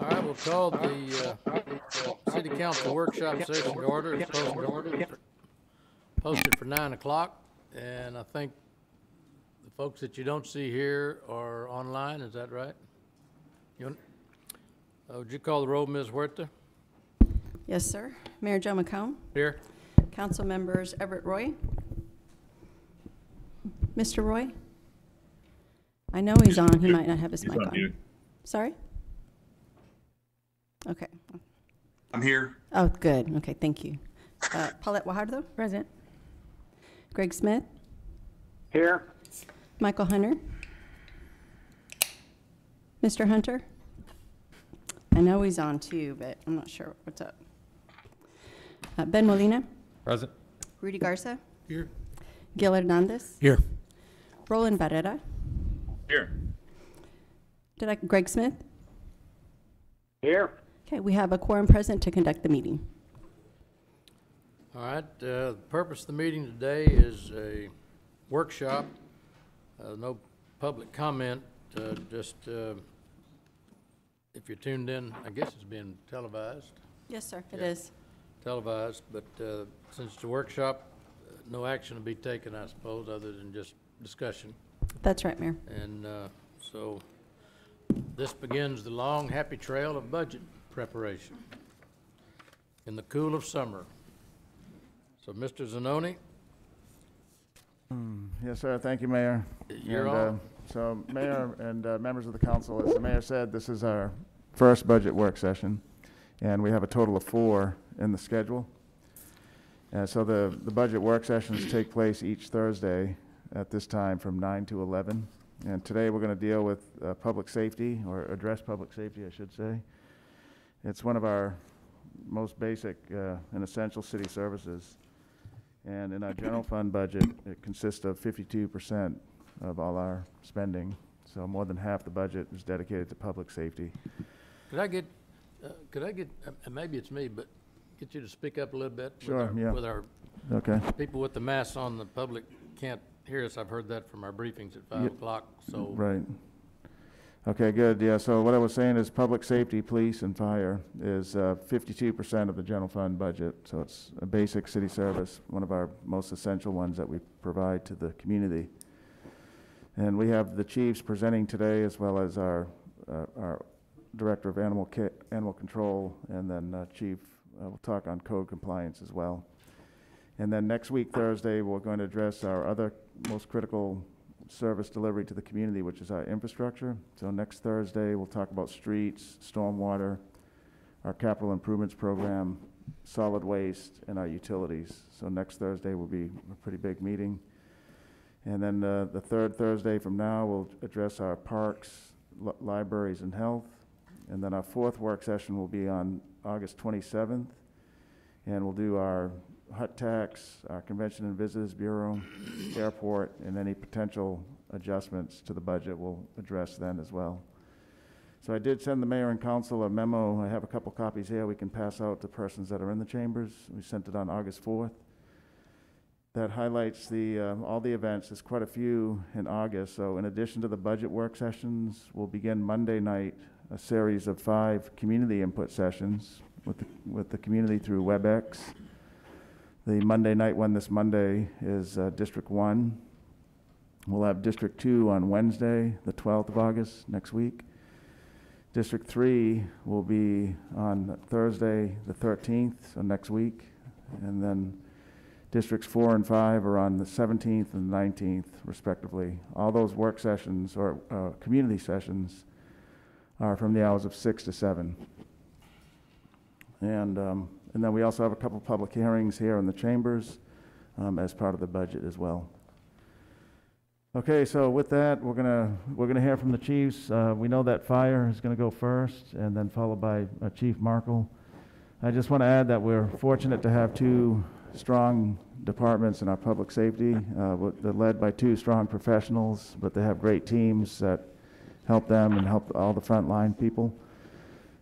All right, we'll call the City Council workshop session to order. It's posted for 9 o'clock, and I think the folks that you don't see here are online. Is that right? Would you call the roll, Ms. Huerta? Yes, sir. Mayor Joe McComb. Here. Council members Everett Roy. Mr. Roy? I know he's on. He might not have his mic on. Mute. Sorry? Okay. I'm here. Oh, good. Okay, thank you. Paulette Wajardo? Present. Greg Smith? Here. Michael Hunter? Mr. Hunter? I know he's on too, but I'm not sure what's up. Ben Molina? Present. Rudy Garza? Here. Gil Hernandez? Here. Roland Barrera? Here. Greg Smith? Here. Okay, we have a quorum present to conduct the meeting. All right, the purpose of the meeting today is a workshop. No public comment, just if you're tuned in, I guess it's being televised. Yes, sir, it Yeah. is. Televised, but since it's a workshop, no action will be taken, I suppose, other than just discussion. That's right, Mayor. And so this begins the long, happy trail of budget preparation in the cool of summer. So, Mr. Zanoni? Yes, sir. Thank you, Mayor. You're on. So, Mayor and members of the council, as the Mayor said, this is our first budget work session, and we have a total of 4 in the schedule. So the budget work sessions take place each Thursday at this time from 9 to 11. And today we're going to deal with public safety, or address public safety, I should say. It's one of our most basic and essential city services. And in our general fund budget, it consists of 52% of all our spending. So more than half the budget is dedicated to public safety. Could I get, maybe it's me, but get you to speak up a little bit? Sure, yeah. With our Okay. people with the masks on, the public can't hear us. I've heard that from our briefings at 5 o'clock, so. Right. Okay, good. Yeah, so what I was saying is public safety, police, and fire is 52% of the general fund budget. So it's a basic city service, one of our most essential ones that we provide to the community. And we have the chiefs presenting today, as well as our director of animal control, and then chief will talk on code compliance as well. And then next week, Thursday, we're going to address our other most critical service delivery to the community, which is our infrastructure. So next Thursday, we'll talk about streets, stormwater, our capital improvements program, solid waste, and our utilities. So next Thursday will be a pretty big meeting. And then the third Thursday from now, we'll address our parks, libraries, and health. And then our fourth work session will be on August 27th. And we'll do our hut tax, our Convention and Visitors Bureau, airport, and any potential adjustments to the budget we'll address then as well. So I did send the mayor and council a memo. I have a couple copies here we can pass out to persons that are in the chambers. We sent it on August 4th. That highlights all the events. There's quite a few in August. So in addition to the budget work sessions, we'll begin Monday night a series of 5 community input sessions with the community through WebEx. The Monday night one this Monday is District 1. We'll have District 2 on Wednesday, the 12th of August, next week. District 3 will be on Thursday, the 13th, so next week. And then Districts 4 and 5 are on the 17th and 19th, respectively. All those work sessions or community sessions are from the hours of 6 to 7. And then we also have a couple public hearings here in the chambers as part of the budget as well. Okay, so with that, we're gonna hear from the chiefs. We know that fire is gonna go first, and then followed by Chief Markle. I just want to add that we're fortunate to have two strong departments in our public safety. They're led by two strong professionals, but they have great teams that help them and help all the frontline people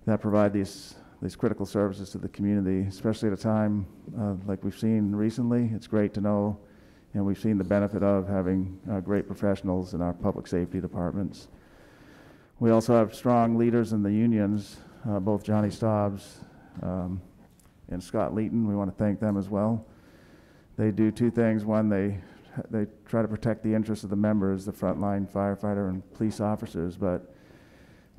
that provide these critical services to the community, especially at a time like we've seen recently. It's great to know, and we've seen the benefit of having great professionals in our public safety departments. We also have strong leaders in the unions, both Johnny Stobbs and Scott Leeton. We want to thank them as well. They do two things. One, they try to protect the interests of the members, the frontline firefighter and police officers, but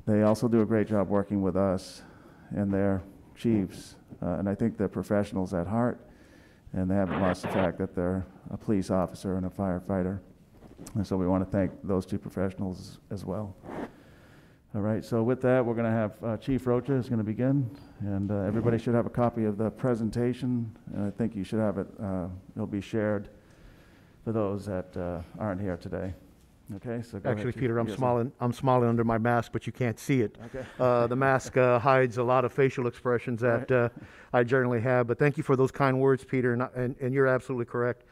they also do a great job working with us and their chiefs. And I think they're professionals at heart, and they haven't lost the fact that they're a police officer and a firefighter. And so we want to thank those two professionals as well. All right, so with that, we're going to have Chief Rocha is going to begin, and everybody should have a copy of the presentation, and I think you should have it. It'll be shared for those that aren't here today. Okay, so go Actually, ahead, Chief. Peter, I'm Yes, sir. smiling. I'm smiling under my mask, but you can't see it. Okay. The mask hides a lot of facial expressions that I generally have. But thank you for those kind words, Peter. And you're absolutely correct.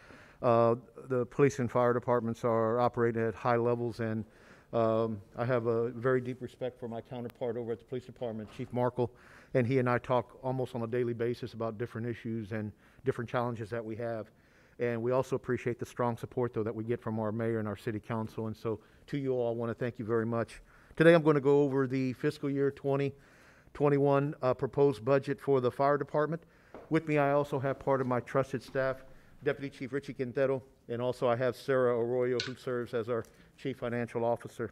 The police and fire departments are operating at high levels, and I have a very deep respect for my counterpart over at the police department, Chief Markle, and he and I talk almost on a daily basis about different issues and different challenges that we have. And we also appreciate the strong support, though, that we get from our mayor and our city council. And so to you all, I want to thank you very much. Today, I'm going to go over the fiscal year 2021 proposed budget for the fire department. With me, I also have part of my trusted staff, Deputy Chief Richie Quintero, and also I have Sarah Arroyo, who serves as our Chief Financial Officer.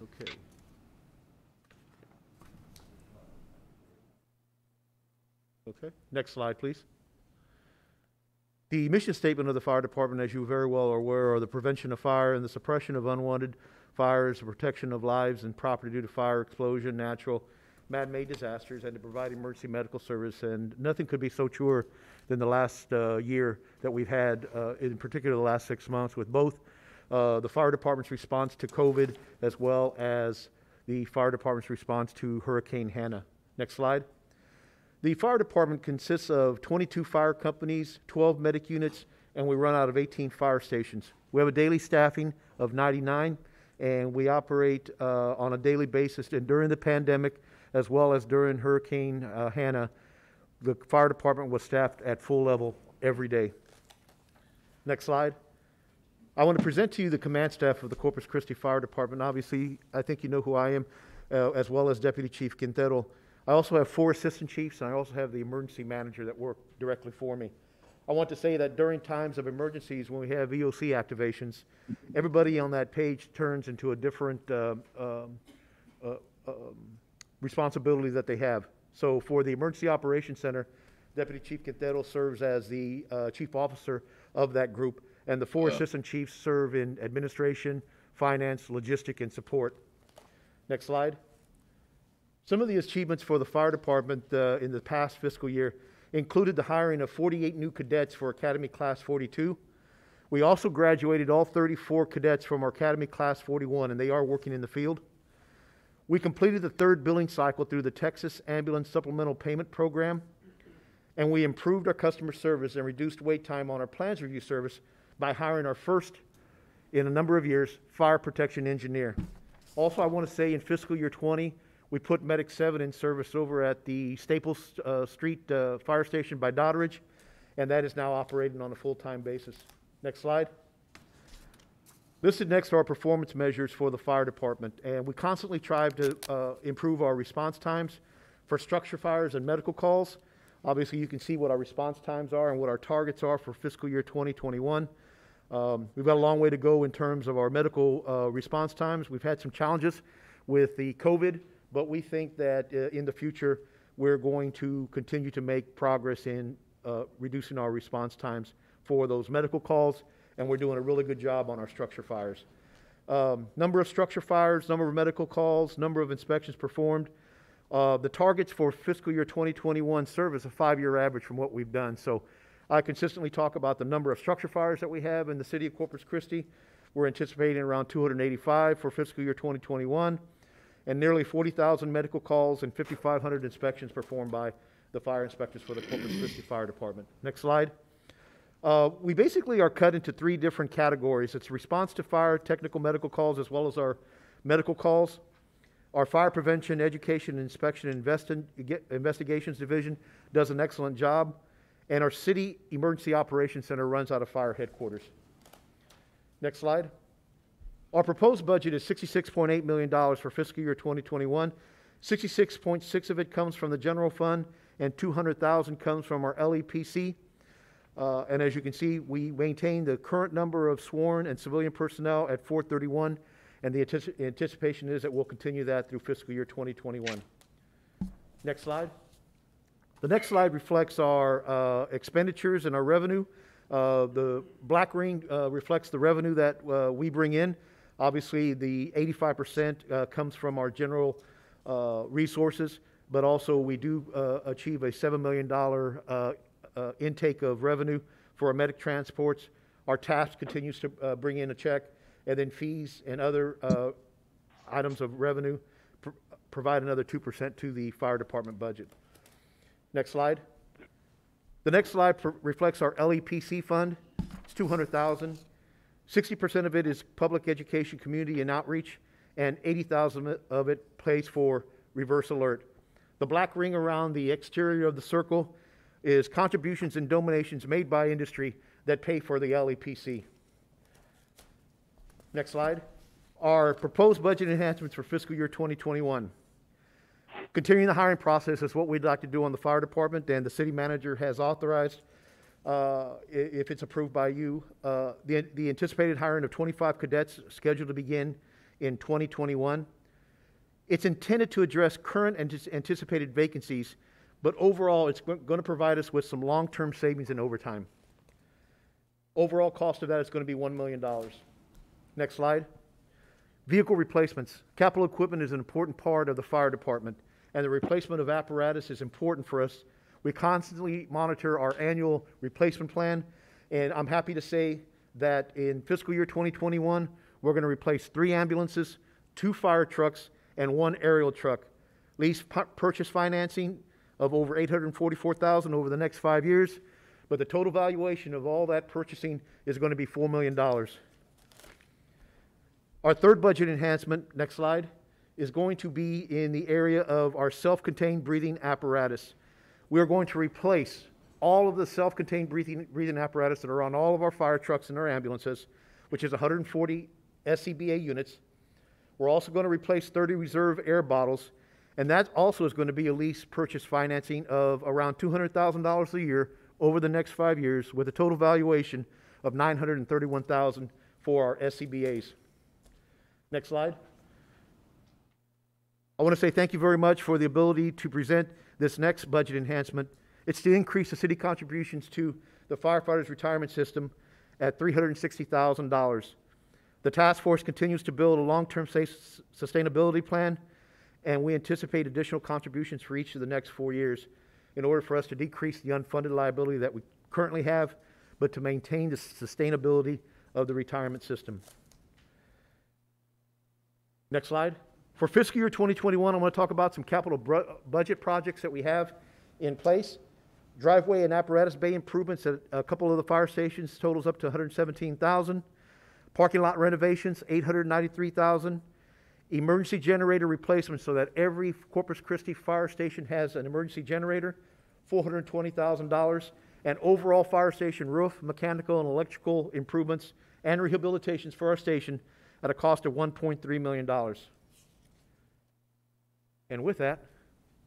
Okay. Okay, next slide, please. The mission statement of the fire department, as you very well are aware, are the prevention of fire and the suppression of unwanted fires, the protection of lives and property due to fire, explosion, natural, man-made disasters, and to provide emergency medical service. And nothing could be so truer than the last year that we've had, in particular the last 6 months, with both the fire department's response to COVID as well as the fire department's response to Hurricane Hannah. Next slide. The fire department consists of 22 fire companies, 12 medic units, and we run out of 18 fire stations. We have a daily staffing of 99, and we operate on a daily basis. And during the pandemic, as well as during Hurricane Hannah, the fire department was staffed at full level every day. Next slide. I want to present to you the command staff of the Corpus Christi Fire Department. Obviously, I think you know who I am, as well as Deputy Chief Quintero. I also have 4 assistant chiefs, and I also have the emergency manager that work directly for me. I want to say that during times of emergencies, when we have EOC activations, everybody on that page turns into a different responsibility that they have. So for the Emergency Operations Center, Deputy Chief Quintero serves as the chief officer of that group, and the 4 assistant chiefs serve in administration, finance, logistic, and support. Next slide. Some of the achievements for the fire department in the past fiscal year included the hiring of 48 new cadets for Academy Class 42. We also graduated all 34 cadets from our Academy Class 41, and they are working in the field. We completed the 3rd billing cycle through the Texas Ambulance Supplemental Payment Program, and we improved our customer service and reduced wait time on our plans review service by hiring our first, in a number of years, fire protection engineer. Also, I want to say in fiscal year 20, we put Medic 7 in service over at the Staples Street Fire Station by Doddridge, and that is now operating on a full-time basis. Next slide. Listed next are our performance measures for the fire department, and we constantly try to improve our response times for structure fires and medical calls. Obviously, you can see what our response times are and what our targets are for fiscal year 2021. We've got a long way to go in terms of our medical response times. We've had some challenges with the COVID, but we think that in the future we're going to continue to make progress in reducing our response times for those medical calls, and we're doing a really good job on our structure fires. Number of structure fires, number of medical calls, number of inspections performed. The targets for fiscal year 2021 serve as a 5-year average from what we've done. So I consistently talk about the number of structure fires that we have in the city of Corpus Christi. We're anticipating around 285 for fiscal year 2021, and nearly 40,000 medical calls and 5,500 inspections performed by the fire inspectors for the Corpus Christi Fire Department. Next slide. We basically are cut into 3 different categories. It's response to fire, technical medical calls, as well as our medical calls. Our Fire Prevention, Education, Inspection, and Investigations Division does an excellent job. And our City Emergency Operations Center runs out of fire headquarters. Next slide. Our proposed budget is $66.8 million for fiscal year 2021. 66.6 of it comes from the general fund, and 200,000 comes from our LEPC. And as you can see, we maintain the current number of sworn and civilian personnel at 431, and the anticipation is that we'll continue that through fiscal year 2021. Next slide. The next slide reflects our expenditures and our revenue. The black ring reflects the revenue that we bring in. Obviously, the 85% comes from our general resources, but also we do achieve a $7 million intake of revenue for our medic transports. Our TASP continues to bring in a check, and then fees and other items of revenue provide another 2% to the fire department budget. Next slide. The next slide reflects our LEPC fund. It's $200,000. 60% of it is public education, community, and outreach, and 80,000 of it pays for reverse alert. The black ring around the exterior of the circle is contributions and donations made by industry that pay for the LEPC. Next slide. Our proposed budget enhancements for fiscal year 2021. Continuing the hiring process is what we'd like to do on the fire department, and the city manager has authorized, if it's approved by you, the anticipated hiring of 25 cadets scheduled to begin in 2021. It's intended to address current and anticipated vacancies, but overall it's going to provide us with some long-term savings in overtime. Overall cost of that is going to be $1 million. Next slide. Vehicle replacements. Capital equipment is an important part of the fire department, and the replacement of apparatus is important for us. We constantly monitor our annual replacement plan, and I'm happy to say that in fiscal year 2021, we're going to replace 3 ambulances, 2 fire trucks, and 1 aerial truck. Lease purchase financing of over $844,000 over the next 5 years, but the total valuation of all that purchasing is going to be $4 million. Our third budget enhancement, next slide, is going to be in the area of our self-contained breathing apparatus. We are going to replace all of the self-contained breathing apparatus that are on all of our fire trucks and our ambulances, which is 140 SCBA units. We're also going to replace 30 reserve air bottles, and that also is going to be a lease purchase financing of around $200,000 a year over the next 5 years, with a total valuation of $931,000 for our SCBAs. Next slide. I want to say thank you very much for the ability to present this next budget enhancement. It's to increase the city contributions to the firefighters' retirement system at $360,000. The task force continues to build a long-term sustainability plan, and we anticipate additional contributions for each of the next 4 years in order for us to decrease the unfunded liability that we currently have, but to maintain the sustainability of the retirement system. Next slide. For fiscal year 2021, I want to talk about some capital budget projects that we have in place. Driveway and apparatus bay improvements at a couple of the fire stations totals up to $117,000. Parking lot renovations, $893,000. Emergency generator replacement so that every Corpus Christi fire station has an emergency generator, $420,000. And overall fire station roof, mechanical and electrical improvements and rehabilitations for our station at a cost of $1.3 million. And with that,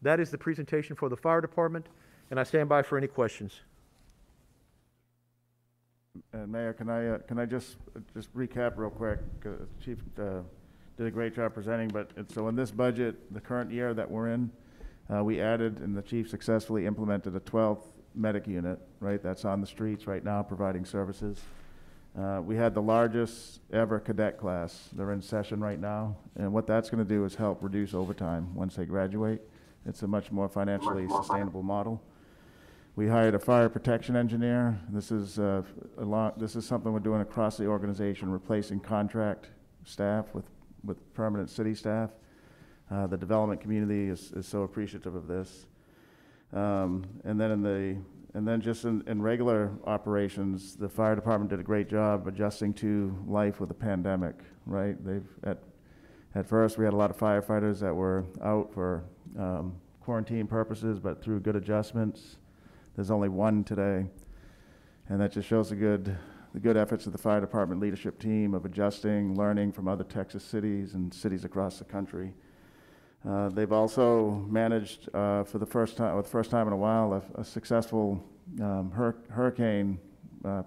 that is the presentation for the fire department, and I stand by for any questions. Mayor, can I just recap real quick? Chief did a great job presenting, but so in this budget, the current year that we're in, We added, and the chief successfully implemented a 12th medic unit, right? That's on the streets right now providing services. We had the largest ever cadet class. They're in session right now. And what that's going to do is help reduce overtime once they graduate. It's a much more financially sustainable model. We hired a fire protection engineer. This is something we're doing across the organization, replacing contract staff with permanent city staff. The development community is so appreciative of this. And then just in regular operations, the fire department did a great job adjusting to life with the pandemic, right? At first, we had a lot of firefighters that were out for quarantine purposes, but through good adjustments, there's only one today. And that just shows the good efforts of the fire department leadership team of adjusting, learning from other Texas cities and cities across the country. They've also managed, for the first time in a while, a successful hurricane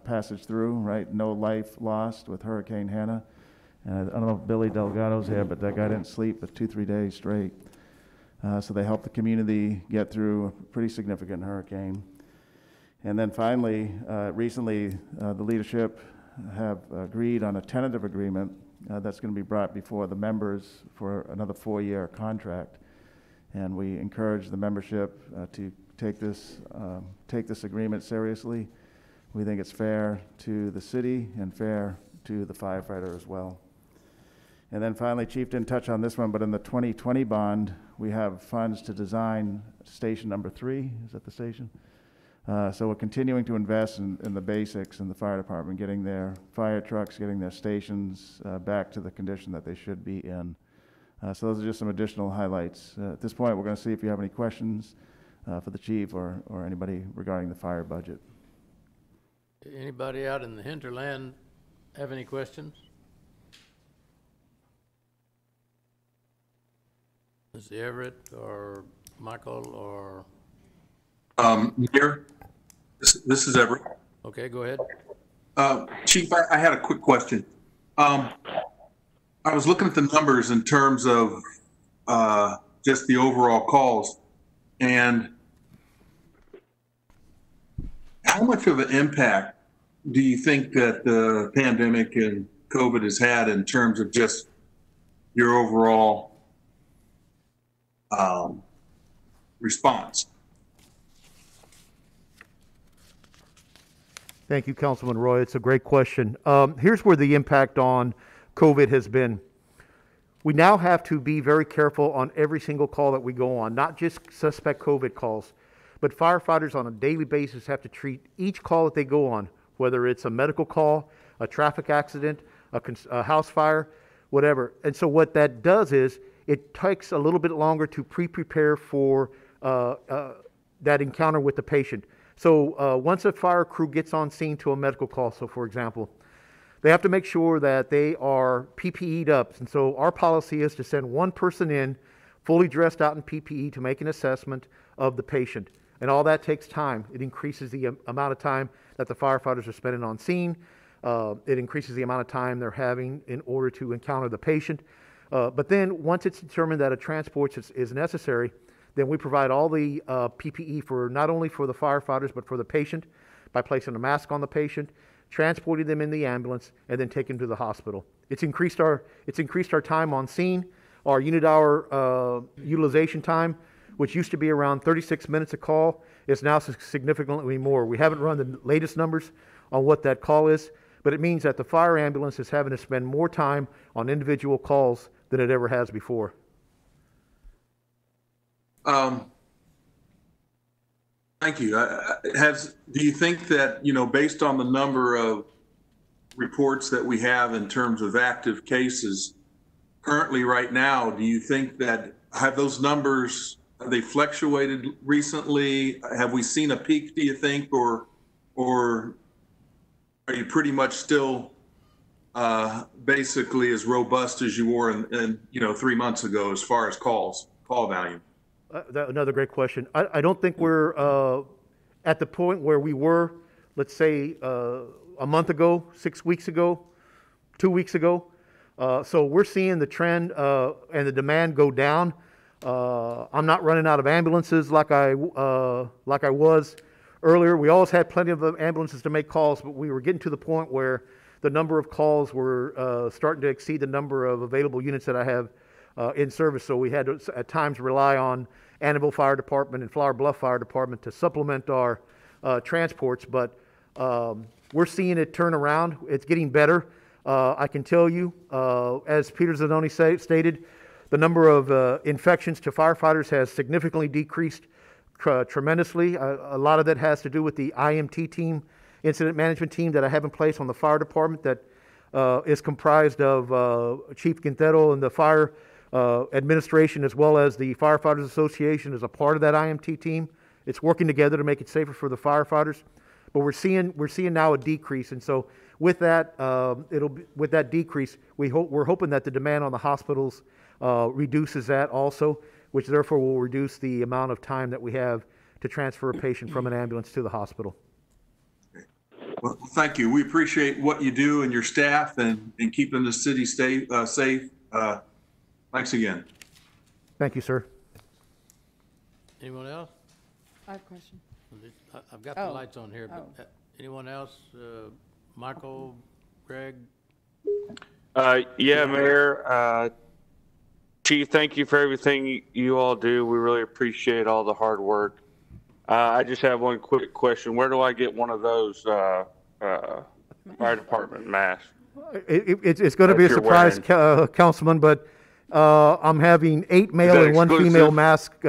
passage through, right? No life lost with Hurricane Hannah. And I don't know if Billy Delgado's here, but that guy didn't sleep for 2-3 days straight. So they helped the community get through a pretty significant hurricane. And then finally, recently, the leadership have agreed on a tentative agreement that's going to be brought before the members for another 4-year contract. And we encourage the membership to take this agreement seriously. We think it's fair to the city and fair to the firefighter as well. And then finally, Chief didn't touch on this one, but in the 2020 bond, we have funds to design station number 3. Is that the station? So we're continuing to invest in the basics in the fire department, getting their fire trucks, getting their stations back to the condition that they should be in. So those are just some additional highlights. At this point, we're going to see if you have any questions for the chief or anybody regarding the fire budget. Anybody out in the hinterland have any questions? Mr. Everett or Michael or? Mayor, this is Everett. Okay, go ahead. Chief, I had a quick question. I was looking at the numbers in terms of just the overall calls, and how much of an impact do you think that the pandemic and COVID has had in terms of just your overall response? Thank you, Councilman Roy. It's a great question. Here's where the impact on COVID has been. We now have to be very careful on every single call that we go on, not just suspect COVID calls, but firefighters on a daily basis have to treat each call that they go on, whether it's a medical call, a traffic accident, a house fire, whatever. And so what that does is it takes a little bit longer to prepare for that encounter with the patient. So once a fire crew gets on scene to a medical call, so for example, they have to make sure that they are PPE'd up. And so our policy is to send one person in fully dressed out in PPE to make an assessment of the patient. And all that takes time. It increases the amount of time that the firefighters are spending on scene. It increases the amount of time they're having in order to encounter the patient. But then once it's determined that a transport is necessary, then we provide all the PPE for not only for the firefighters, but for the patient by placing a mask on the patient, transporting them in the ambulance, and then taking them to the hospital. It's increased our time on scene. Our unit hour utilization time, which used to be around 36 minutes a call, is now significantly more. We haven't run the latest numbers on what that call is, but it means that the fire ambulance is having to spend more time on individual calls than it ever has before. Thank you. Do you think that, based on the number of reports that we have in terms of active cases currently right now, do you think that have those numbers, have they fluctuated recently? Have we seen a peak, do you think, or are you pretty much still basically as robust as you were in 3 months ago as far as call volume? Another great question. I don't think we're at the point where we were, let's say, a month ago, 6 weeks ago, 2 weeks ago. So we're seeing the trend and the demand go down. I'm not running out of ambulances like I was earlier. We always had plenty of ambulances to make calls, but we were getting to the point where the number of calls were starting to exceed the number of available units that I have in service. So we had to at times rely on Annabelle Fire Department and Flower Bluff Fire Department to supplement our transports. But we're seeing it turn around. It's getting better. I can tell you, as Peter Zanoni stated, the number of infections to firefighters has significantly decreased tremendously. A lot of that has to do with the IMT team, incident management team that I have in place on the fire department that is comprised of Chief Quintero and the fire administration, as well as the Firefighters Association is a part of that IMT team. It's working together to make it safer for the firefighters. But we're seeing now a decrease, and so with that, with that decrease, we're hoping that the demand on the hospitals reduces that also, which therefore will reduce the amount of time that we have to transfer a patient from an ambulance to the hospital. Well, thank you. We appreciate what you do and your staff and keeping the city safe. Thanks again. Thank you, sir. Anyone else? I have a question. I've got the Oh. lights on here, but anyone else? Michael, Greg? Yeah, Mayor. Chief, thank you for everything you all do. We really appreciate all the hard work. I just have one quick question. Where do I get one of those fire department masks? It's going to be a That you're surprise, Councilman, but I'm having 8 male and 1 exclusive? female mask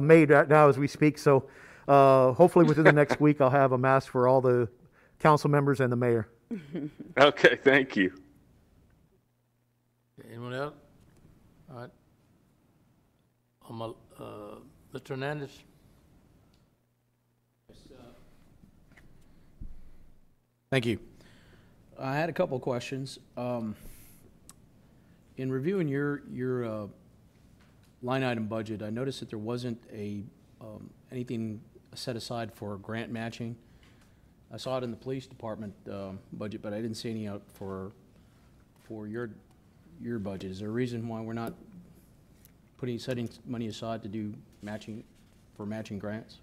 made right now as we speak. So hopefully within the next week, I'll have a mask for all the council members and the mayor. Okay, thank you. Anyone else? All right. Mr. Hernandez? Thank you. I had a couple of questions. In reviewing your line item budget, I noticed that there wasn't anything set aside for grant matching. I saw it in the police department budget, but I didn't see any out for your budget. Is there a reason why we're not setting money aside to do matching grants?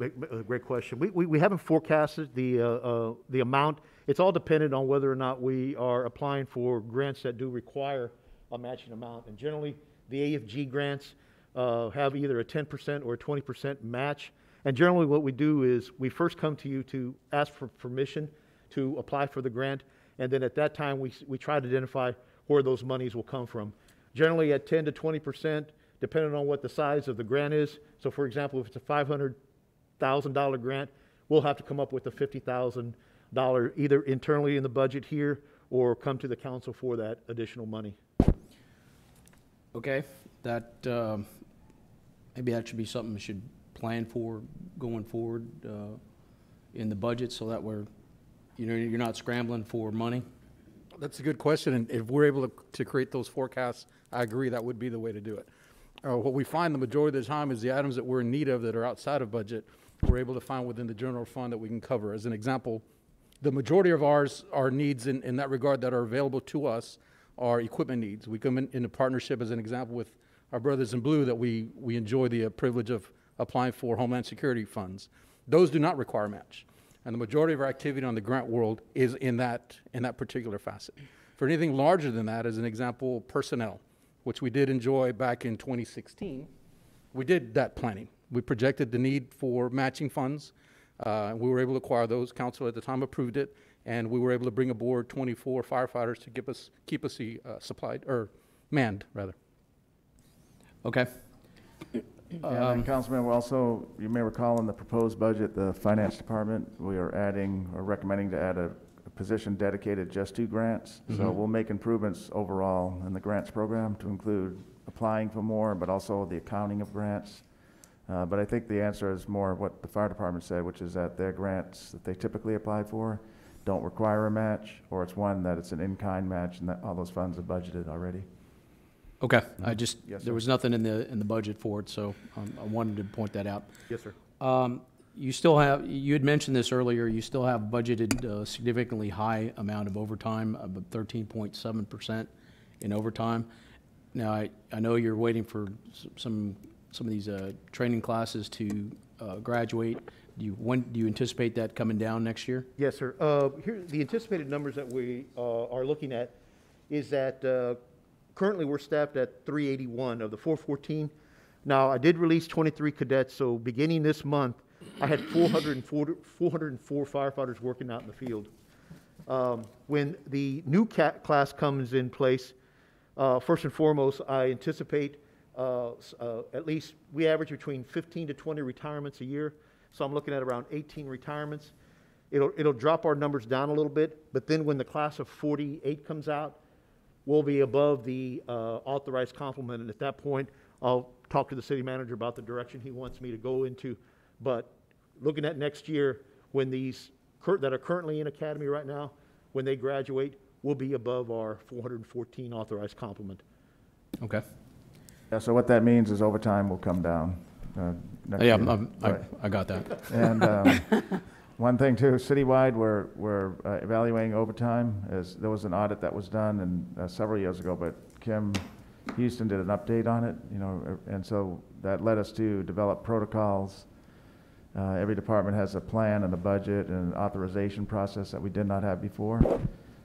Great question. We haven't forecasted the amount. It's all dependent on whether or not we are applying for grants that do require a matching amount. And generally, the AFG grants have either a 10% or a 20% match. And generally what we do is we first come to you to ask for permission to apply for the grant. And then at that time, we try to identify where those monies will come from. Generally at 10 to 20%, depending on what the size of the grant is. So for example, if it's a $500,000 grant, we'll have to come up with a $50,000 either internally in the budget here or come to the council for that additional money. Okay, that maybe that should be something we should plan for going forward in the budget, so that you're not scrambling for money. That's a good question, and if we're able to create those forecasts, I agree that would be the way to do it. What we find the majority of the time is the items that we're in need of that are outside of budget, we're able to find within the general fund that we can cover. As an example, the majority of our needs in that regard that are available to us are equipment needs. We come in a partnership, as an example, with our brothers in blue that we enjoy the privilege of applying for Homeland Security funds. Those do not require a match. And the majority of our activity on the grant world is in that particular facet. For anything larger than that, as an example, personnel, which we did enjoy back in 2016, we did that planning. We projected the need for matching funds. We were able to acquire those. Council at the time approved it, and we were able to bring aboard 24 firefighters to keep us supplied, or manned, rather. Okay. And Councilman, you may recall in the proposed budget, the finance department, we are adding or recommending to add a position dedicated just to grants. Mm-hmm. So we'll make improvements overall in the grants program to include applying for more, but also the accounting of grants. But I think the answer is more what the fire department said, which is that their grants that they typically apply for don't require a match, or it's one that it's an in-kind match and that all those funds are budgeted already. Okay, Yes, there was nothing in the budget for it, so I wanted to point that out. Yes, sir. You had mentioned this earlier, you still have budgeted a significantly high amount of overtime, about 13.7% in overtime. Now, I know you're waiting for some some of these training classes to graduate. When do you anticipate that coming down next year? Yes, sir. Here, the anticipated numbers that we are looking at is that currently we're staffed at 381 of the 414. Now, I did release 23 cadets, so beginning this month, I had 404 firefighters working out in the field. When the new class comes in place, first and foremost, I anticipate at least we average between 15 to 20 retirements a year. So I'm looking at around 18 retirements. It'll drop our numbers down a little bit, but then when the class of 48 comes out, we'll be above the authorized complement, and at that point, I'll talk to the city manager about the direction he wants me to go into. But looking at next year, when these that are currently in academy right now, when they graduate, we'll be above our 414 authorized complement. Okay. Yeah, so what that means is overtime will come down. Next Yeah, year. Right. I got that. And one thing too, citywide, we're evaluating overtime. There was an audit that was done several years ago, but Kim Houston did an update on it, and so that led us to develop protocols. Every department has a plan and a budget and an authorization process that we did not have before.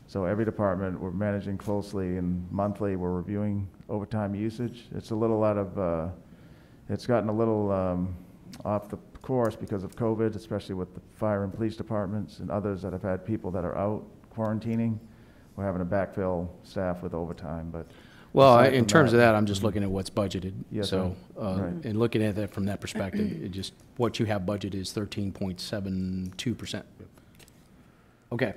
So every department we're managing closely, and monthly we're reviewing overtime usage. It's a little it's gotten a little off the course because of COVID, especially with the fire and police departments and others that have had people that are out quarantining. We're having to backfill staff with overtime, but. Well, in terms of that, I'm just looking at what's budgeted. Yes, so, right. and looking at that from that perspective, what you have budgeted is 13.72%. Okay.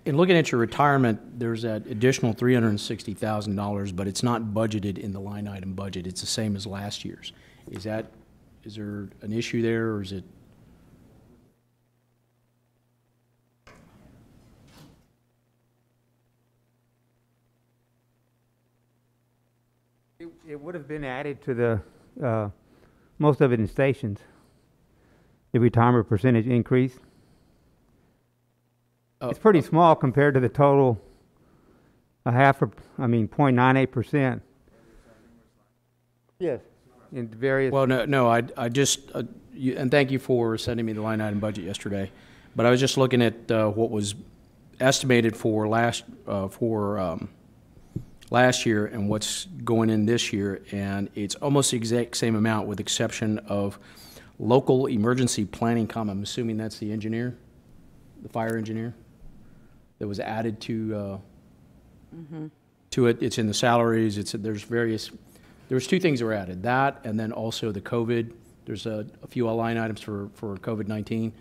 In looking at your retirement, there's that additional $360,000, but it's not budgeted in the line item budget. It's the same as last year's. Is there an issue there, or is it? It would have been added to the, most of it in stations, the retirement percentage increase. It's pretty small compared to the total, 0.98%. Yes, in various. Well, no, I just, and thank you for sending me the line item budget yesterday, but I was just looking at what was estimated for last year and what's going in this year, and it's almost the exact same amount with exception of local emergency planning I'm assuming that's the engineer, the fire engineer, that was added to it. It's in the salaries. There's two things that were added, that and then also the COVID. There's a few line items for COVID-19,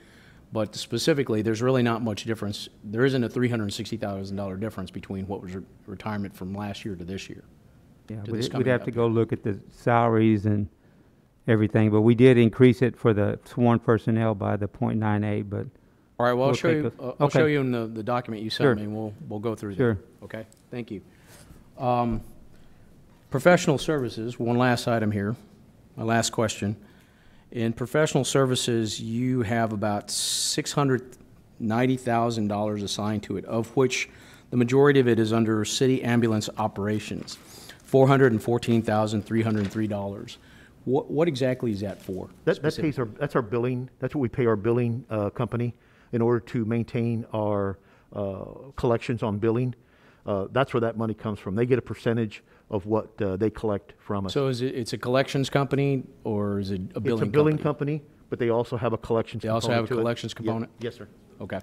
but specifically there's really not much difference. There isn't a $360,000 difference between what was retirement from last year to this year. Yeah, we'd have to go look at the salaries and everything, but we did increase it for the sworn personnel by the 0.98, but. All right, well, I'll show you. I'll show you in the document you sent Sure. me, and we'll go through that. Sure. Okay, thank you. Professional services, one last item here, my last question. In professional services, you have about $690,000 assigned to it, of which the majority of it is under city ambulance operations, $414,303. What exactly is that for? That's our billing. That's what we pay our billing company in order to maintain our collections on billing. That's where that money comes from. They get a percentage of what they collect from us. So it's a collections company, or is it a billing company? It's a billing company, but they also have a collections component. They also have a collections component? Yes, sir. Okay.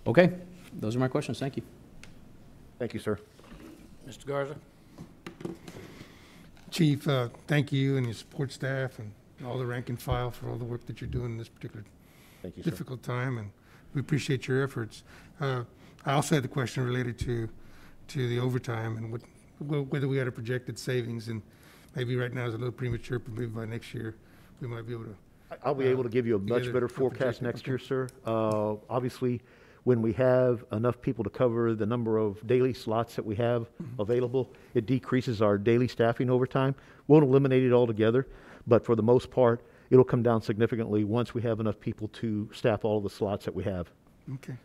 Okay, those are my questions. Thank you. Thank you, sir. Mr. Garza? Chief, thank you and your support staff and all the rank and file for all the work that you're doing in this particular difficult time, and we appreciate your efforts. I also had the question related to the overtime and whether we had a projected savings, and maybe right now is a little premature, but maybe by next year we might be able to. I'll be able to give you a much better forecast next year, sir. Obviously, when we have enough people to cover the number of daily slots that we have available, it decreases our daily staffing overtime. Won't eliminate it altogether, but for the most part, it'll come down significantly once we have enough people to staff all of the slots that we have. Okay.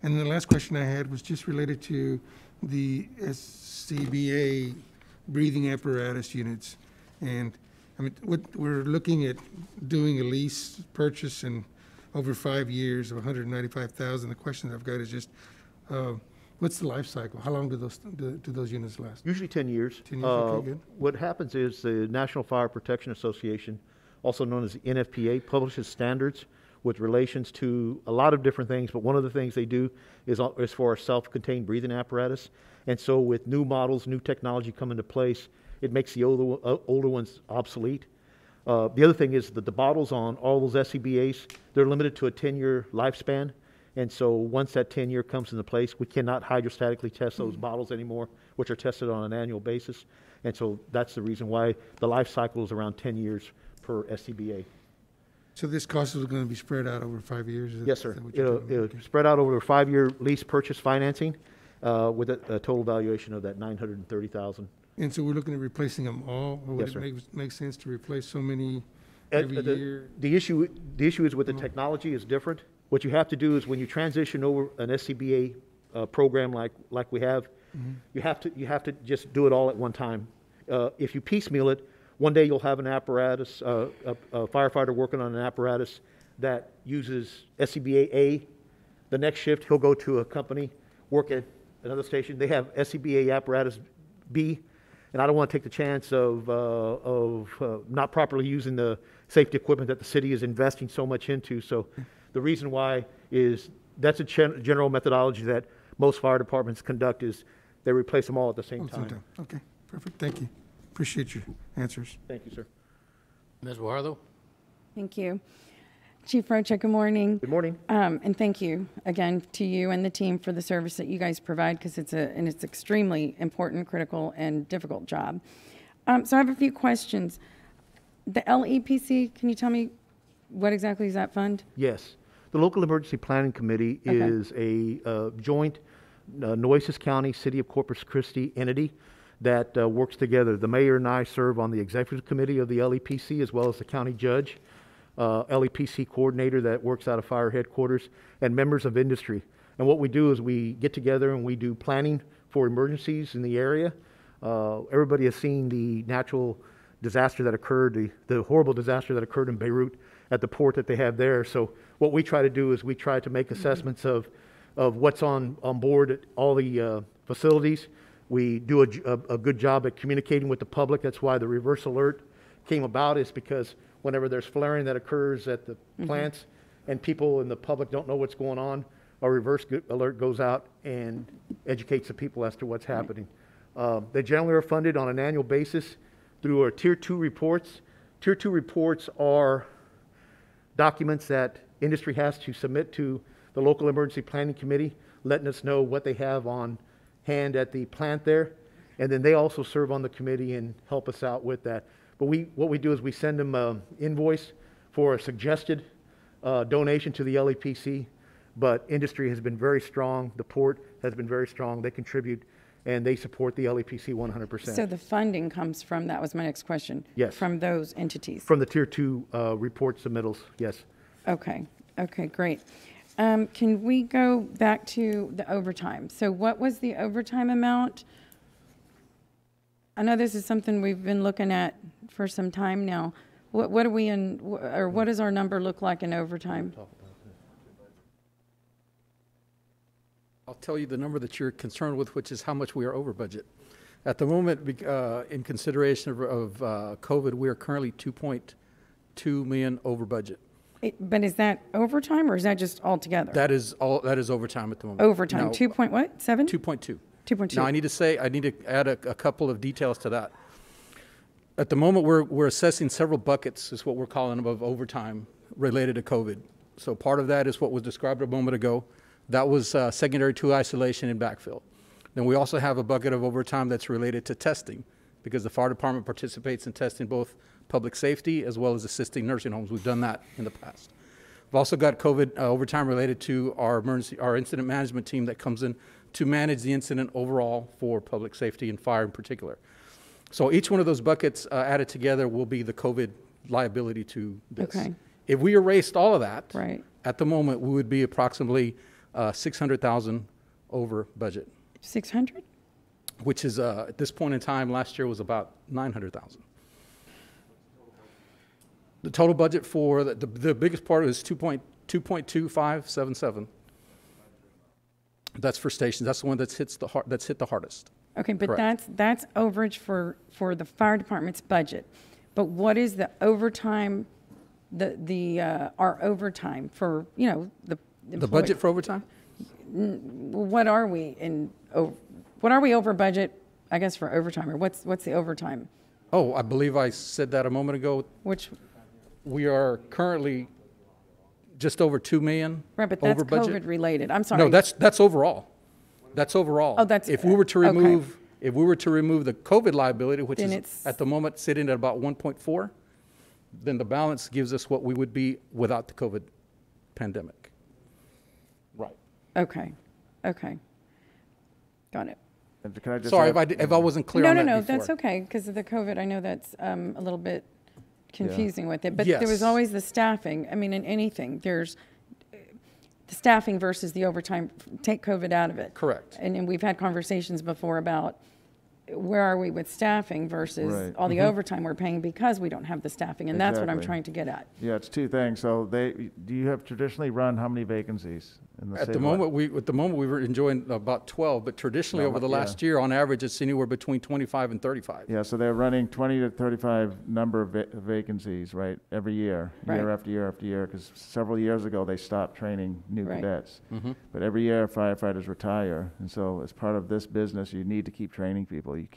And the last question I had was just related to the SCBA breathing apparatus units. And, I mean, we're looking at doing a lease purchase in over 5 years of $195,000. The question I've got is just, what's the life cycle? How long do those units last? Usually 10 years. 10 years, okay, good. What happens is the National Fire Protection Association, also known as the NFPA, publishes standards with relations to a lot of different things, but one of the things they do is for a self-contained breathing apparatus. And so with new models, new technology come into place, it makes the older ones obsolete. The other thing is that the bottles on all those SCBAs, they're limited to a 10-year lifespan. And so once that 10-year comes into place, we cannot hydrostatically test those bottles anymore, which are tested on an annual basis. And so that's the reason why the life cycle is around 10 years per SCBA. So this cost is going to be spread out over 5 years? Yes, sir. Is that what you're telling me? It'll Okay. spread out over a 5-year lease purchase financing with a total valuation of that $930,000. And so we're looking at replacing them all? Or would Yes, sir. it make sense to replace so many every year? The issue is with the technology is different. What you have to do is when you transition over an SCBA program like we have, you have to just do it all at one time. If you piecemeal it, one day you'll have an apparatus, a firefighter working on an apparatus that uses SCBA A. The next shift, he'll go to a company, work at another station. They have SCBA apparatus B, and I don't want to take the chance of not properly using the safety equipment that the city is investing so much into. So the reason why is that's a general methodology that most fire departments conduct is they replace them all at the same time. Okay, perfect. Thank you. Appreciate your answers. Thank you, sir. Ms. Wartho? Thank you. Chief Rocha, good morning. Good morning. And thank you again to you and the team for the service that you guys provide, because it's extremely important, critical, and difficult job. So I have a few questions. The LEPC, can you tell me what exactly is that fund? Yes. The Local Emergency Planning Committee is a joint Nueces County, City of Corpus Christi entity that works together. The mayor and I serve on the executive committee of the LEPC as well as the county judge, LEPC coordinator that works out of fire headquarters, and members of industry. And what we do is we get together and we do planning for emergencies in the area. Everybody has seen the natural disaster that occurred, the horrible disaster that occurred in Beirut at the port that they have there. So what we try to do is we try to make assessments of what's on board at all the facilities. We do a good job at communicating with the public. That's why the reverse alert came about, is because whenever there's flaring that occurs at the plants and people in the public don't know what's going on, a reverse alert goes out and educates the people as to what's happening. They generally are funded on an annual basis through our Tier 2 reports. Tier 2 reports are documents that industry has to submit to the Local Emergency Planning Committee, letting us know what they have on hand at the plant there. And then they also serve on the committee and help us out with that. But what we do is we send them an invoice for a suggested donation to the LEPC. But industry has been very strong. The port has been very strong. They contribute and they support the LEPC 100%. So the funding comes from, that was my next question. Yes. From those entities? From the Tier 2 report submittals, yes. Okay, great. Can we go back to the overtime? So what was the overtime amount? I know this is something we've been looking at for some time now. What are we in, or what does our number look like in overtime? I'll tell you the number that you're concerned with, which is how much we are over budget. At the moment, in consideration of COVID, we are currently 2.2 million over budget. But is that overtime, or is that just altogether? That is overtime at the moment. Overtime, Now, 2 point what, 7? 2.2. 2.2. Now, I need to add a couple of details to that. At the moment, we're assessing several buckets, is what we're calling them, of overtime related to COVID. So part of that is what was described a moment ago. That was secondary to isolation and backfill. Then we also have a bucket of overtime that's related to testing, because the fire department participates in testing both public safety as well as assisting nursing homes. We've done that in the past. We've also got COVID overtime related to our incident management team that comes in to manage the incident overall for public safety and fire in particular. So each one of those buckets added together will be the COVID liability to this. Okay. If we erased all of that, Right. at the moment, we would be approximately 600,000 over budget, 600? which is, at this point in time, last year was about 900,000. The total budget for, the biggest part is 2.2577. That's for stations. That's the one that's hit the hardest. Okay, but Correct. that's overage for the fire department's budget. But what is the overtime, our overtime for, you know, the The budget for overtime? What are we over budget, I guess, for overtime, or what's the overtime? Oh, I believe I said that a moment ago. Which, We are currently just over 2 million right, but that's over budget. COVID related. I'm sorry. No, that's overall. That's overall. Oh, that's- If we were to okay. remove, if we were to remove the COVID liability, which Then is it's- at the moment sitting at about 1.4, then the balance gives us what we would be without the COVID pandemic. Right. Okay, got it. And can I just Sorry add- if I wasn't clear No, on no, that no, before. that's okay, because of the COVID, I know that's a little bit confusing with it. But Yes. there was always the staffing. I mean, in anything, there's the staffing versus the overtime. Take COVID out of it. Correct. And we've had conversations before about where are we with staffing versus Right. all the overtime we're paying because we don't have the staffing. And that's what I'm Exactly. trying to get at. Yeah, it's two things. So do you have traditionally run how many vacancies in the At state? the moment, we were enjoying about 12, but traditionally No, over the yeah. last year, on average, it's anywhere between 25 and 35. Yeah, so they're running 20 to 35 number of vacancies, right, every year, year Right. after year after year, because several years ago, they stopped training new Right. cadets. Mm-hmm. But every year, firefighters retire, and so as part of this business, you need to keep training people. You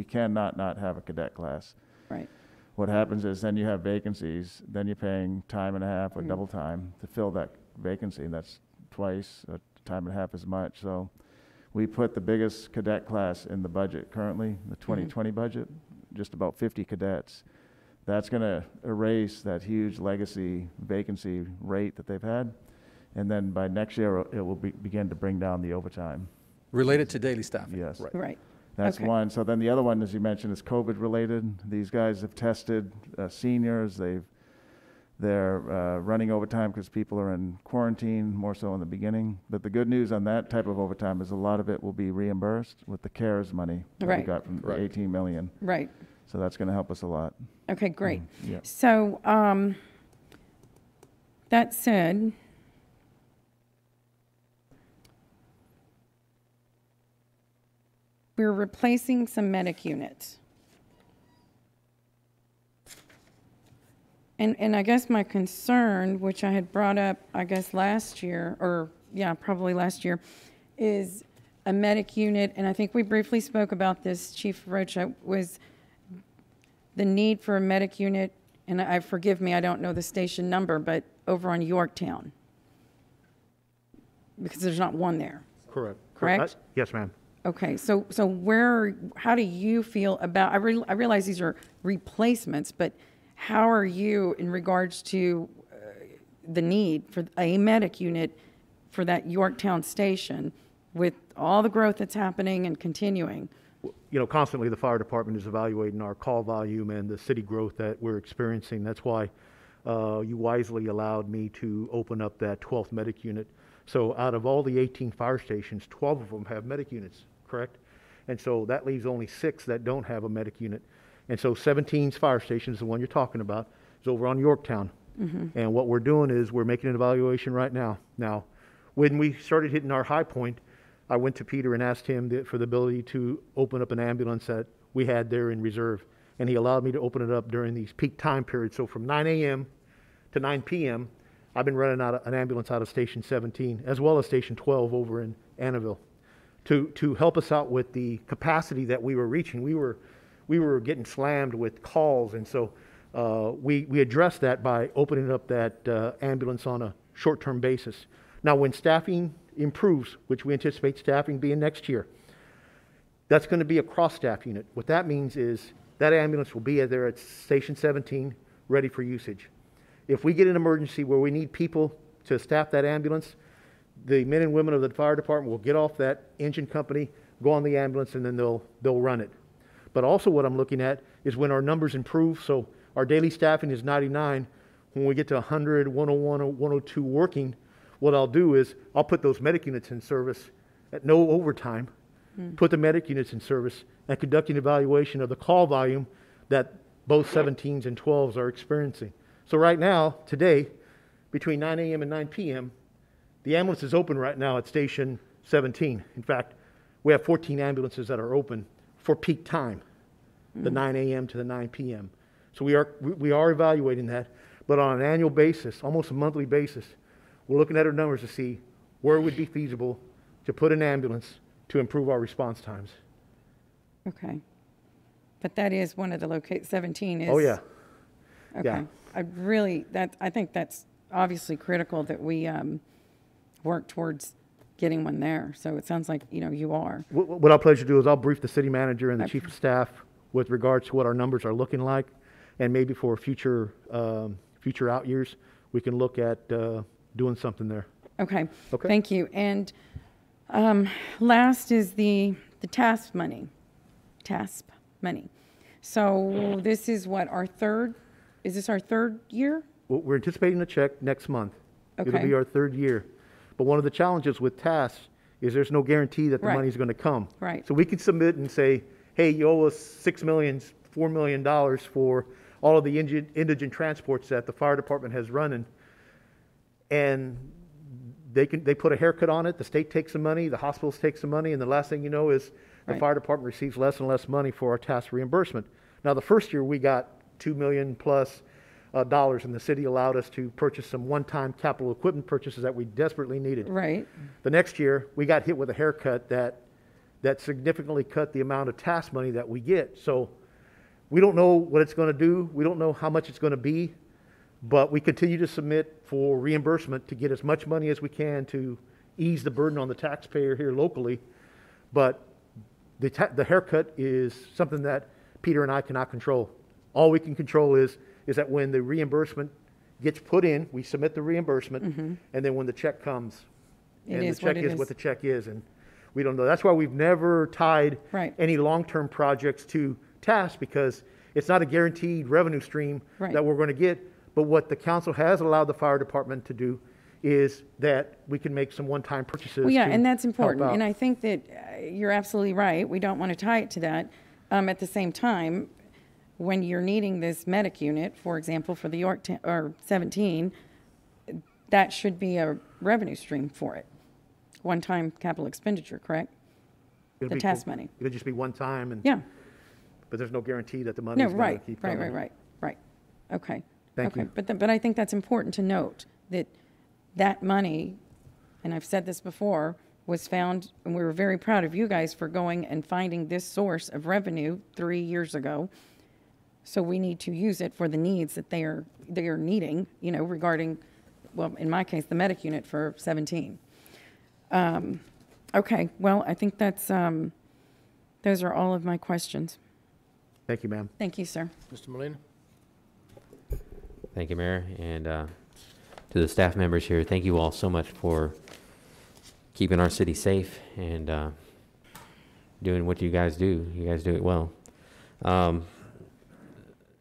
cannot not have a cadet class. Right. What happens is then you have vacancies, then you're paying time and a half or Mm-hmm. double time to fill that vacancy, and that's twice, time and a half as much. So we put the biggest cadet class in the budget currently, the 2020 budget, just about 50 cadets. That's going to erase that huge legacy vacancy rate that they've had. And then by next year, it will begin to bring down the overtime. Related to daily staffing. Yes. Right. That's Okay. one. So then the other one, as you mentioned, is COVID related. These guys have tested seniors. They're running overtime because people are in quarantine, more so in the beginning. But the good news on that type of overtime is a lot of it will be reimbursed with the CARES money that we Right. got from the Right. 18 million. Right. So that's going to help us a lot. Okay, great. Yeah. So, that said, we're replacing some medic units. And I guess my concern, which I had brought up, I guess last year, or yeah, probably last year, is a medic unit, and I think we briefly spoke about this, Chief Rocha, was the need for a medic unit, and forgive me, I don't know the station number, but over on Yorktown. Because there's not one there. Correct. Correct? Yes, ma'am. Okay, so how do you feel about, I realize these are replacements, but how are you in regards to the need for a medic unit for that Yorktown station with all the growth that's happening and continuing? You know, constantly the fire department is evaluating our call volume and the city growth that we're experiencing. That's why you wisely allowed me to open up that 12th medic unit. So out of all the 18 fire stations, 12 of them have medic units, correct? And so that leaves only 6 that don't have a medic unit. And so 17's fire station is the one you're talking about, is over on Yorktown. And what we're doing is we're making an evaluation right now. Now, when we started hitting our high point, I went to Peter and asked him for the ability to open up an ambulance that we had there in reserve. And he allowed me to open it up during these peak time periods. So from 9 a.m. to 9 p.m., I've been running an ambulance out of Station 17, as well as Station 12 over in Annaville, to help us out with the capacity that we were reaching. We were getting slammed with calls, and so we addressed that by opening up that ambulance on a short-term basis. Now, when staffing improves, which we anticipate staffing being next year, that's going to be a cross-staff unit. What that means is that ambulance will be there at Station 17, ready for usage. If we get an emergency where we need people to staff that ambulance, the men and women of the fire department will get off that engine company, go on the ambulance, and then they'll run it. But also what I'm looking at is when our numbers improve, so our daily staffing is 99, when we get to 100, 101, or 102 working, what I'll do is I'll put those medic units in service at no overtime, put the medic units in service, and conduct an evaluation of the call volume that both 17s and 12s are experiencing. So right now, today, between 9 a.m. and 9 p.m., the ambulance is open right now at Station 17. In fact, we have 14 ambulances that are open for peak time, the 9 a.m. to the 9 p.m. So we are evaluating that, but on an annual basis, almost a monthly basis, we're looking at our numbers to see where it would be feasible to put an ambulance to improve our response times. Okay. But that is one of the 17 is. Oh, yeah. Okay. Yeah. I think that's obviously critical that we work towards getting one there. So it sounds like, you are. What I'll pledge to do is I'll brief the city manager and the chief of staff with regards to what our numbers are looking like, and maybe for future out years, we can look at doing something there. Okay. Okay. Thank you. And last is the TASP money. TASP money. So this is what, is this our third year? Well, we're anticipating a check next month. Okay. It'll be our third year. But one of the challenges with TASP is there's no guarantee that the Right. money's going to come. Right. So we can submit and say, hey, you owe us $6 million, $4 million for all of the indigent transports that the fire department has running. And they put a haircut on it. The state takes some money, the hospitals take some money, and the last thing you know is the Right. fire department receives less and less money for our TASP reimbursement. Now, the first year we got $2 million plus dollars, and the city allowed us to purchase some one-time capital equipment purchases that we desperately needed. Right. The next year, we got hit with a haircut that significantly cut the amount of task money that we get. So we don't know what it's going to do. We don't know how much it's going to be, but we continue to submit for reimbursement to get as much money as we can to ease the burden on the taxpayer here locally. But the haircut is something that Peter and I cannot control. All we can control is that when the reimbursement gets put in, we submit the reimbursement, and then when the check comes, It and is the check what it is what is. the check is, and we don't know. That's why we've never tied Right. any long-term projects to tasks, because it's not a guaranteed revenue stream Right. that we're going to get. But what the council has allowed the fire department to do is that we can make some one-time purchases. Well, yeah, to and that's help important. out. And I think that you're absolutely right. We don't want to tie it to that. At the same time, when you're needing this medic unit, for example, for the York or 17, that should be a revenue stream for it. One-time capital expenditure, correct? It'll The be task cool. money. It'll just be one time, and Yeah. but there's no guarantee that the money's No, going right, to keep right, coming. right. Okay. Thank Okay. you. But I think that's important to note, that money, and I've said this before, was found, and we were very proud of you guys for going and finding this source of revenue 3 years ago. So we need to use it for the needs that they are needing, regarding, well, in my case, the medic unit for 17. Okay, well, I think that's, those are all of my questions. Thank you, ma'am. Thank you, sir. Mr. Molina? Thank you, Mayor, and to the staff members here, thank you all so much for keeping our city safe and doing what you guys do. You guys do it well.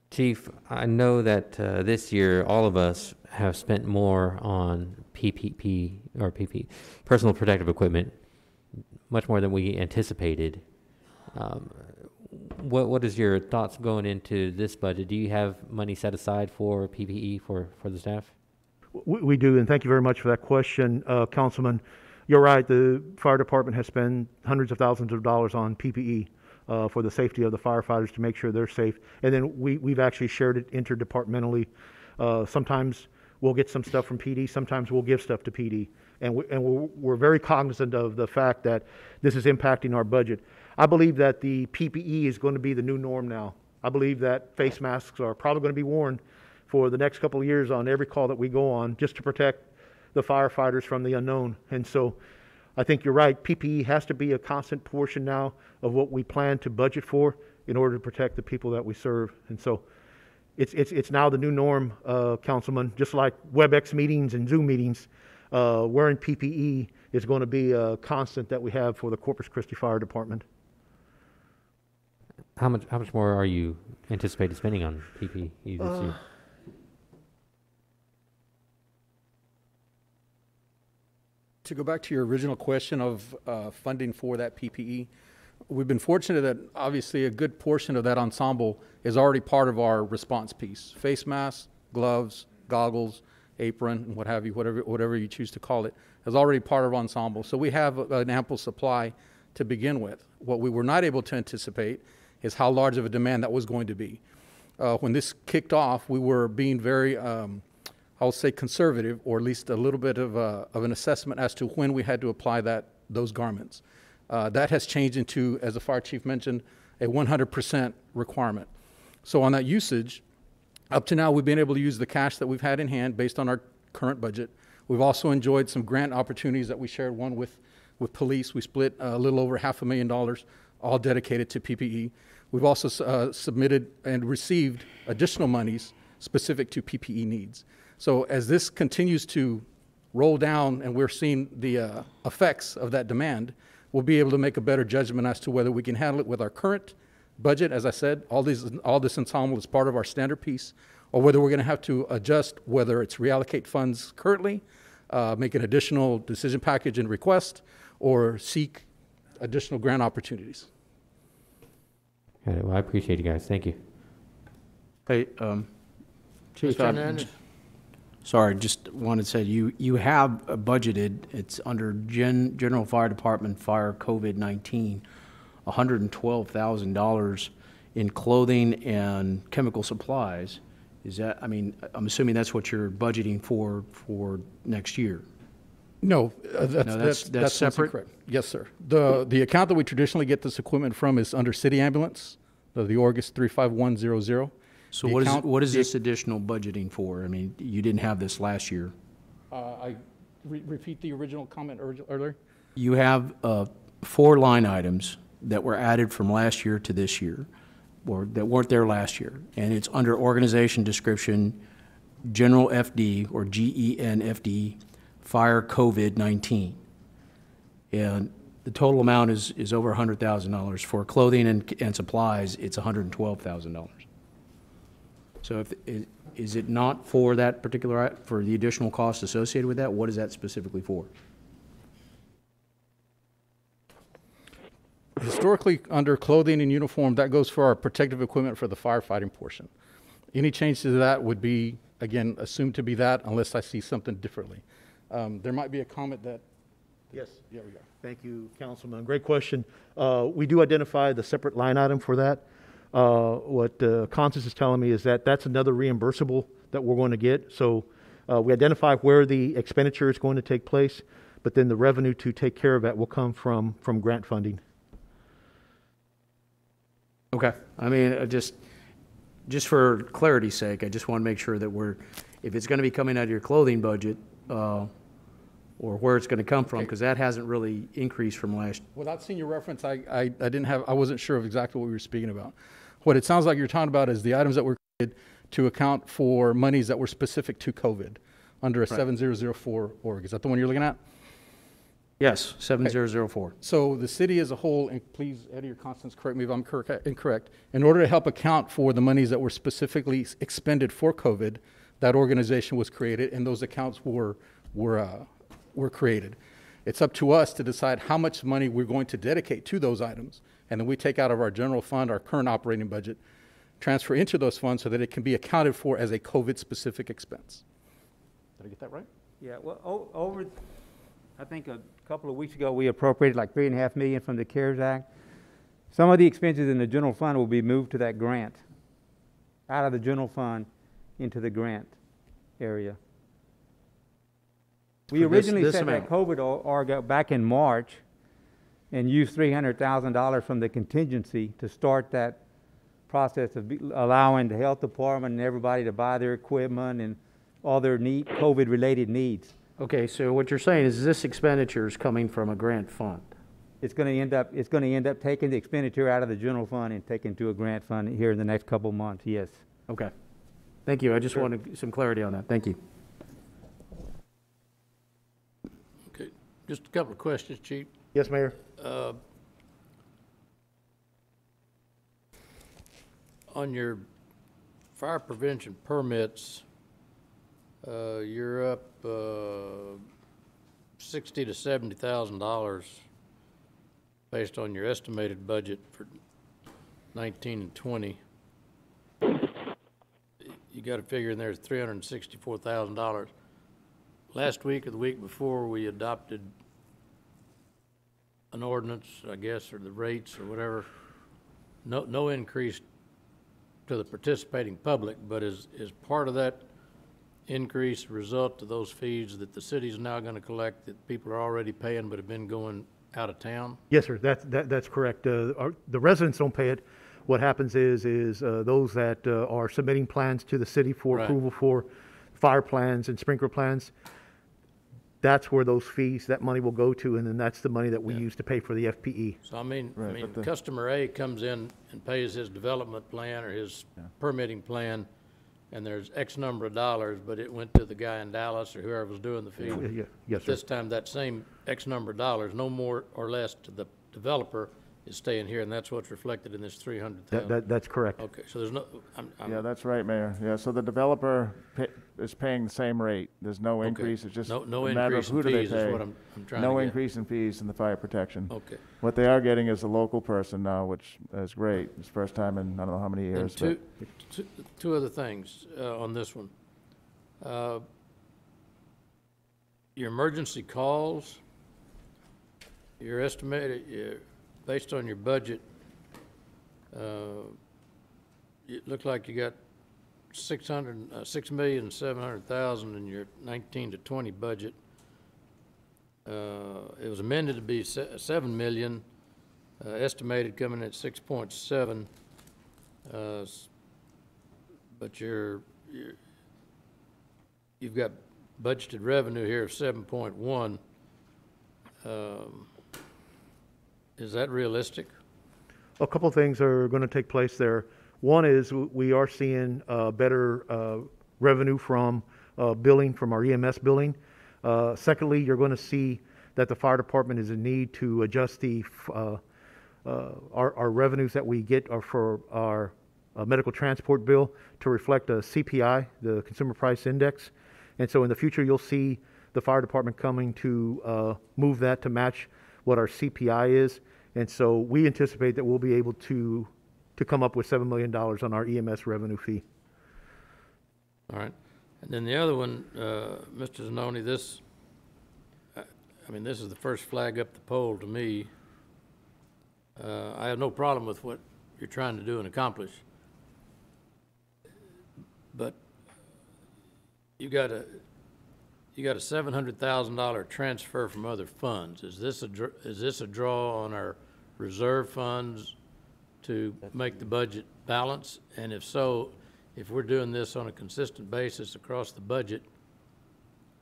Chief, I know that this year all of us have spent more on PPE, personal protective equipment, much more than we anticipated. What is your thoughts going into this budget? Do you have money set aside for PPE for the staff? We do, and thank you very much for that question, Councilman. You're right, the fire department has spent hundreds of thousands of dollars on PPE for the safety of the firefighters to make sure they're safe. And then we've actually shared it interdepartmentally. Sometimes we'll get some stuff from PD, sometimes we'll give stuff to PD. And we're very cognizant of the fact that this is impacting our budget. I believe that the PPE is going to be the new norm now. I believe that face masks are probably going to be worn for the next couple of years on every call that we go on, just to protect the firefighters from the unknown. And so I think you're right. PPE has to be a constant portion now of what we plan to budget for in order to protect the people that we serve. And so it's now the new norm, Councilman. Just like WebEx meetings and Zoom meetings, wearing PPE is going to be a constant that we have for the Corpus Christi Fire Department. How much more are you anticipating spending on PPE this year? To go back to your original question of funding for that PPE, We've been fortunate that obviously a good portion of that ensemble is already part of our response piece. Face masks, gloves, goggles, apron, and what have you, whatever you choose to call it, is already part of our ensemble. So we have an ample supply to begin with. What we were not able to anticipate is how large of a demand that was going to be. When this kicked off, we were being very, I'll say conservative, or at least a little bit of an assessment as to when we had to apply those garments. That has changed into, as the fire chief mentioned, a 100% requirement. So on that usage, up to now, we've been able to use the cash that we've had in hand based on our current budget. We've also enjoyed some grant opportunities that we shared, one with police. We split a little over $500,000, all dedicated to PPE. We've also submitted and received additional monies specific to PPE needs. So as this continues to roll down and we're seeing the effects of that demand, we'll be able to make a better judgment as to whether we can handle it with our current budget. As I said, all this ensemble is part of our standard piece, or whether we're going to have to adjust, whether it's reallocate funds currently, make an additional decision package and request, or seek additional grant opportunities. Got it. Well, I appreciate you guys. Thank you. Hey, Chief, Mr. Hernandez? sorry, just wanted to say, you have budgeted, it's under General Fire Department Fire COVID-19, $112,000 in clothing and chemical supplies. Is that, I mean, I'm assuming that's what you're budgeting for next year? No, that's separate? incorrect. Yes, sir. The account that we traditionally get this equipment from is under City Ambulance, the August 35100. So what is this additional budgeting for? I mean, you didn't have this last year. Repeat the original comment earlier. You have 4 line items that were added from last year to this year, or that weren't there last year, and it's under organization description, General FD or GENFD, Fire COVID-19, and the total amount is over $100,000. For clothing and supplies, it's $112,000. So is it not for that particular, for the additional cost associated with that? What is that specifically for? Historically, under clothing and uniform, that goes for our protective equipment for the firefighting portion. Any change to that would be, again, assumed to be that unless I see something differently. There might be a comment that... Yes. There we go. Thank you, Councilman. Great question. We do identify the separate line item for that. What Constance is telling me is that that's another reimbursable that we're going to get. So we identify where the expenditure is going to take place, but then the revenue to take care of that will come from grant funding. Okay. I mean, just for clarity's sake, I just want to make sure that if it's going to be coming out of your clothing budget, or where it's going to come from, because that hasn't really increased from last. Without seeing your reference, I wasn't sure of exactly what we were speaking about. What it sounds like you're talking about is the items that were created to account for monies that were specific to COVID under a 7004 org. Is that the one you're looking at? Yes, 7004. So the city as a whole, and please, Eddie or Constance, correct me if I'm incorrect, in order to help account for the monies that were specifically expended for COVID, that organization was created and those accounts were created. It's up to us to decide how much money we're going to dedicate to those items, and then we take out of our general fund, our current operating budget, transfer into those funds so that it can be accounted for as a COVID-specific expense. Did I get that right? Yeah, well, I think a couple of weeks ago, we appropriated like $3.5 million from the CARES Act. Some of the expenses in the general fund will be moved to that grant, out of the general fund into the grant area. We originally set that COVID org back in March and used $300,000 from the contingency to start that process of allowing the health department and everybody to buy their equipment and all their COVID-related needs. Okay, so what you're saying is this expenditure is coming from a grant fund. It's going to end up taking the expenditure out of the general fund and taking to a grant fund here in the next couple of months. Yes. Okay. Thank you. I just wanted some clarity on that. Thank you. Okay, just a couple of questions, Chief. Yes, Mayor. On your fire prevention permits, you're up $60,000 to $70,000 based on your estimated budget for 19 and 20, you got to figure in there's $364,000. Last week or the week before, we adopted an ordinance, I guess, or the rates or whatever. No increase to the participating public, but is part of that increase a result of those fees that the city's now going to collect that people are already paying but have been going out of town? Yes, sir, that's correct. The residents don't pay it. What happens is those that are submitting plans to the city for Right. approval for fire plans and sprinkler plans, that's where those fees, that money will go to, and then that's the money that we use to pay for the FPE. So I mean, Right, but customer A comes in and pays his development plan or his permitting plan, and there's X number of dollars, but it went to the guy in Dallas or whoever was doing the fee. Yes, sir. This time, that same X number of dollars, no more or less to the developer, is staying here, and that's what's reflected in this 300,000. That's correct. Okay, so there's no, Yeah, that's right, Mayor. Yeah, so the developer is paying the same rate. There's no Okay. increase. It's just No a matter increase of in who do they fees is pay. what I'm trying to No get. increase in fees in the fire protection. Okay. What they are getting is a local person now, which is great. It's the first time in I don't know how many And years. but two other things on this one. Your emergency calls, your estimated, based on your budget, it looked like you got 6,700,000 in your 19 to 20 budget. It was amended to be 7 million, estimated coming at 6.7. But you've got budgeted revenue here of 7.1. Is that realistic? A couple of things are going to take place there. One is we are seeing better revenue from billing, from our EMS billing. Secondly, you're going to see that the fire department is in need to adjust our revenues that we get are for our medical transport bill to reflect a CPI, the Consumer Price Index. And so in the future, you'll see the fire department coming to move that to match what our CPI is. And so we anticipate that we'll be able to come up with $7 million on our EMS revenue fee. All right. And then the other one, Mr. Zanoni, this is the first flag up the pole to me. I have no problem with what you're trying to do and accomplish. But you got a $700,000 transfer from other funds. Is this a draw on our reserve funds to make the budget balance? And if so, if we're doing this on a consistent basis across the budget,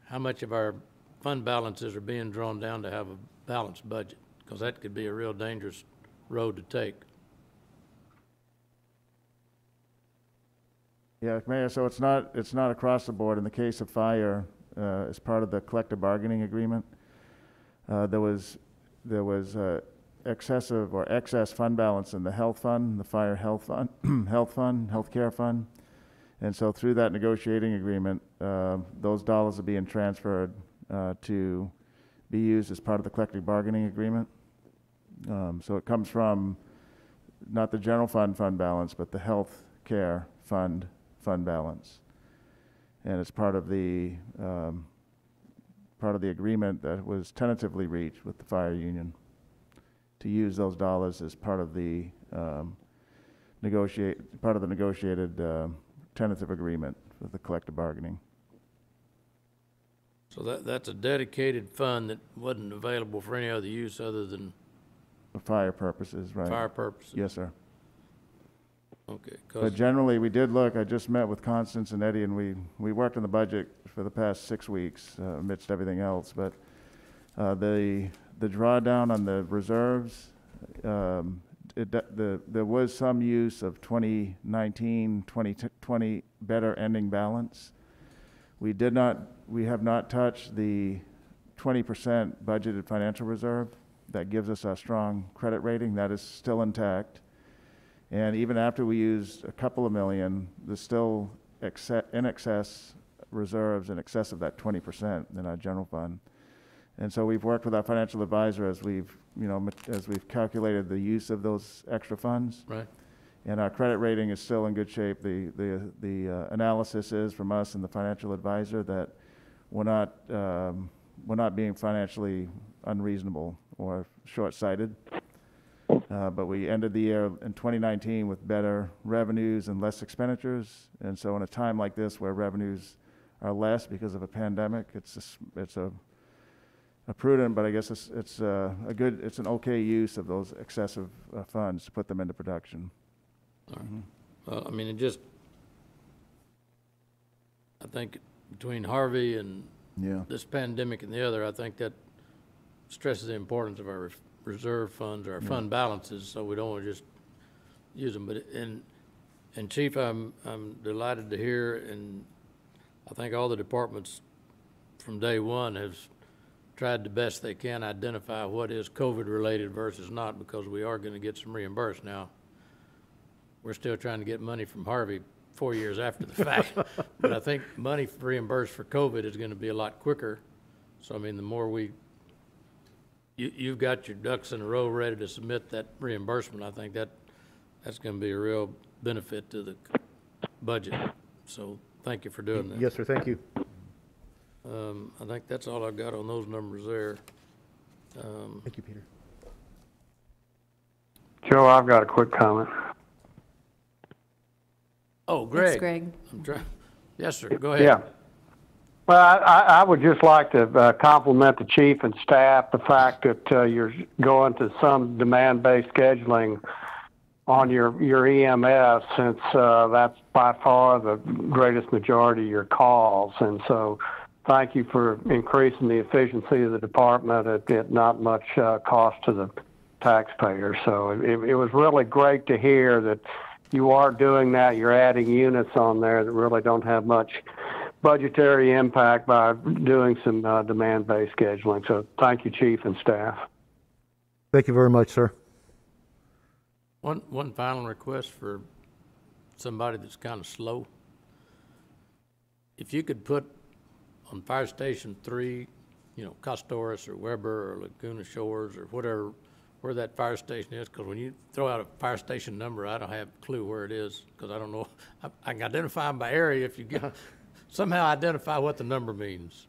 how much of our fund balances are being drawn down to have a balanced budget? Because that could be a real dangerous road to take. Yeah, Mayor, so it's not across the board. In the case of fire, as part of the collective bargaining agreement, there was excessive or excess fund balance in the health fund, the fire health fund, healthcare fund. And so through that negotiating agreement, those dollars are being transferred to be used as part of the collective bargaining agreement. So it comes from not the general fund balance, but the health care fund balance. And it's part of the agreement that was tentatively reached with the fire union to use those dollars as part of the negotiated tentative agreement with the collective bargaining. So that's a dedicated fund that wasn't available for any other use other than For fire purposes, right? fire purposes? Yes, sir. Okay. But generally, we did look, I just met with Constance and Eddie, and we worked on the budget for the past 6 weeks amidst everything else. But the drawdown on the reserves, there was some use of 2019, 2020 better ending balance. We have not touched the 20% budgeted financial reserve that gives us a strong credit rating. That is still intact. And even after we used a couple of million, there's still in excess reserves in excess of that 20% in our general fund. And so we've worked with our financial advisor as we've, as we've calculated the use of those extra funds. Right. And our credit rating is still in good shape. The analysis is from us and the financial advisor that we're not being financially unreasonable or short-sighted. But we ended the year in 2019 with better revenues and less expenditures. And so in a time like this where revenues are less because of a pandemic, it's a prudent, but I guess it's an okay use of those excessive funds to put them into production. All right. Well, I mean, I think between Harvey and this pandemic and the other, I think that stresses the importance of our reserve funds or our fund balances, so we don't want to just use them. But and Chief, I'm delighted to hear, and I think all the departments from day one have tried the best they can identify what is COVID related versus not, because we are going to get some reimbursed now. We're still trying to get money from Harvey 4 years after the fact, but I think money reimbursed for COVID is going to be a lot quicker. So I mean, the more you've got your ducks in a row ready to submit that reimbursement, I think that's going to be a real benefit to the budget. So thank you for doing that. Yes, sir. Thank you. I think that's all I've got on those numbers there. Thank you, Peter. Joe, I've got a quick comment. Oh, Greg. Thanks, Greg. Yes, sir. Go ahead. Yeah. Well, I would just like to compliment the chief and staff, the fact that you're going to some demand-based scheduling on your EMS, since that's by far the greatest majority of your calls. And so thank you for increasing the efficiency of the department at not much cost to the taxpayer. So it was really great to hear that you are doing that. You're adding units on there that really don't have much budgetary impact by doing some demand-based scheduling. So thank you, Chief and staff. Thank you very much, sir. One final request for somebody that's kind of slow. If you could put on Fire Station 3, Costoris or Weber or Laguna Shores or whatever, where that fire station is, because when you throw out a fire station number, I don't have a clue where it is, because I don't know. I can identify them by area if you get somehow identify what the number means,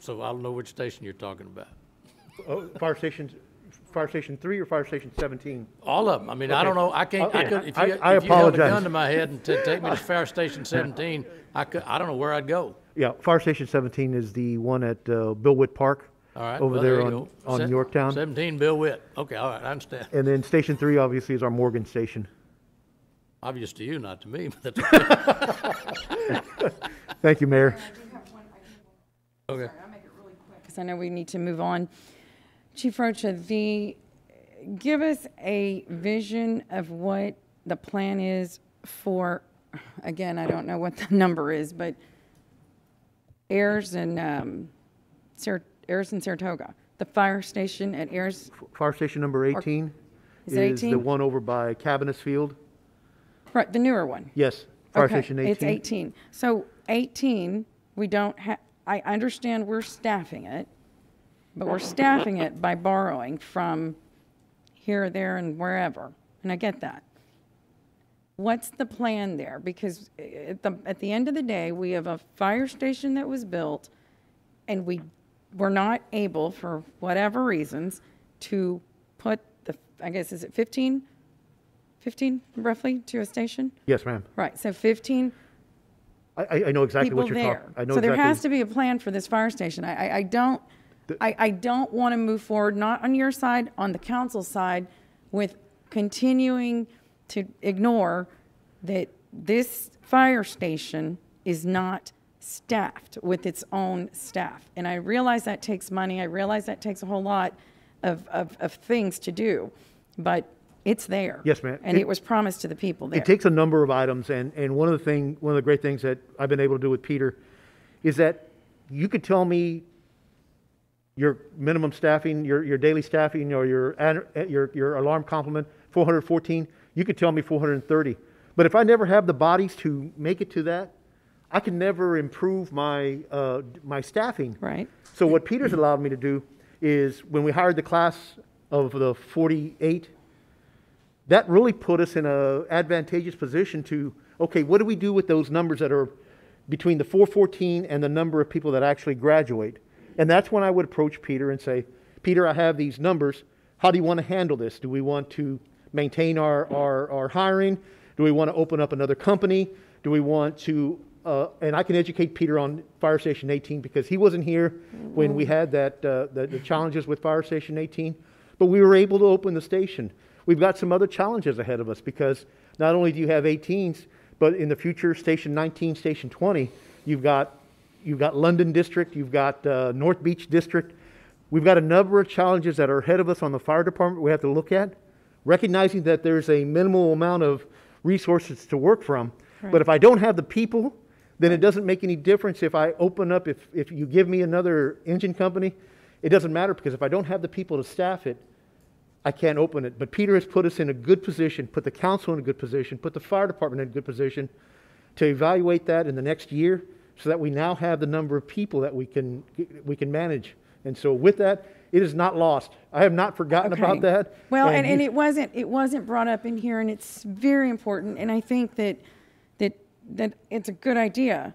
so I'll know which station you're talking about. Oh, Fire Station 3 or Fire Station 17? All of them. I mean, Okay. I don't know. I can't. Okay. If you I held a apologize. gun to my head and take me to Fire Station 17, I don't know where I'd go. Yeah, Fire Station 17 is the one at Bill Witt Park. All right. Over well, there you on go. Yorktown. 17 Bill Witt. Okay, all right, I understand. And then Station 3 obviously is our Morgan station. Obvious to you, not to me. But that's okay. Thank you, Mayor. Okay. Sorry, I'll make it really quick because I know we need to move on. Chief Rocha, give us a vision of what the plan is for, again, I don't know what the number is, but Ayers and Saratoga, the fire station at Ayers. Fire Station number 18 Is it is the 18? one over by Cabanis Field. Right, the newer one. Yes, Fire Okay, Station 18. It's 18. So 18, we don't have, I understand we're staffing it, but we're staffing it by borrowing from here, there, and wherever. And I get that. What's the plan there? Because at the end of the day, we have a fire station that was built, and we were not able, for whatever reasons, to put I guess, is it 15 roughly to a station? Yes, ma'am. Right, so 15 I know exactly people what you're there. talking. I know So there exactly. has to be a plan for this fire station. I don't want to move forward, not on your side, on the council side, with continuing to ignore that this fire station is not staffed with its own staff. And I realize that takes money. I realize that takes a whole lot of things to do, but it's there. Yes, ma'am. And it was promised to the people there. It takes a number of items, and one of the great things that I've been able to do with Peter is that you could tell me your minimum staffing, your daily staffing, or your alarm complement, 414. You could tell me 430. But if I never have the bodies to make it to that, I can never improve my, my staffing. Right. So what Peter's allowed me to do is when we hired the class of the 48, that really put us in a advantageous position to, okay, what do we do with those numbers that are between the 414 and the number of people that actually graduate? And that's when I would approach Peter and say, Peter, I have these numbers. How do you want to handle this? Do we want to maintain our hiring? Do we want to open up another company? Do we want to, and I can educate Peter on Fire Station 18 because he wasn't here when we had that, the challenges with Fire Station 18, but we were able to open the station. We've got some other challenges ahead of us because not only do you have 18s, but in the future, Station 19, Station 20, you've got London District, you've got North Beach District. We've got a number of challenges that are ahead of us on the fire department we have to look at, recognizing that there's a minimal amount of resources to work from. Right. But if I don't have the people, then it doesn't make any difference if I open up, if you give me another engine company, it doesn't matter because if I don't have the people to staff it, I can't open it. But Peter has put us in a good position, put the council in a good position, put the fire department in a good position to evaluate that in the next year so that we now have the number of people that we can manage. And so with that, it is not lost. I have not forgotten about that. Well, and it wasn't brought up in here, and it's very important. And I think that it's a good idea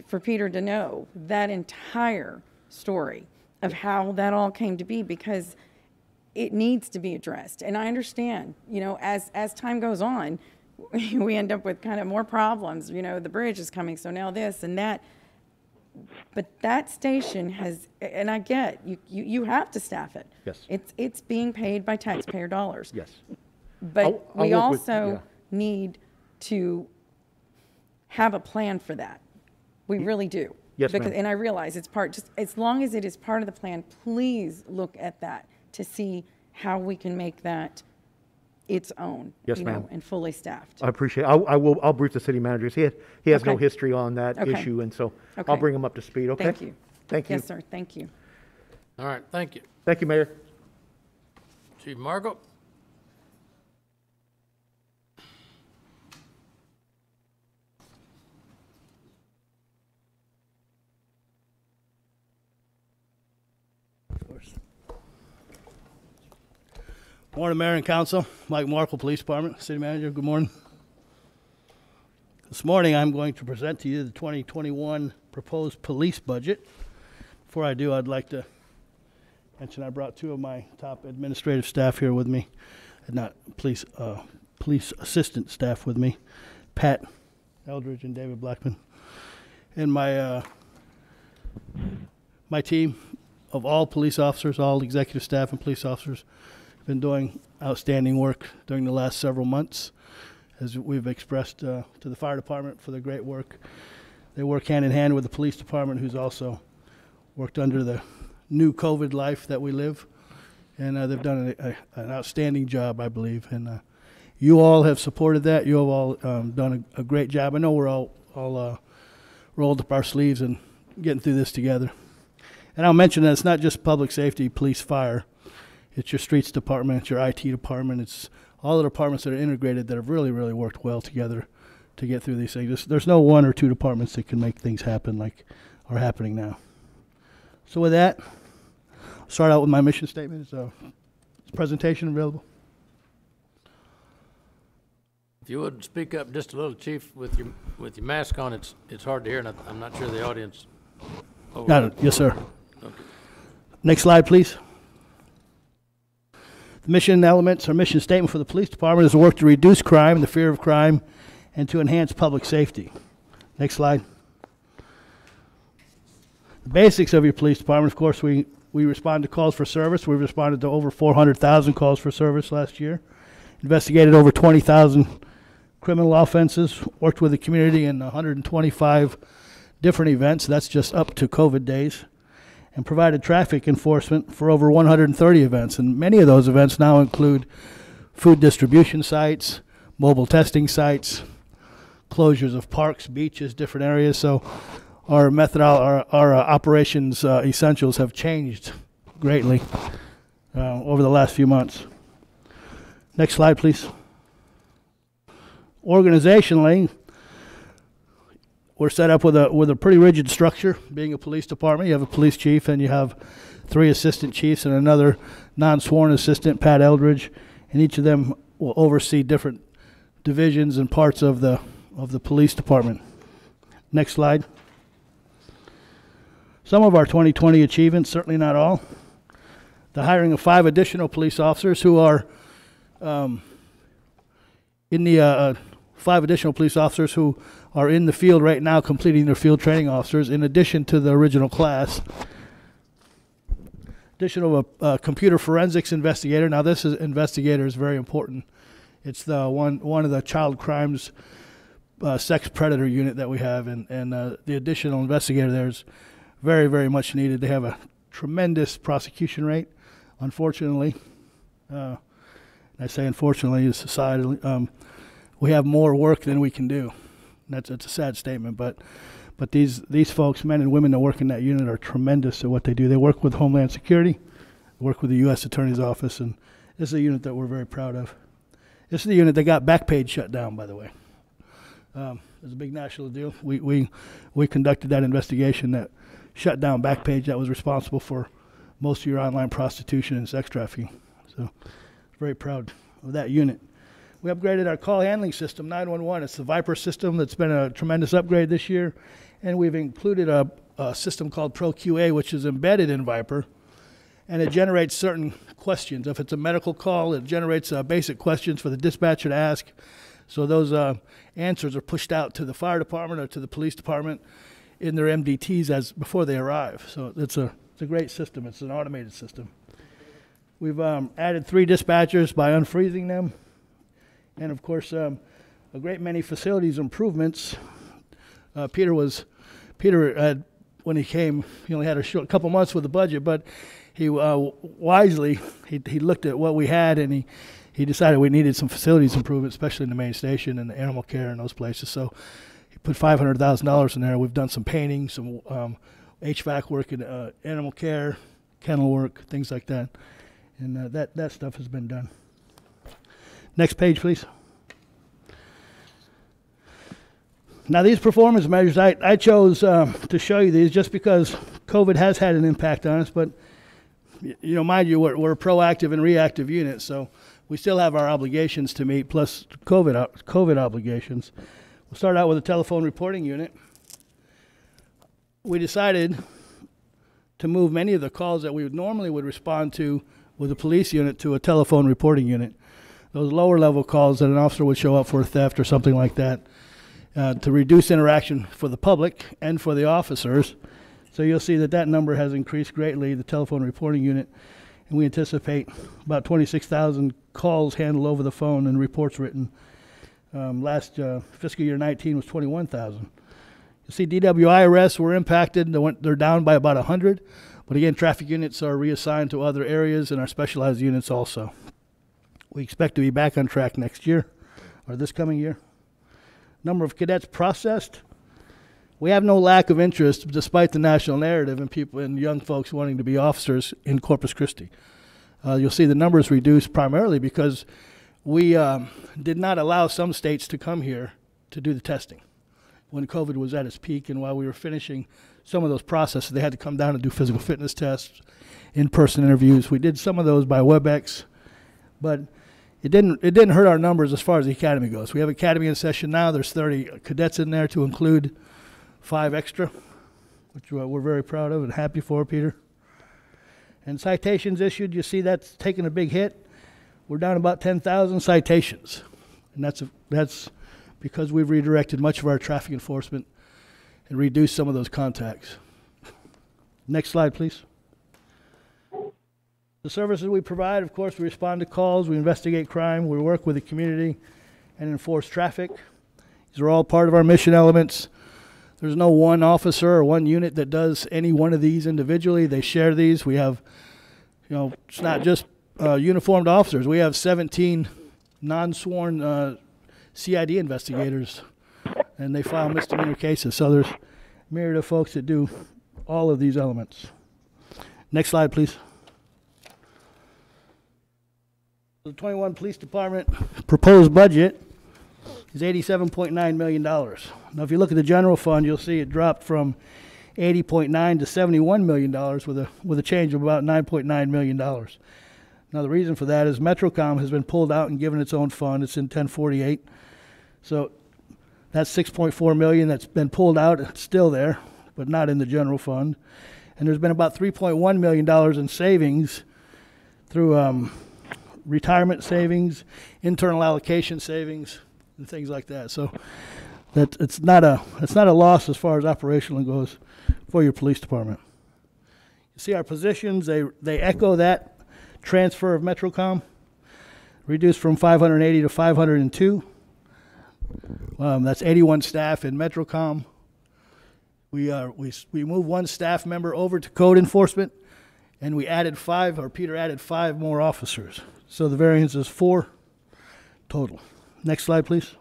for Peter to know that entire story of how that all came to be, because it needs to be addressed. And I understand, you know, as time goes on, we end up with kind of more problems. You know, the bridge is coming, so now this and that. But that station has, and I get, you have to staff it. Yes. It's being paid by taxpayer dollars. Yes. But I'll we work with- also yeah. need to have a plan for that. We really do. Yes, Because, ma'am. and I realize it's part, just as long as it is part of the plan, please look at that to see how we can make that its own, Yes, you know, ma'am. and fully staffed. I appreciate it. I'll brief the city manager. He has no Okay. history on that Okay. issue, and so Okay. I'll bring him up to speed, okay? Thank you. Thank you. Yes, sir. Thank you. All right, thank you. Thank you, Mayor. Chief Margot? Morning, Mayor and Council. Mike Markle, Police Department, City Manager. Good morning. This morning, I'm going to present to you the 2021 proposed police budget. Before I do, I'd like to mention I brought two of my top administrative staff here with me, not police assistant staff with me, Pat Eldridge and David Blackman, and my my team of all police officers, all executive staff and police officers. Been doing outstanding work during the last several months, as we've expressed to the fire department for their great work. They work hand in hand with the police department, who's also worked under the new COVID life that we live, and they've done an outstanding job, I believe. And you all have supported that. You have all done a great job. I know we're all rolled up our sleeves and getting through this together. And I'll mention that it's not just public safety, police, fire. It's your streets department, it's your IT department, it's all the departments that are integrated that have really, really worked well together to get through these things. There's no one or two departments that can make things happen like are happening now. So with that, I'll start out with my mission statement. Is presentation available? If you would speak up just a little, Chief, with your mask on, it's hard to hear, and I'm not sure the audience. Got it. Yes, sir. Okay. Next slide, please. The mission elements or mission statement for the police department is to work to reduce crime and the fear of crime and to enhance public safety. Next slide. The basics of your police department, of course, we respond to calls for service. We've responded to over 400,000 calls for service last year, investigated over 20,000 criminal offenses, worked with the community in 125 different events. That's just up to COVID days. And provided traffic enforcement for over 130 events. And many of those events now include food distribution sites, mobile testing sites, closures of parks, beaches, different areas. So our our operations essentials have changed greatly over the last few months. Next slide, please. Organizationally, we're set up with a pretty rigid structure. Being a police department, you have a police chief and you have 3 assistant chiefs and another non-sworn assistant, Pat Eldridge, and each of them will oversee different divisions and parts of the police department. Next slide. Some of our 2020 achievements, certainly not all. The hiring of 5 additional police officers who are 5 additional police officers who are in the field right now completing their field training officers in addition to the original class. Addition of a computer forensics investigator. Now this investigator is very important. It's the one of the child crimes sex predator unit that we have, and the additional investigator there is very, very much needed. They have a tremendous prosecution rate, unfortunately. And I say unfortunately, as society, we have more work than we can do. It's a sad statement, but these folks, men and women that work in that unit, are tremendous at what they do. They work with Homeland Security, work with the U.S. Attorney's Office, and this is a unit that we're very proud of. This is the unit that got Backpage shut down, by the way. It's a big national deal. We conducted that investigation that shut down Backpage, that was responsible for most of your online prostitution and sex trafficking. So, very proud of that unit. We upgraded our call handling system, 911. It's the Viper system that's been a tremendous upgrade this year. And we've included a system called ProQA, which is embedded in Viper. And it generates certain questions. If it's a medical call, it generates basic questions for the dispatcher to ask. So those answers are pushed out to the fire department or to the police department in their MDTs before they arrive. So it's a great system. It's an automated system. We've added 3 dispatchers by unfreezing them. And of course, a great many facilities improvements. Peter had, when he came, he only had a couple months with the budget, but he wisely looked at what we had, and he decided we needed some facilities improvement, especially in the main station and the animal care and those places. So he put $500,000 in there. We've done some painting, some HVAC work in animal care, kennel work, things like that. And that stuff has been done. Next page, please. Now, these performance measures, I chose to show you these just because COVID has had an impact on us. But, mind you, we're a proactive and reactive unit, so we still have our obligations to meet, plus COVID obligations. We'll start out with a telephone reporting unit. We decided to move many of the calls that we normally would respond to with a police unit to a telephone reporting unit. Those lower level calls that an officer would show up for a theft or something like that, to reduce interaction for the public and for the officers. So you'll see that number has increased greatly, the telephone reporting unit, and we anticipate about 26,000 calls handled over the phone and reports written. Last fiscal year 19 was 21,000. You see DWI arrests were impacted. They're down by about 100, but again, traffic units are reassigned to other areas and our specialized units also. We expect to be back on track next year, or this coming year. Number of cadets processed. We have no lack of interest, despite the national narrative and people and young folks wanting to be officers in Corpus Christi. You'll see the numbers reduced primarily because we did not allow some states to come here to do the testing when COVID was at its peak, and while we were finishing some of those processes, they had to come down and do physical fitness tests, in-person interviews. We did some of those by WebEx, but it didn't hurt our numbers as far as the academy goes. We have academy in session now. There's 30 cadets in there to include 5 extra, which we're very proud of and happy for, Peter. And citations issued, you see that's taken a big hit. We're down about 10,000 citations, and that's because we've redirected much of our traffic enforcement and reduced some of those contacts. Next slide, please. The services we provide, of course, we respond to calls, we investigate crime, we work with the community, and enforce traffic. These are all part of our mission elements. There's no one officer or one unit that does any one of these individually. They share these. We have, it's not just uniformed officers. We have 17 non-sworn CID investigators, and they file misdemeanor cases. So there's a myriad of folks that do all of these elements. Next slide, please. The 21 Police Department proposed budget is $87.9 million. Now, if you look at the general fund, you'll see it dropped from 80.9 to $71 million with a change of about $9.9 million. Now, the reason for that is Metrocom has been pulled out and given its own fund. It's in 1048. So that's $6.4 million that's been pulled out. It's still there, but not in the general fund. And there's been about $3.1 million in savings through retirement savings, internal allocation savings, and things like that. So that it's not a loss as far as operational goes for your police department. You see our positions, they echo that transfer of Metrocom, reduced from 580 to 502. That's 81 staff in Metrocom. We moved one staff member over to code enforcement, and we added Peter added 5 more officers. So the variance is 4 total. Next slide, please.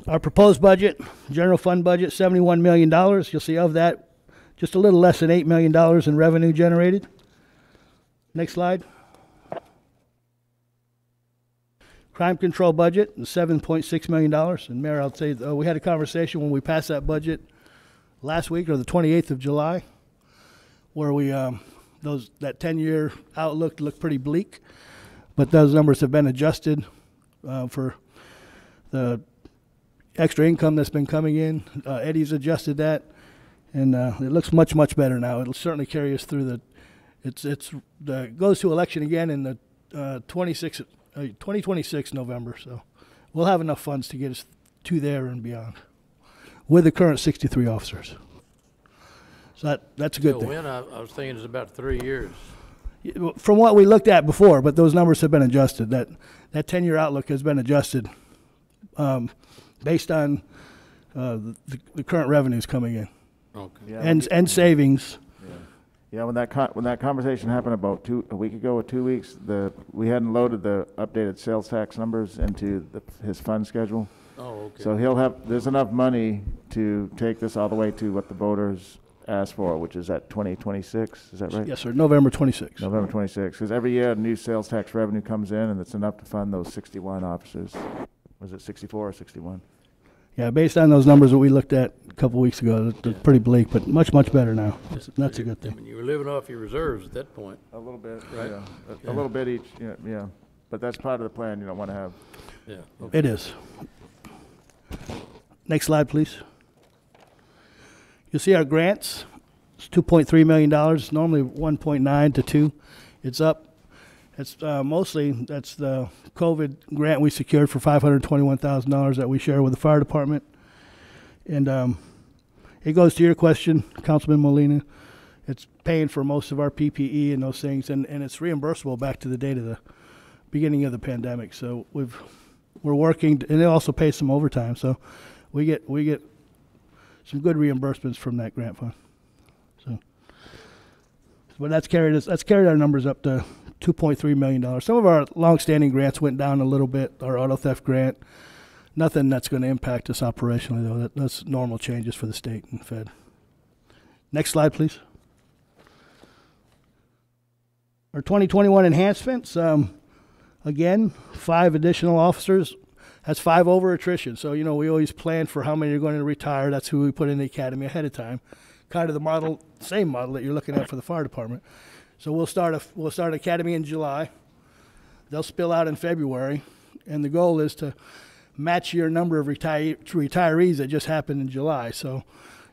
Our proposed budget, general fund budget, $71 million. You'll see of that, just a little less than $8 million in revenue generated. Next slide. Crime control budget is $7.6 million. And Mayor, I'll say we had a conversation when we passed that budget last week, or the 28th of July, where we that 10-year outlook looked pretty bleak, but those numbers have been adjusted for the extra income that's been coming in. Eddie's adjusted that, and it looks much, much better now. It'll certainly carry us through it goes to election again in the 2026 November, so we'll have enough funds to get us to there and beyond with the current 63 officers. So that's a good thing. When I was thinking it's about 3 years. From what we looked at before, but those numbers have been adjusted. That 10-year outlook has been adjusted based on the current revenues coming in. Okay. Yeah, and savings. Yeah, when that conversation happened about a week ago or 2 weeks, we hadn't loaded the updated sales tax numbers into his fund schedule. Oh, okay. So there's enough money to take this all the way to what the voters asked for, which is at 2026. Is that right? Yes, sir. November 26th. November 26th. Because every year new sales tax revenue comes in, and it's enough to fund those 61 officers. Was it 64 or 61? Yeah, based on those numbers that we looked at a couple weeks ago, they're pretty bleak, but much, much better now. That's a good thing. I mean, you were living off your reserves at that point. A little bit, right? Yeah. A little bit each, yeah. But that's part of the plan you don't want to have. Yeah. Okay. It is. Next slide, please. You'll see our grants. It's $2.3 million. It's normally 1.9 to 2. It's up. It's that's the COVID grant we secured for $521,000 that we share with the fire department. And it goes to your question, Councilman Molina. It's paying for most of our PPE and those things, and it's reimbursable back to the date of the beginning of the pandemic. So we're working, and it also pays some overtime. So we get some good reimbursements from that grant fund. So, but that's carried our numbers up to $2.3 million. Some of our long-standing grants went down a little bit. Our auto theft grant, nothing that's going to impact us operationally, though. That's normal changes for the state and Fed. Next slide, please. Our 2021 enhancements, again, 5 additional officers. That's 5 over attrition. So, we always plan for how many are going to retire. That's who we put in the academy ahead of time. Kind of the same model that you're looking at for the fire department. So we'll start academy in July. They'll spill out in February, and the goal is to match your number of retirees that just happened in July. So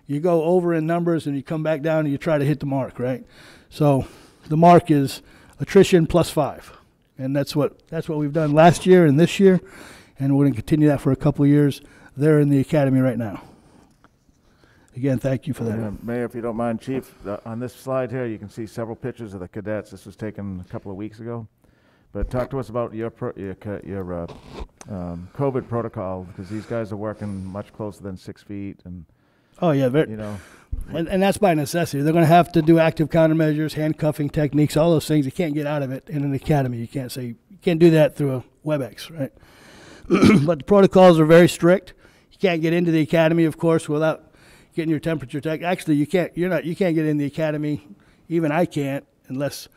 you go over in numbers and you come back down and you try to hit the mark, right? So the mark is attrition plus 5, and that's what we've done last year and this year, and we're going to continue that for a couple of years. They're in the academy right now. Again, thank you for that. Mayor, if you don't mind, Chief, on this slide here, you can see several pictures of the cadets. This was taken a couple of weeks ago. But talk to us about your COVID protocol, because these guys are working much closer than 6 feet, and oh yeah, and that's by necessity. They're going to have to do active countermeasures, handcuffing techniques, all those things. You can't get out of it in an academy. You can't do that through a WebEx, right? But the protocols are very strict. You can't get into the academy, of course, without getting your temperature checked. Actually, you can't get in the academy. Even I can't, unless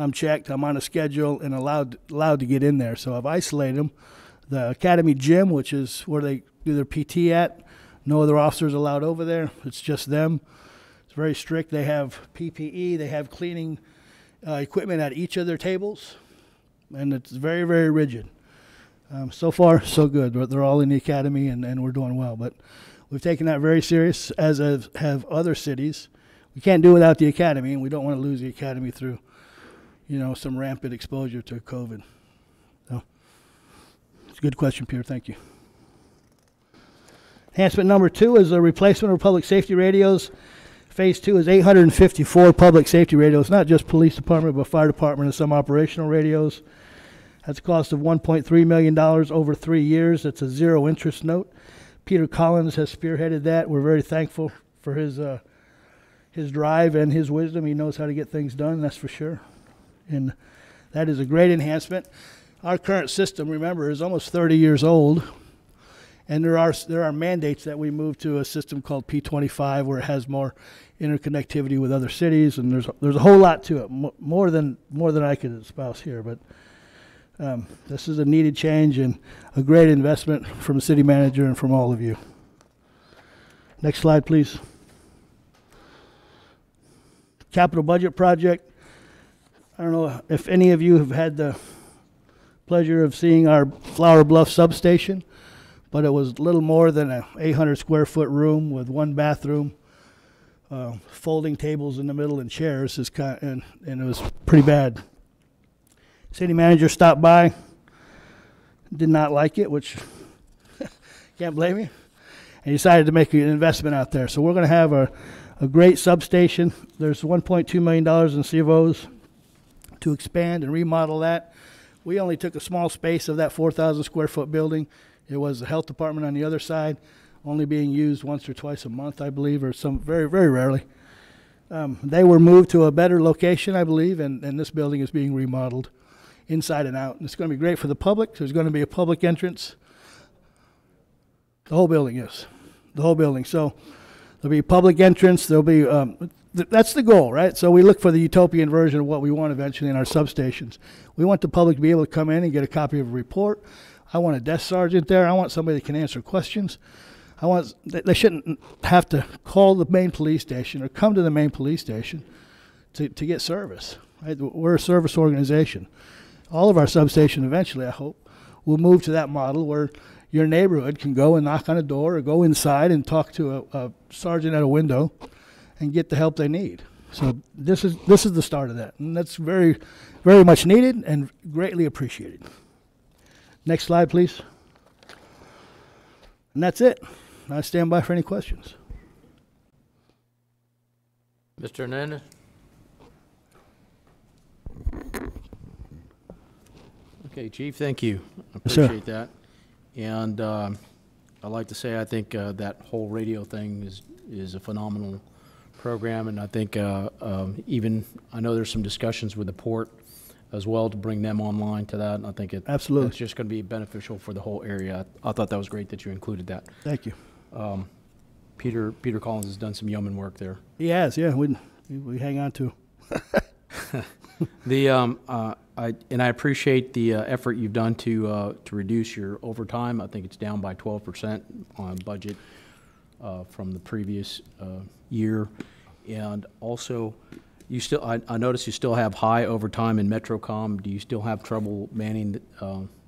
I'm checked, I'm on a schedule, and allowed to get in there. So I've isolated them. The academy gym, which is where they do their PT at, no other officers allowed over there. It's just them. It's very strict. They have PPE. They have cleaning equipment at each of their tables, and it's very, very rigid. So far, so good. They're all in the academy, and we're doing well. But we've taken that very serious, as have other cities. We can't do without the academy, and we don't want to lose the academy through, some rampant exposure to COVID. So it's a good question, Pierre. Thank you. Enhancement number 2 is a replacement of public safety radios. Phase 2 is 854 public safety radios, not just police department, but fire department and some operational radios. That's a cost of $1.3 million over 3 years. That's a zero interest note. Peter Collins has spearheaded that. We're very thankful for his drive and his wisdom. He knows how to get things done, that's for sure. And that is a great enhancement. Our current system, remember, is almost 30 years old. And there are mandates that we move to a system called P25, where it has more interconnectivity with other cities, and there's a whole lot to it, more than I could espouse here. But this is a needed change and a great investment from the city manager and from all of you. Next slide, please. Capital budget project. I don't know if any of you have had the pleasure of seeing our Flower Bluff substation, but it was little more than a 800 square foot room with one bathroom, folding tables in the middle and chairs, and it was pretty bad. City manager stopped by, did not like it, which can't blame you, and decided to make an investment out there. So we're going to have a great substation. There's $1.2 million in CFOs to expand and remodel that. We only took a small space of that 4,000 square foot building. It was the health department on the other side, only being used once or twice a month, I believe, or some very, very rarely. They were moved to a better location, I believe, and this building is being remodeled inside and out. And it's going to be great for the public. There's going to be a public entrance. The whole building is. The whole building. So there'll be public entrance. There'll be, that's the goal, right? So we look for the utopian version of what we want eventually in our substations. We want the public to be able to come in and get a copy of a report. I want a desk sergeant there. I want somebody that can answer questions. They shouldn't have to call the main police station or come to the main police station to get service. Right? We're a service organization. All of our substations eventually, I hope, will move to that model where your neighborhood can go and knock on a door or go inside and talk to a sergeant at a window and get the help they need. So this is the start of that, and that's very, very much needed and greatly appreciated. Next slide, please. And that's it. I stand by for any questions. Mr. Hernandez? Okay, Chief, thank you. I Yes, sir. appreciate that. And I'd like to say I think that whole radio thing is a phenomenal program, and I think even I know there's some discussions with the port as well to bring them online to that, and I think Absolutely. it's just going to be beneficial for the whole area. I thought that was great that you included that. Thank you. Peter Collins has done some yeoman work there. He has, yeah. We hang on to. I appreciate the effort you've done to reduce your overtime. I think it's down by 12% on budget from the previous year, and also I notice you still have high overtime in Metrocom. Do you still have trouble manning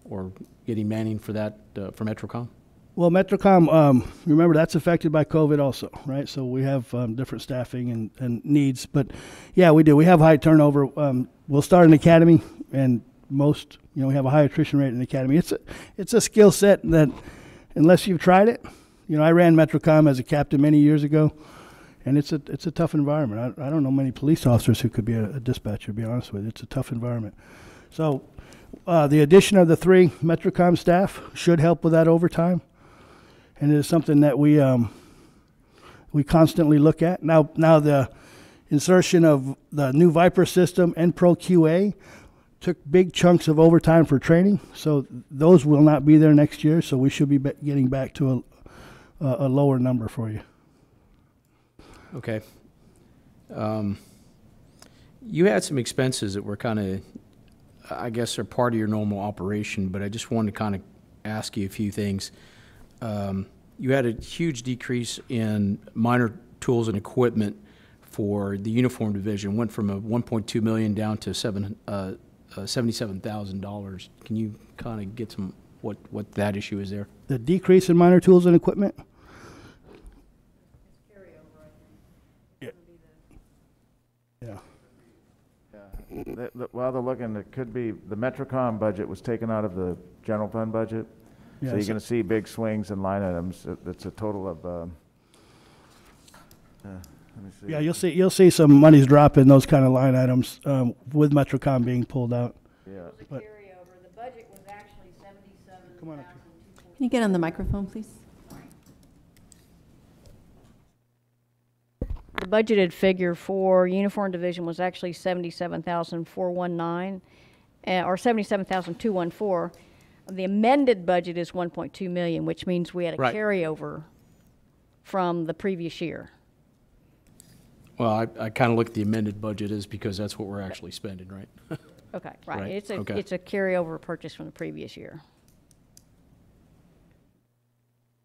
or getting manning for that for Metrocom? Well, Metrocom, remember, that's affected by COVID also, right? So we have different staffing and needs. But, yeah, we do. We have high turnover. We'll start an academy, and we have a high attrition rate in the academy. It's a skill set that, unless you've tried it, I ran Metrocom as a captain many years ago, and it's a tough environment. I don't know many police officers who could be a dispatcher, to be honest with you. It's a tough environment. So the addition of the 3 Metrocom staff should help with that overtime. And it is something that we constantly look at. Now the insertion of the new Viper system and Pro QA took big chunks of overtime for training, so those will not be there next year. So we should be getting back to a lower number for you. Okay. You had some expenses that were kind of, I guess, are part of your normal operation, but I just wanted to kind of ask you a few things. You had a huge decrease in minor tools and equipment for the uniform division, went from a 1.2 million down to $77,000. Can you kind of get some, what that issue is there? The decrease in minor tools and equipment? Yeah. While they're looking, it could be, the Metrocom budget was taken out of the general fund budget. So Yeah, you're so- gonna see big swings in line items. It's a total of, let me see. Yeah, you'll see some monies drop in those kind of line items with Metrocom being pulled out. Yeah. But- carryover. The budget was actually 77,000. Come on up Can you get on the microphone, please? The budgeted figure for uniform division was actually 77,419, or 77,214. The amended budget is 1.2 million, which means we had a Right. carryover from the previous year. Well, I kind of look at the amended budget as because that's what we're actually spending, right? Okay, right. Right, It's okay. a carryover purchase from the previous year.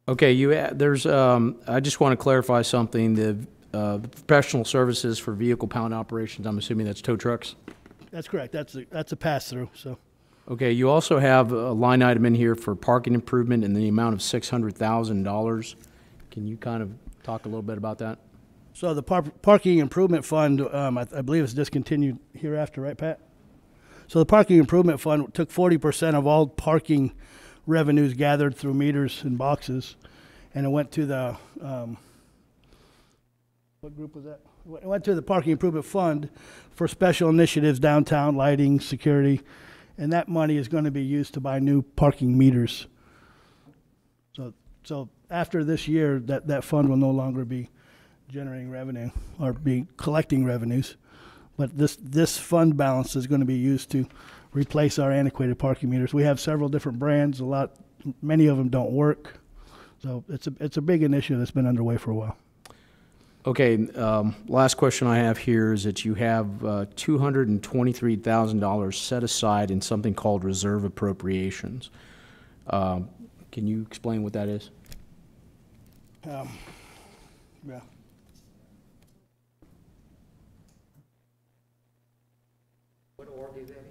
Okay, I just want to clarify something. The professional services for vehicle pound operations, I'm assuming that's tow trucks? That's correct. That's a pass-through, so. Okay, you also have a line item in here for parking improvement in the amount of $600,000. Can you kind of talk a little bit about that? So the parking improvement fund, I believe is discontinued hereafter, right, Pat? So the parking improvement fund took 40% of all parking revenues gathered through meters and boxes, and it went to the, what group was that? It went to the parking improvement fund for special initiatives, downtown lighting, security, and that money is going to be used to buy new parking meters. So after this year, that fund will no longer be generating revenue or be collecting revenues. But this fund balance is going to be used to replace our antiquated parking meters. We have several different brands. Many of them don't work. So it's a big initiative that's been underway for a while. Okay, last question I have here is that you have $223,000 set aside in something called reserve appropriations. Can you explain what that is? Yeah. What org is that in?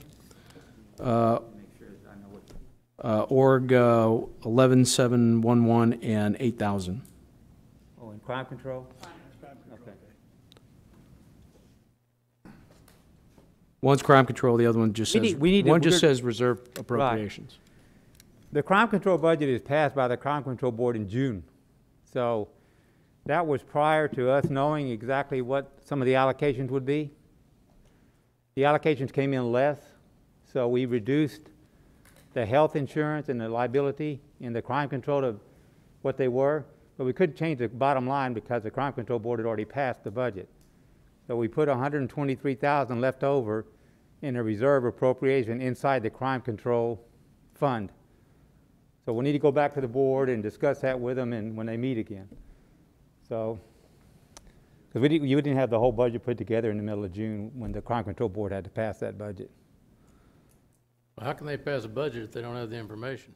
Make sure I know what. Org 11711 and 8000. Oh, in crime control? Okay. One's crime control, the other one just We says, need- we need to- one just we're- says reserve appropriations. The crime control budget is passed by the crime control board in June. So that was prior to us knowing exactly what some of the allocations would be. The allocations came in less, so we reduced the health insurance and the liability in the crime control to what they were, but we couldn't change the bottom line because the crime control board had already passed the budget. So we put 123,000 left over in a reserve appropriation inside the crime control fund. So we need to go back to the board and discuss that with them and when they meet again. So, because you didn't have the whole budget put together in the middle of June when the crime control board had to pass that budget. How can they pass a budget if they don't have the information?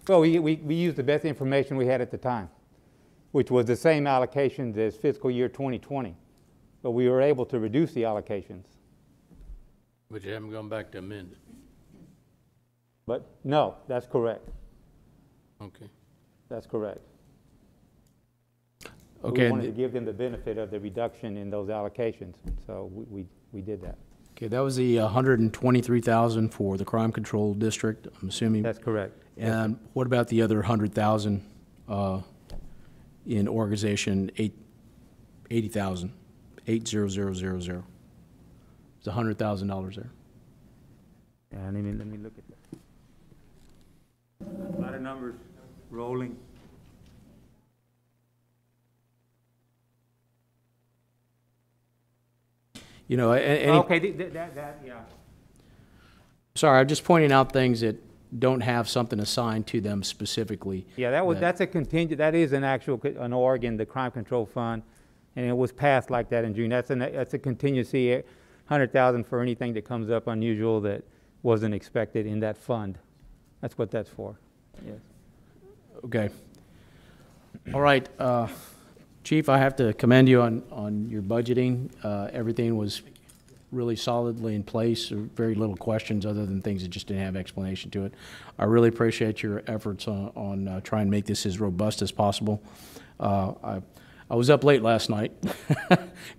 Well, we used the best information we had at the time, which was the same allocations as fiscal year 2020. But we were able to reduce the allocations. But you haven't gone back to amend it. But no, that's correct. Okay. That's correct. Okay. We wanted to give them the benefit of the reduction in those allocations, so we did that. Okay, that was the 123,000 for the crime control district, I'm assuming. That's correct. And what about the other 100,000 in organization 80,000, 80000? It's $100,000 there. Yeah, let me look at that. A lot of numbers rolling. You know, Okay, yeah. sorry, I'm just pointing out things that don't have something assigned to them specifically. Yeah, that's a contingent, that is an org in the crime control fund, and it was passed like that in June. That's a contingency. 100,000 for anything that comes up unusual that wasn't expected in that fund. That's what that's for. Yes. Okay. All right, Chief, I have to commend you on your budgeting. Everything was really solidly in place, very little questions other than things that just didn't have explanation to it. I really appreciate your efforts on trying to make this as robust as possible. I was up late last night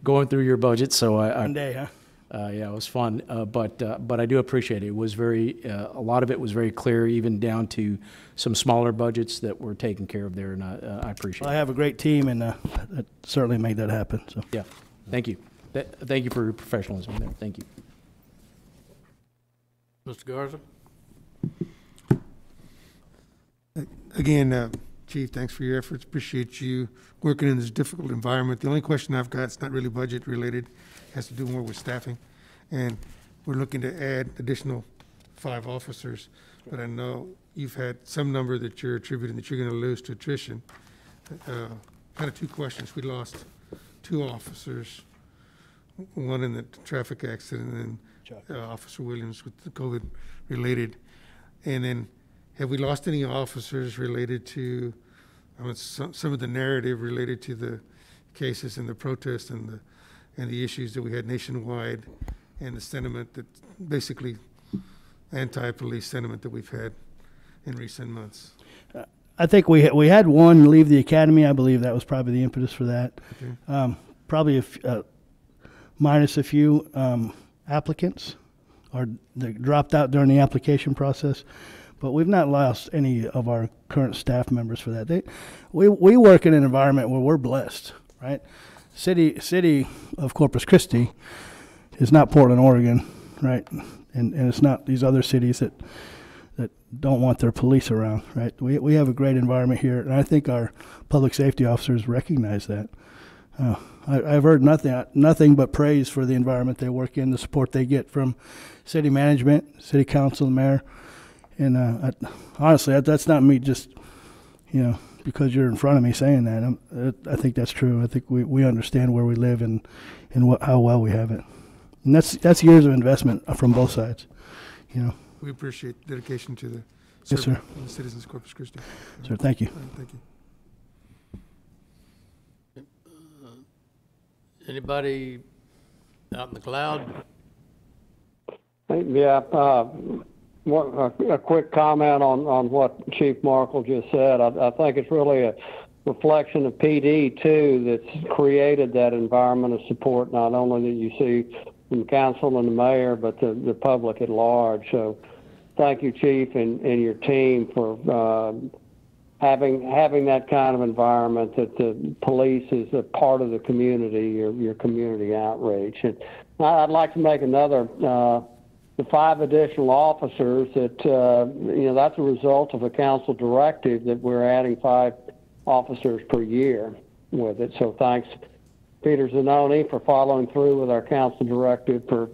going through your budget, so One day, huh? yeah, it was fun, but I do appreciate it. It was a lot of it was very clear, even down to some smaller budgets that were taken care of there, and I appreciate I it. have a great team, and that certainly made that happen. So. Yeah, thank you. Thank you for your professionalism there. Thank you. Mr. Garza? Again, Chief, thanks for your efforts. Appreciate you working in this difficult environment. The only question I've got, it's not really budget related, has to do more with staffing. And we're looking to add additional 5 officers, but I know you've had some number that you're attributing that you're going to lose to attrition. Kind of 2 questions. We lost 2 officers, one in the traffic accident, and then Officer Williams with the COVID related. And then have we lost any officers related to some of the narrative related to the cases and the protests and the issues that we had nationwide, and the sentiment that basically anti-police sentiment that we've had in recent months? I think we had one leave the academy. I believe that was probably the impetus for that. Okay. Probably minus a few applicants or that dropped out during the application process. But we've not lost any of our current staff members for that. We work in an environment where we're blessed, right? City of Corpus Christi is not Portland, Oregon, right? And it's not these other cities that don't want their police around, right? We have a great environment here, and I think our public safety officers recognize that. I've heard nothing but praise for the environment they work in, the support they get from city management, city council, the mayor. And honestly, that's not me just, because you're in front of me saying that. I think that's true. I think we understand where we live and how well we have it. And that's years of investment from both sides, We appreciate dedication to the Yes, sir. and the citizens of Corpus Christi. Sir, thank you. Thank you. Anybody out in the cloud? Yeah, a quick comment on what Chief Markle just said. I think it's really a reflection of PD, too, that's created that environment of support, not only that you see from the council and the mayor, but the public at large. So thank you, Chief, and your team for having that kind of environment, that the police is a part of the community, your community outreach. And I'd like to make another, the 5 additional officers that, that's a result of a council directive that we're adding 5 officers per year with it. So thanks, Peter Zanoni, for following through with our council directive for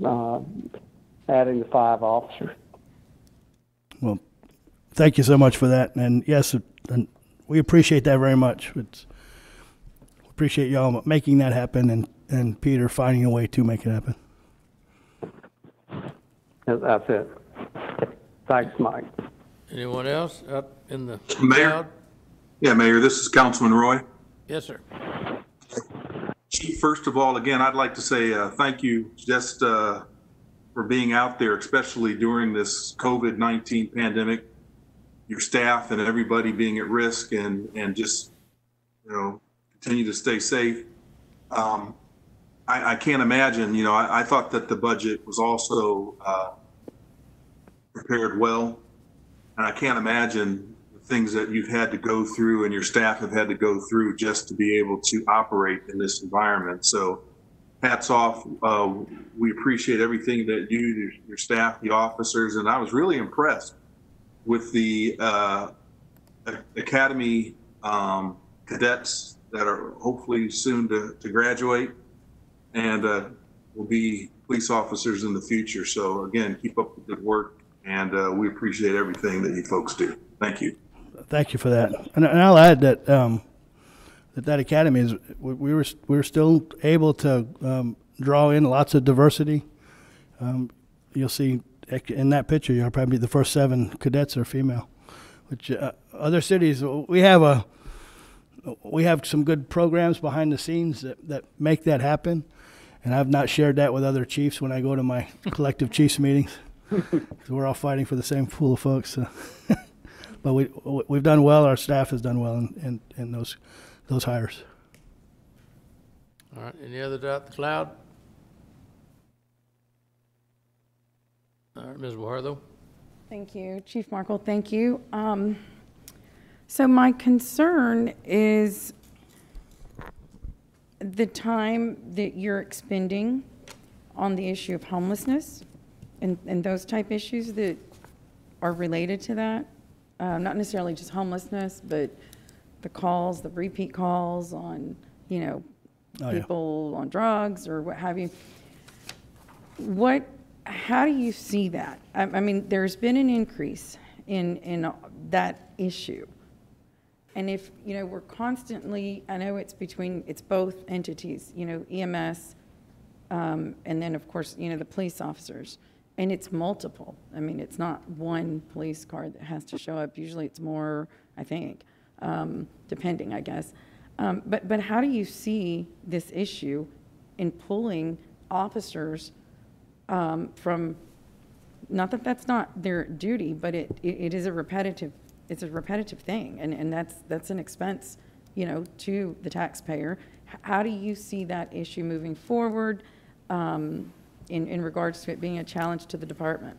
adding the 5 officers. Well, thank you so much for that. And yes, and we appreciate that very much. We appreciate y'all making that happen and Peter finding a way to make it happen. That's it. Thanks, Mike. Anyone else up in the Mayor? crowd? Yeah, Mayor, this is Councilman Roy. Yes, sir. Chief, first of all, again, I'd like to say thank you just for being out there, especially during this COVID-19 pandemic, your staff and everybody being at risk and just, continue to stay safe. I can't imagine, I thought that the budget was also prepared well, and I can't imagine the things that you've had to go through and your staff have had to go through just to be able to operate in this environment. So hats off. We appreciate everything that you, your staff, the officers, and I was really impressed with the Academy cadets that are hopefully soon to graduate and will be police officers in the future. So again, keep up the good work, and we appreciate everything that you folks do. Thank you. Thank you for that. And I'll add that that academy is we were still able to draw in lots of diversity You'll see in that picture, you'll probably be the first 7 cadets are female. Which other cities, we have some good programs behind the scenes that make that happen, and I've not shared that with other chiefs when I go to my collective chiefs meetings, because we're all fighting for the same pool of folks. So. But we've done well. Our staff has done well in those hires. All right, any other doubt the cloud? All right, Ms. Guajardo. Thank you, Chief Markle, thank you. So my concern is the time that you're expending on the issue of homelessness and those type issues that are related to that. Not necessarily just homelessness, but the calls, the repeat calls on, people on drugs or what have you. How do you see that? I mean, there's been an increase in that issue. And if, we're constantly, I know it's both entities, EMS, and then of course, the police officers. And it's multiple. I mean, it's not one police car that has to show up. Usually it's more, I think, depending, I guess. But how do you see this issue in pulling officers from, not that that's not their duty, but it is a repetitive thing, and that's an expense, to the taxpayer. How do you see that issue moving forward in regards to it being a challenge to the department?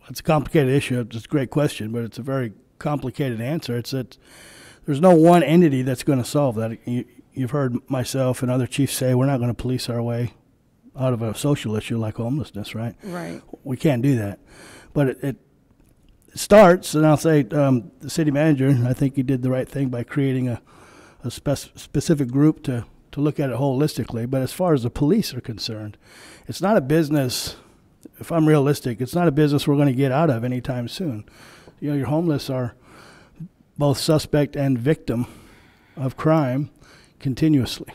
It's a complicated issue. It's a great question, but it's a very complicated answer. It's that there's no one entity that's going to solve that. You've heard myself and other chiefs say we're not going to police our way out of a social issue like homelessness, right? Right. We can't do that. But it starts, and I'll say the city manager, I think he did the right thing by creating a specific group to look at it holistically. But as far as the police are concerned, it's not a business, if I'm realistic, it's not a business we're going to get out of anytime soon. Your homeless are both suspect and victim of crime continuously.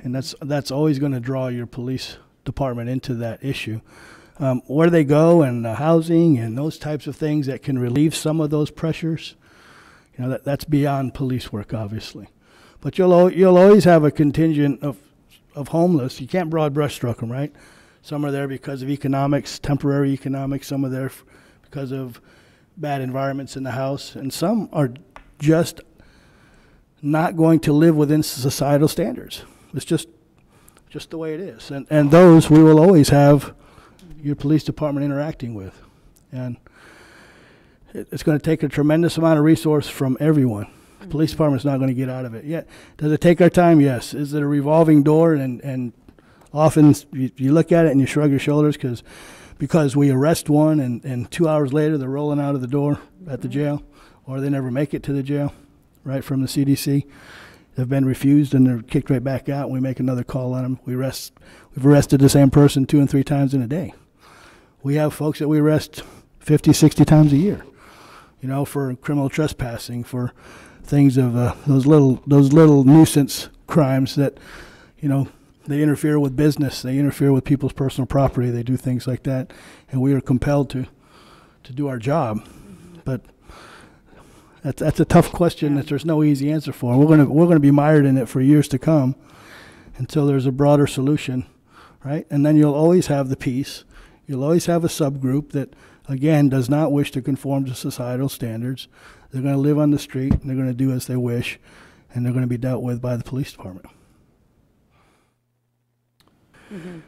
And that's always going to draw your police department into that issue. Where they go and housing and those types of things that can relieve some of those pressures, that's beyond police work, obviously. But you'll always have a contingent of homeless. You can't broad brush stroke them, right? Some are there because of economics, temporary economics. Some are there because of bad environments in the house. And some are just not going to live within societal standards. It's just the way it is. And those we will always have your police department interacting with. And it's going to take a tremendous amount of resource from everyone. The police department's not going to get out of it yet. Does it take our time? Yes. Is it a revolving door? And often you look at it and you shrug your shoulders because we arrest one and 2 hours later they're rolling out of the door at the jail, or they never make it to the jail, right from the CDC. They've been refused and they're kicked right back out. We make another call on them. We've arrested the same person 2 and 3 times in a day. We have folks that we arrest 50, 60 times a year, for criminal trespassing, for things of those little nuisance crimes that, they interfere with business, they interfere with people's personal property, they do things like that, and we are compelled to do our job. But that's a tough question that there's no easy answer for. We're gonna be mired in it for years to come until there's a broader solution, right? And then you'll always have the piece. You'll always have a subgroup that, again, does not wish to conform to societal standards. They're going to live on the street, and they're going to do as they wish, and they're going to be dealt with by the police department. Mm-hmm.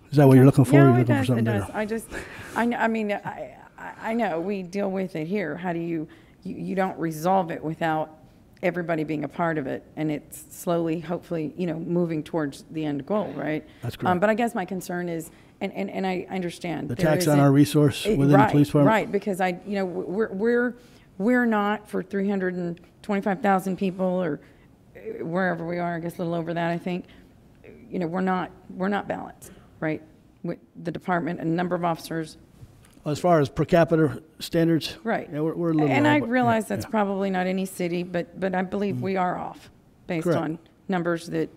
Is that what you're looking for? No, you're it looking does. for something It does. bigger? I know we deal with it here. How do you don't resolve it without everybody being a part of it, and it's slowly, hopefully, moving towards the end goal, right? That's correct. But I guess my concern is, and I understand the tax on our resource within the police department, right? Because we're not for 325,000 people or wherever we are. I guess a little over that. I think, we're not balanced, right? With the department and number of officers. As far as per capita standards, right? Yeah, we're a little. And low, I but, realize that's probably not any city, but I believe we are off based on numbers that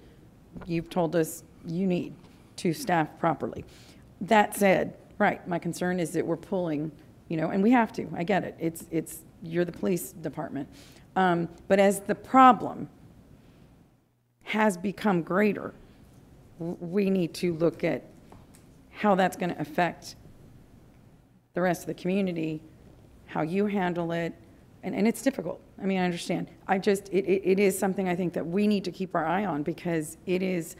you've told us you need to staff properly. That said, right, my concern is that we're pulling, and we have to, I get it. You're the police department. But as the problem has become greater, we need to look at how that's going to affect the rest of the community, how you handle it, and it's difficult. I mean, I understand. It is something I think that we need to keep our eye on, because the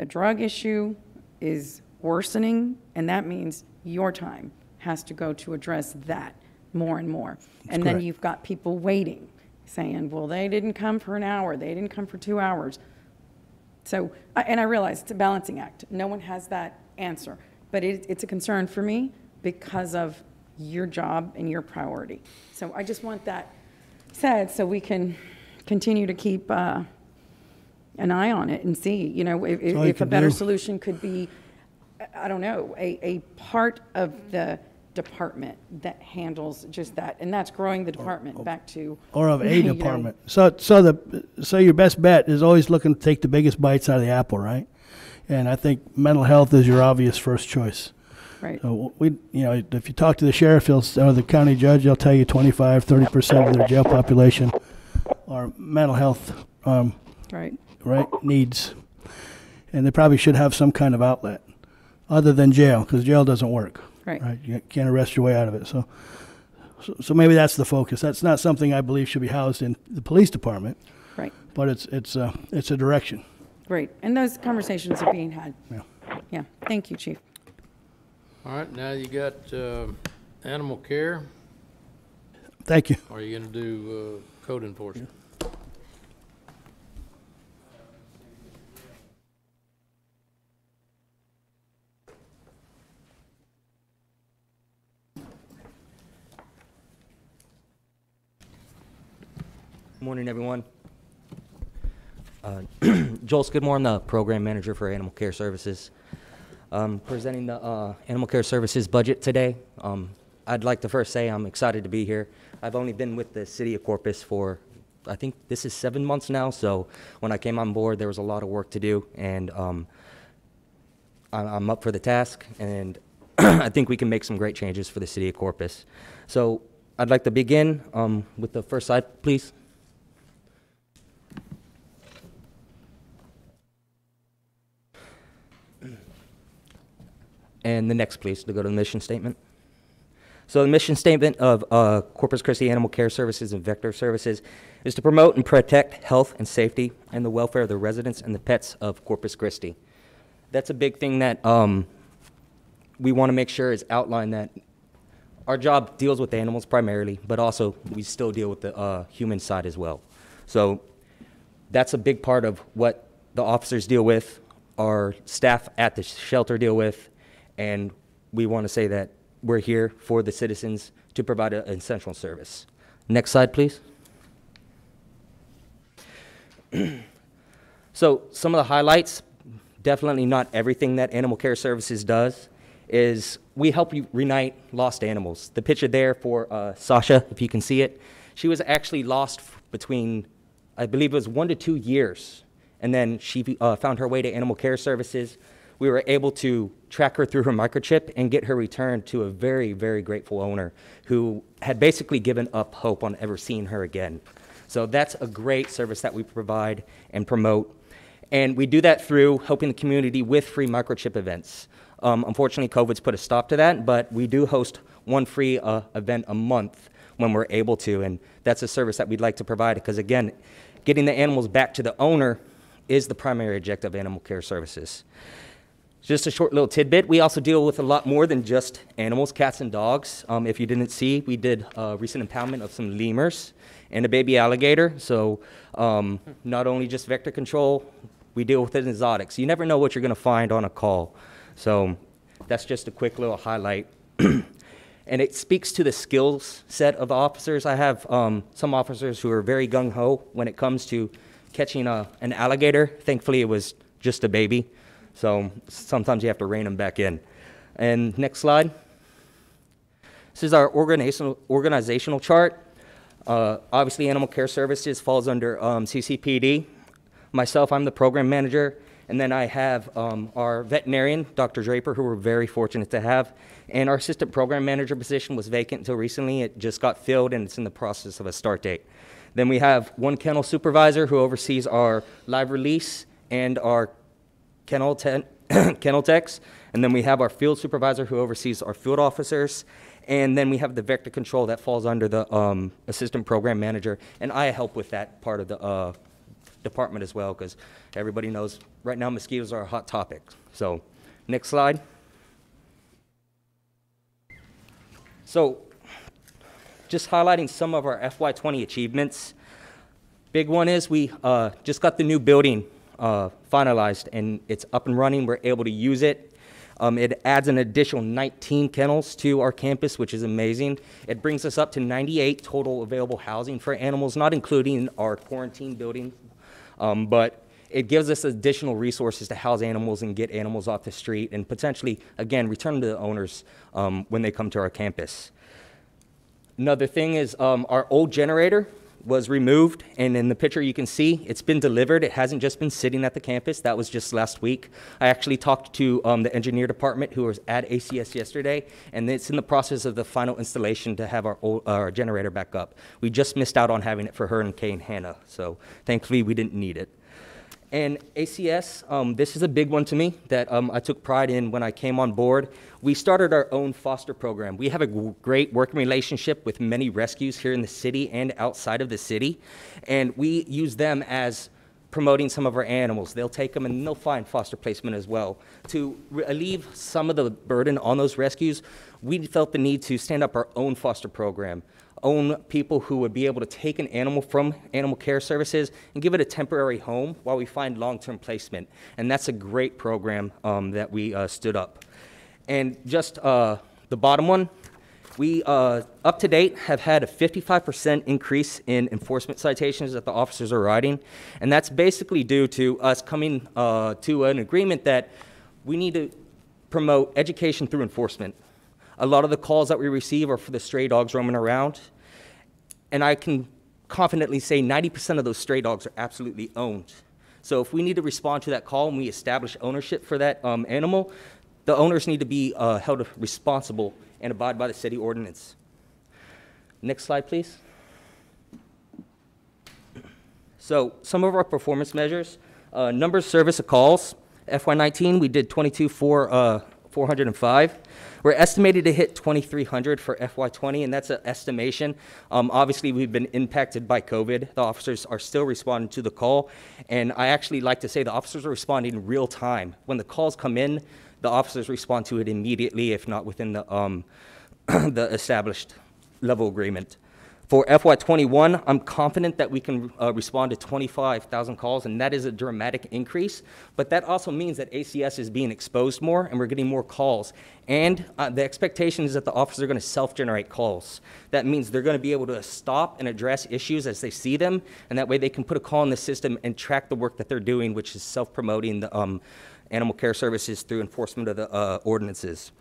drug issue is worsening, and that means your time has to go to address that more and more. And then you've got people waiting, saying, well, they didn't come for an hour, they didn't come for 2 hours. So, and I realize it's a balancing act. No one has that answer, but it's a concern for me because of your job and your priority. So I just want that said so we can continue to keep an eye on it and see, if a better solution could be, I don't know, a part of the department that handles just that, and that's growing the department back to, or of a department. So your best bet is always looking to take the biggest bites out of the apple, right? And I think mental health is your obvious first choice. Right. So if you talk to the sheriff, or the county judge, they'll tell you 25-30% of their jail population are mental health right needs, and they probably should have some kind of outlet other than jail, because jail doesn't work. Right. You can't arrest your way out of it. So maybe that's the focus. That's not something I believe should be housed in the police department. Right. But it's a direction. Great. And those conversations are being had. Yeah. Thank you, Chief. All right, now you got animal care. Thank you. Or are you going to do code enforcement? Good morning, everyone. Joel Skidmore, I'm the program manager for Animal Care Services. Presenting the Animal Care Services budget today. I'd like to first say I'm excited to be here. I've only been with the city of Corpus for, I think this is 7 months now, so when I came on board there was a lot of work to do, and I'm up for the task, and I think we can make some great changes for the city of Corpus. So I'd like to begin with the first slide, please. And the next, please, to go to the mission statement. So the mission statement of Corpus Christi Animal Care Services and Vector Services is to promote and protect health and safety and the welfare of the residents and the pets of Corpus Christi. That's a big thing that we want to make sure is outlined, that our job deals with animals primarily, but also we still deal with the human side as well. So that's a big part of what the officers deal with, our staff at the shelter deal with, and we want to say that we're here for the citizens to provide an essential service. Next slide, please. So some of the highlights, definitely not everything that Animal Care Services does, is we help you reunite lost animals. The picture there for Sasha, if you can see it, she was actually lost between, I believe it was 1 to 2 years, and then she found her way to Animal Care Services. We were able to track her through her microchip and get her returned to a very, very grateful owner who had basically given up hope on ever seeing her again. So that's a great service that we provide and promote. And we do that through helping the community with free microchip events. Unfortunately, COVID's put a stop to that, but we do host one free event a month when we're able to, and that's a service that we'd like to provide because, again, getting the animals back to the owner is the primary objective of Animal Care Services. Just a short little tidbit, we also deal with a lot more than just animals, cats and dogs. If you didn't see, we did a recent impoundment of some lemurs and a baby alligator. So not only just vector control, we deal with it in exotics. You never know what you're going to find on a call. So that's just a quick little highlight. And it speaks to the skills set of officers. I have some officers who are very gung-ho when it comes to catching an alligator. Thankfully, it was just a baby. So sometimes you have to rein them back in. And next slide. This is our organizational chart. Obviously, Animal Care Services falls under CCPD. Myself, I'm the program manager, And then I have our veterinarian, Dr. Draper, who we're very fortunate to have. And our assistant program manager position was vacant until recently. It just got filled, and it's in the process of a start date. Then we have one kennel supervisor who oversees our live release and our kennel techs. And then we have our field supervisor who oversees our field officers. And then we have the vector control that falls under the assistant program manager. And I help with that part of the department as well, because everybody knows right now mosquitoes are a hot topic. So next slide. So just highlighting some of our FY20 achievements. Big one is we just got the new building finalized, and it's up and running. We're able to use it. It adds an additional 19 kennels to our campus, which is amazing. It brings us up to 98 total available housing for animals, not including our quarantine building, but it gives us additional resources to house animals and get animals off the street and potentially, again, return to the owners when they come to our campus. Another thing is our old generator was removed, and in the picture you can see it's been delivered. It hasn't just been sitting at the campus. That was just last week. I actually talked to the engineer department who was at ACS yesterday, and it's in the process of the final installation to have our generator back up. We just missed out on having it for Hurricane and Hannah, so thankfully we didn't need it. And ACS, this is a big one to me that I took pride in when I came on board. We started our own foster program. We have a great working relationship with many rescues here in the city and outside of the city, and we use them as promoting some of our animals. They'll take them and they'll find foster placement as well. To relieve some of the burden on those rescues, we felt the need to stand up our own foster program. Own people who would be able to take an animal from animal care services and give it a temporary home while we find long-term placement. And that's a great program that we stood up. And just the bottom one, we, up to date, have had a 55% increase in enforcement citations that the officers are writing. And that's basically due to us coming to an agreement that we need to promote education through enforcement. A lot of the calls that we receive are for the stray dogs roaming around. And I can confidently say 90% of those stray dogs are absolutely owned. So if we need to respond to that call and we establish ownership for that animal, the owners need to be held responsible and abide by the city ordinance. Next slide, please. So some of our performance measures, number of service of calls. FY19, we did 405. We're estimated to hit 2,300 for FY20, and that's an estimation. Obviously, we've been impacted by COVID. The officers are still responding to the call, and I actually like to say the officers are responding real time. When the calls come in, the officers respond to it immediately, if not within the, the established level agreement. For FY21, I'm confident that we can respond to 25,000 calls, and that is a dramatic increase. But that also means that ACS is being exposed more, and we're getting more calls. And the expectation is that the officers are going to self-generate calls. That means they're going to be able to stop and address issues as they see them, and that way they can put a call in the system and track the work that they're doing, which is self-promoting the animal care services through enforcement of the ordinances.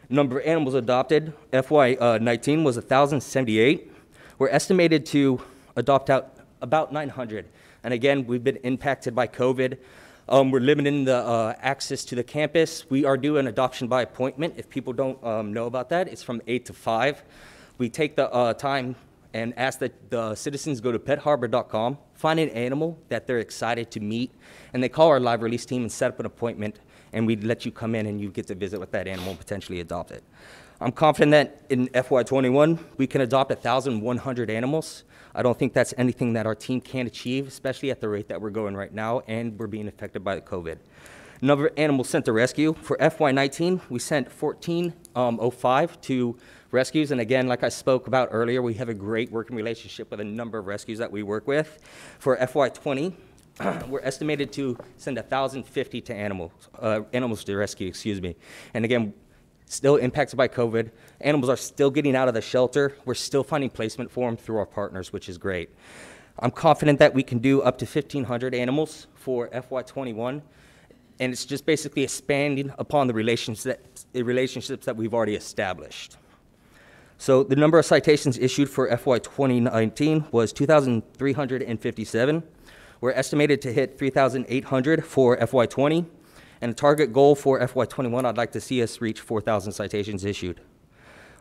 Number of animals adopted, FY19 was 1,078. We're estimated to adopt out about 900. And again, we've been impacted by COVID. We're limiting the access to the campus. We are doing adoption by appointment. If people don't know about that, it's from 8 to 5. We take the time and ask that the citizens go to petharbor.com, find an animal that they're excited to meet, and they call our live release team and set up an appointment, and we let you come in and you get to visit with that animal and potentially adopt it. I'm confident that in FY21, we can adopt 1,100 animals. I don't think that's anything that our team can achieve, especially at the rate that we're going right now, and we're being affected by the COVID. Number of animals sent to rescue. For FY19, we sent 1,405 to rescues, and again, like I spoke about earlier, we have a great working relationship with a number of rescues that we work with. For FY20, we're estimated to send 1,050 to animals to rescue, excuse me. And again, still impacted by COVID. Animals are still getting out of the shelter. We're still finding placement for them through our partners, which is great. I'm confident that we can do up to 1,500 animals for FY21, and it's just basically expanding upon the relationships that we've already established. So the number of citations issued for FY2019 was 2,357. We're estimated to hit 3,800 for FY20, and a target goal for FY21, I'd like to see us reach 4,000 citations issued.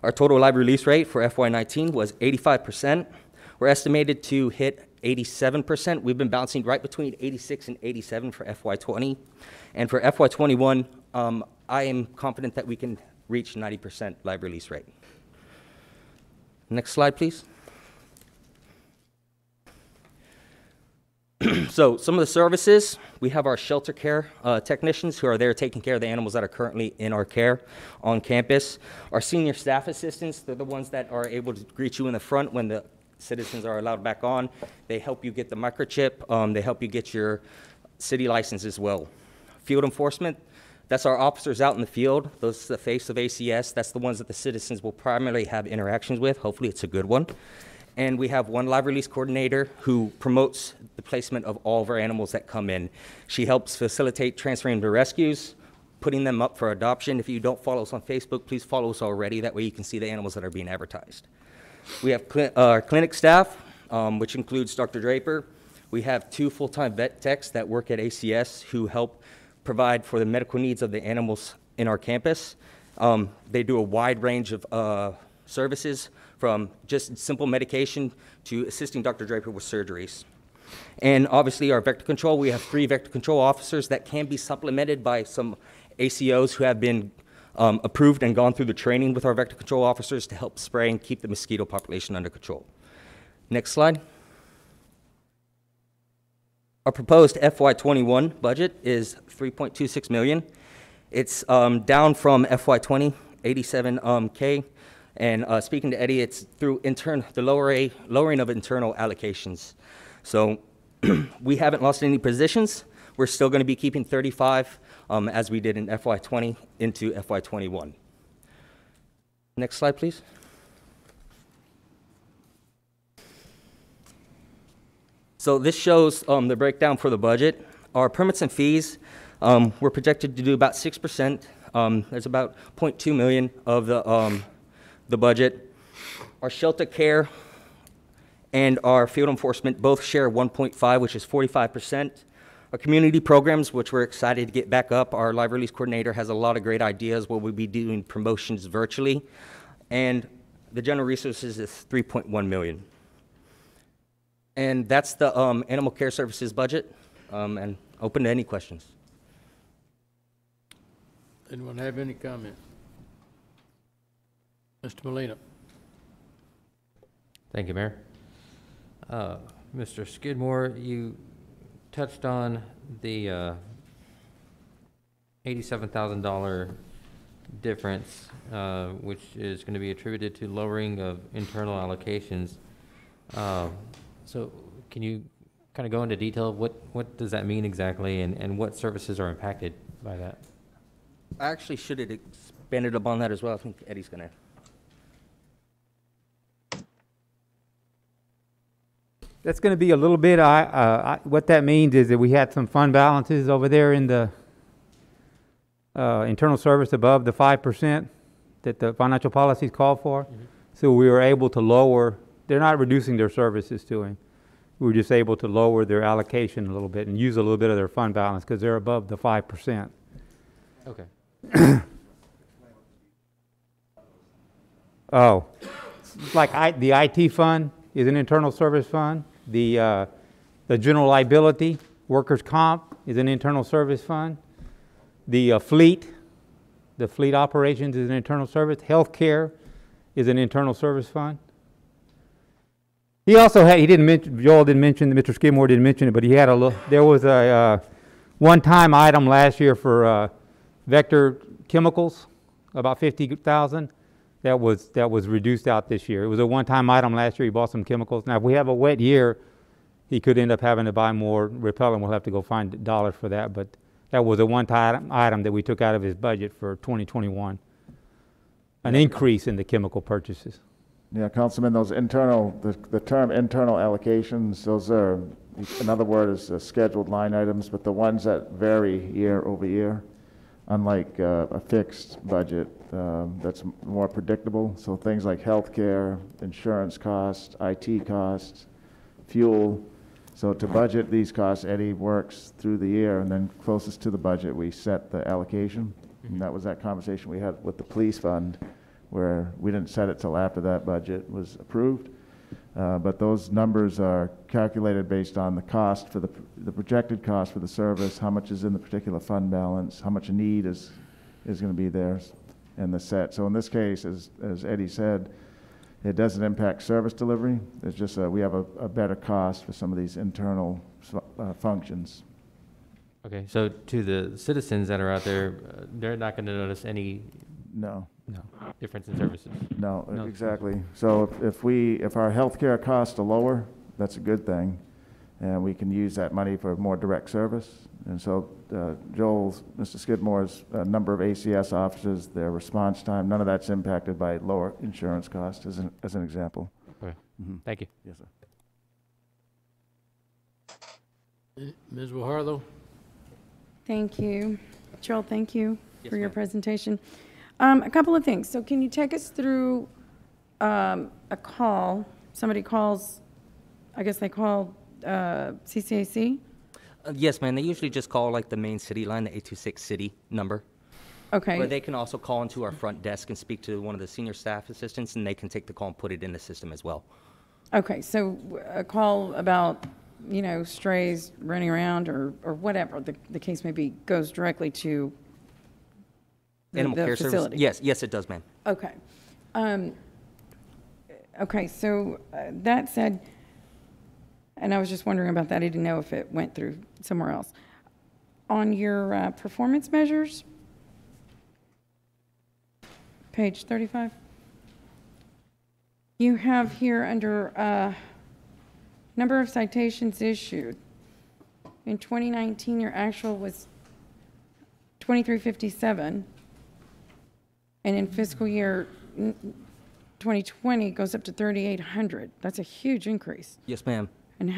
Our total live release rate for FY19 was 85%. We're estimated to hit 87%. We've been bouncing right between 86 and 87 for FY20. And for FY21, I am confident that we can reach 90% live release rate. Next slide, please. So some of the services, we have our shelter care technicians who are there taking care of the animals that are currently in our care on campus. Our senior staff assistants, they're the ones that are able to greet you in the front when the citizens are allowed back on. They help you get the microchip. They help you get your city license as well. Field enforcement, that's our officers out in the field. Those are the face of ACS. That's the ones that the citizens will primarily have interactions with. Hopefully it's a good one. And we have one live release coordinator who promotes the placement of all of our animals that come in. She helps facilitate transferring to rescues, putting them up for adoption. If you don't follow us on Facebook, please follow us already. That way you can see the animals that are being advertised. We have our clinic staff, which includes Dr. Draper. We have 2 full-time vet techs that work at ACS who help provide for the medical needs of the animals in our campus. They do a wide range of services, from just simple medication to assisting Dr. Draper with surgeries. And obviously our vector control, we have 3 vector control officers that can be supplemented by some ACOs who have been approved and gone through the training with our vector control officers to help spray and keep the mosquito population under control. Next slide. Our proposed FY21 budget is $3.26 million. It's down from FY20, $87K. And speaking to Eddie, it's through the lowering of internal allocations. So we haven't lost any positions. We're still going to be keeping 35 as we did in FY20 into FY21. Next slide, please. So this shows the breakdown for the budget. Our permits and fees, we're projected to do about 6%. There's about $0.2 million of the budget. Our shelter care and our field enforcement both share 1.5, which is 45%. Our community programs, which we're excited to get back up. Our live release coordinator has a lot of great ideas where we'll be doing promotions virtually. And the general resources is $3.1 million. And that's the animal care services budget, and open to any questions. Anyone have any comment? Mr. Molina. Thank you, Mayor. Mr. Skidmore, you touched on the $87,000 difference, which is going to be attributed to lowering of internal allocations. So can you kind of go into detail? What does that mean exactly, and what services are impacted by that? I actually should have expanded upon that as well. I think Eddie's going to. That's going to be a little bit, what that means is that we had some fund balances over there in the internal service above the 5% that the financial policies call for. Mm-hmm. So we were able to lower, they're not reducing their services to him. We were just able to lower their allocation a little bit and use a little bit of their fund balance because they're above the 5%. Okay. Oh, like the IT fund is an internal service fund. The general liability, workers' comp is an internal service fund. The fleet operations is an internal service. Healthcare is an internal service fund. He also had, Joel didn't mention, Mr. Skidmore didn't mention it, but he had there was a one-time item last year for vector chemicals, about $50,000. That was reduced out this year. It was a one-time item last year. He bought some chemicals. Now, if we have a wet year, he could end up having to buy more repellent. We'll have to go find dollars for that. But that was a one-time item that we took out of his budget for 2021. An increase in the chemical purchases. Yeah, Councilman, those the term internal allocations, those are, another word is scheduled line items, but the ones that vary year over year, unlike a fixed budget that's more predictable. So things like healthcare, insurance costs, IT costs, fuel. So to budget these costs, Eddie works through the year, and then closest to the budget, we set the allocation. And that was that conversation we had with the police fund, where we didn't set it till after that budget was approved. But those numbers are calculated based on the cost for the projected cost for the service, how much is in the particular fund balance, how much need is going to be there, and the set. So in this case, as Eddie said, it doesn't impact service delivery. It's just we have a better cost for some of these internal functions. Okay, so to the citizens that are out there, they're not going to notice any No. difference in services? No, exactly. So if our healthcare costs are lower, that's a good thing, and we can use that money for more direct service. And so Mr. Skidmore's number of ACS officers, their response time, none of that's impacted by lower insurance costs, as an example. Okay. Thank you. Yes, sir. Ms. Waharlo? Thank you. Joel, thank you for your presentation. A couple of things. So can you take us through a call? Somebody calls, I guess they call CCAC? Yes, ma'am. They usually just call like the main city line, the 826 city number. Okay. Or they can also call into our front desk and speak to one of the senior staff assistants, and they can take the call and put it in the system as well. Okay, so a call about, strays running around or whatever the case may be goes directly to Animal care facility. Service? Yes, it does, ma'am. Okay. Okay, so that said, and I was just wondering about that. I didn't know if it went through somewhere else. On your performance measures, page 35, you have here under number of citations issued. In 2019, your actual was 2357. And in fiscal year 2020, it goes up to 3,800. That's a huge increase. Yes, ma'am. And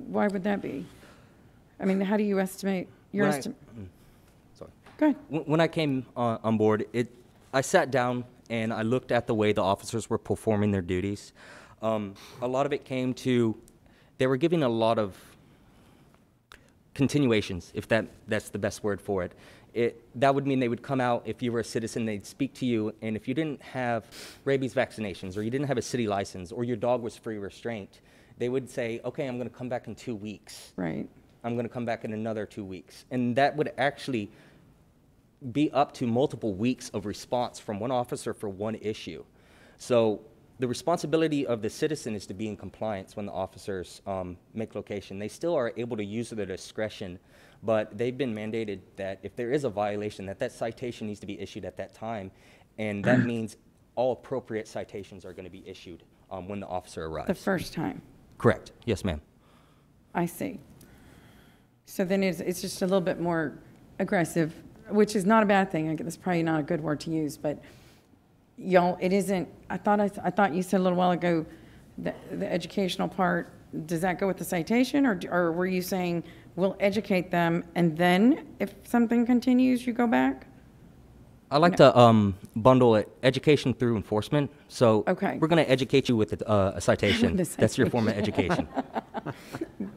why would that be? I mean, how do you estimate your estimate? Sorry. Go ahead. When I came on board, I sat down and I looked at the way the officers were performing their duties. A lot of it came to, they were giving a lot of continuations, if that's the best word for it. That would mean they would come out, if you were a citizen, they'd speak to you, and if you didn't have rabies vaccinations, or you didn't have a city license, or your dog was free restraint, they would say, okay, I'm going to come back in 2 weeks. Right. I'm going to come back in another 2 weeks. And that would actually be up to multiple weeks of response from one officer for one issue. So the responsibility of the citizen is to be in compliance when the officers make location. They still are able to use their discretion, but they've been mandated that if there is a violation, that citation needs to be issued at that time, and that means all appropriate citations are going to be issued when the officer arrives. The first time. Correct. Yes, ma'am. I see. So then it's just a little bit more aggressive, which is not a bad thing. That's probably not a good word to use, but it isn't. I thought you said a little while ago the educational part. Does that go with the citation, or were you saying we'll educate them and then if something continues, you go back? I like to bundle it, education through enforcement. So okay. We're going to educate you with a citation. That's your form of education.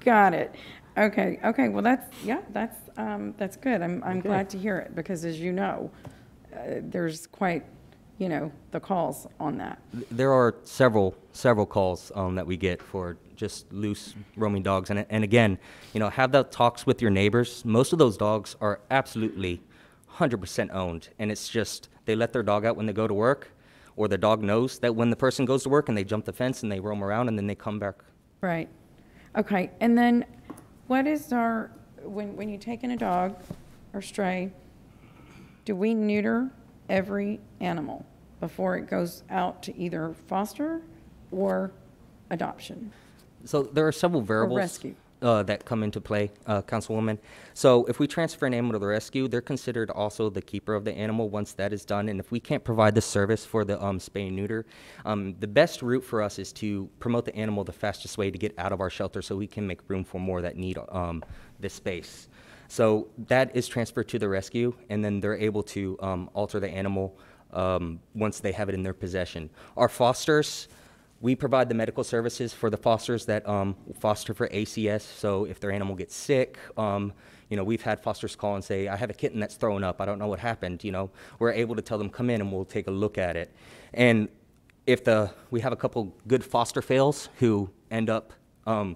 Got it. Okay. Okay. Well, that's good. I'm glad to hear it because, as you know, there's quite, the calls on that. There are several calls that we get for just loose roaming dogs, and again, have the talks with your neighbors. Most of those dogs are absolutely 100% owned, and it's just they let their dog out when they go to work, or the dog knows that when the person goes to work and they jump the fence and they roam around and then they come back. Right. Okay. And then what is when you take in a dog or stray, do we neuter every animal before it goes out to either foster or adoption? So there are several variables. Or rescue. That come into play, Councilwoman. So if we transfer an animal to the rescue, they're considered also the keeper of the animal once that is done. And if we can't provide the service for the spay and neuter, the best route for us is to promote the animal the fastest way to get out of our shelter so we can make room for more that need this space. So that is transferred to the rescue, and then they're able to alter the animal once they have it in their possession. Our fosters, We provide the medical services for the fosters that foster for ACS. So if their animal gets sick, you know, we've had fosters call and say, I have a kitten that's thrown up. I don't know what happened. You know, we're able to tell them, come in and we'll take a look at it. And if we have a couple good foster fails who end up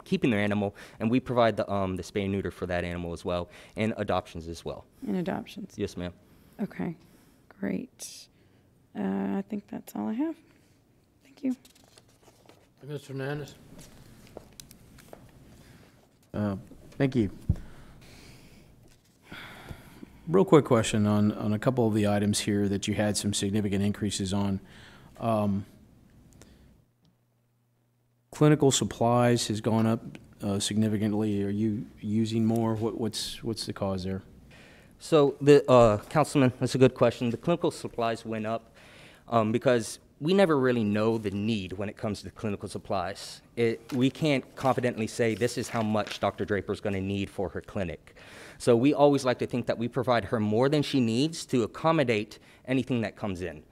keeping their animal, and we provide the spay and neuter for that animal as well, and adoptions as well. And adoptions. Yes, ma'am. Okay, great. I think that's all I have. Thank you. Mr. Hernandez? Thank you. Real quick question on a couple of the items here that you had some significant increases on. Clinical supplies has gone up significantly. Are you using more? What's the cause there? So the Councilman, that's a good question. The clinical supplies went up because we never really know the need when it comes to clinical supplies. We can't confidently say this is how much Dr. Draper is going to need for her clinic. So we always like to think that we provide her more than she needs to accommodate anything that comes in.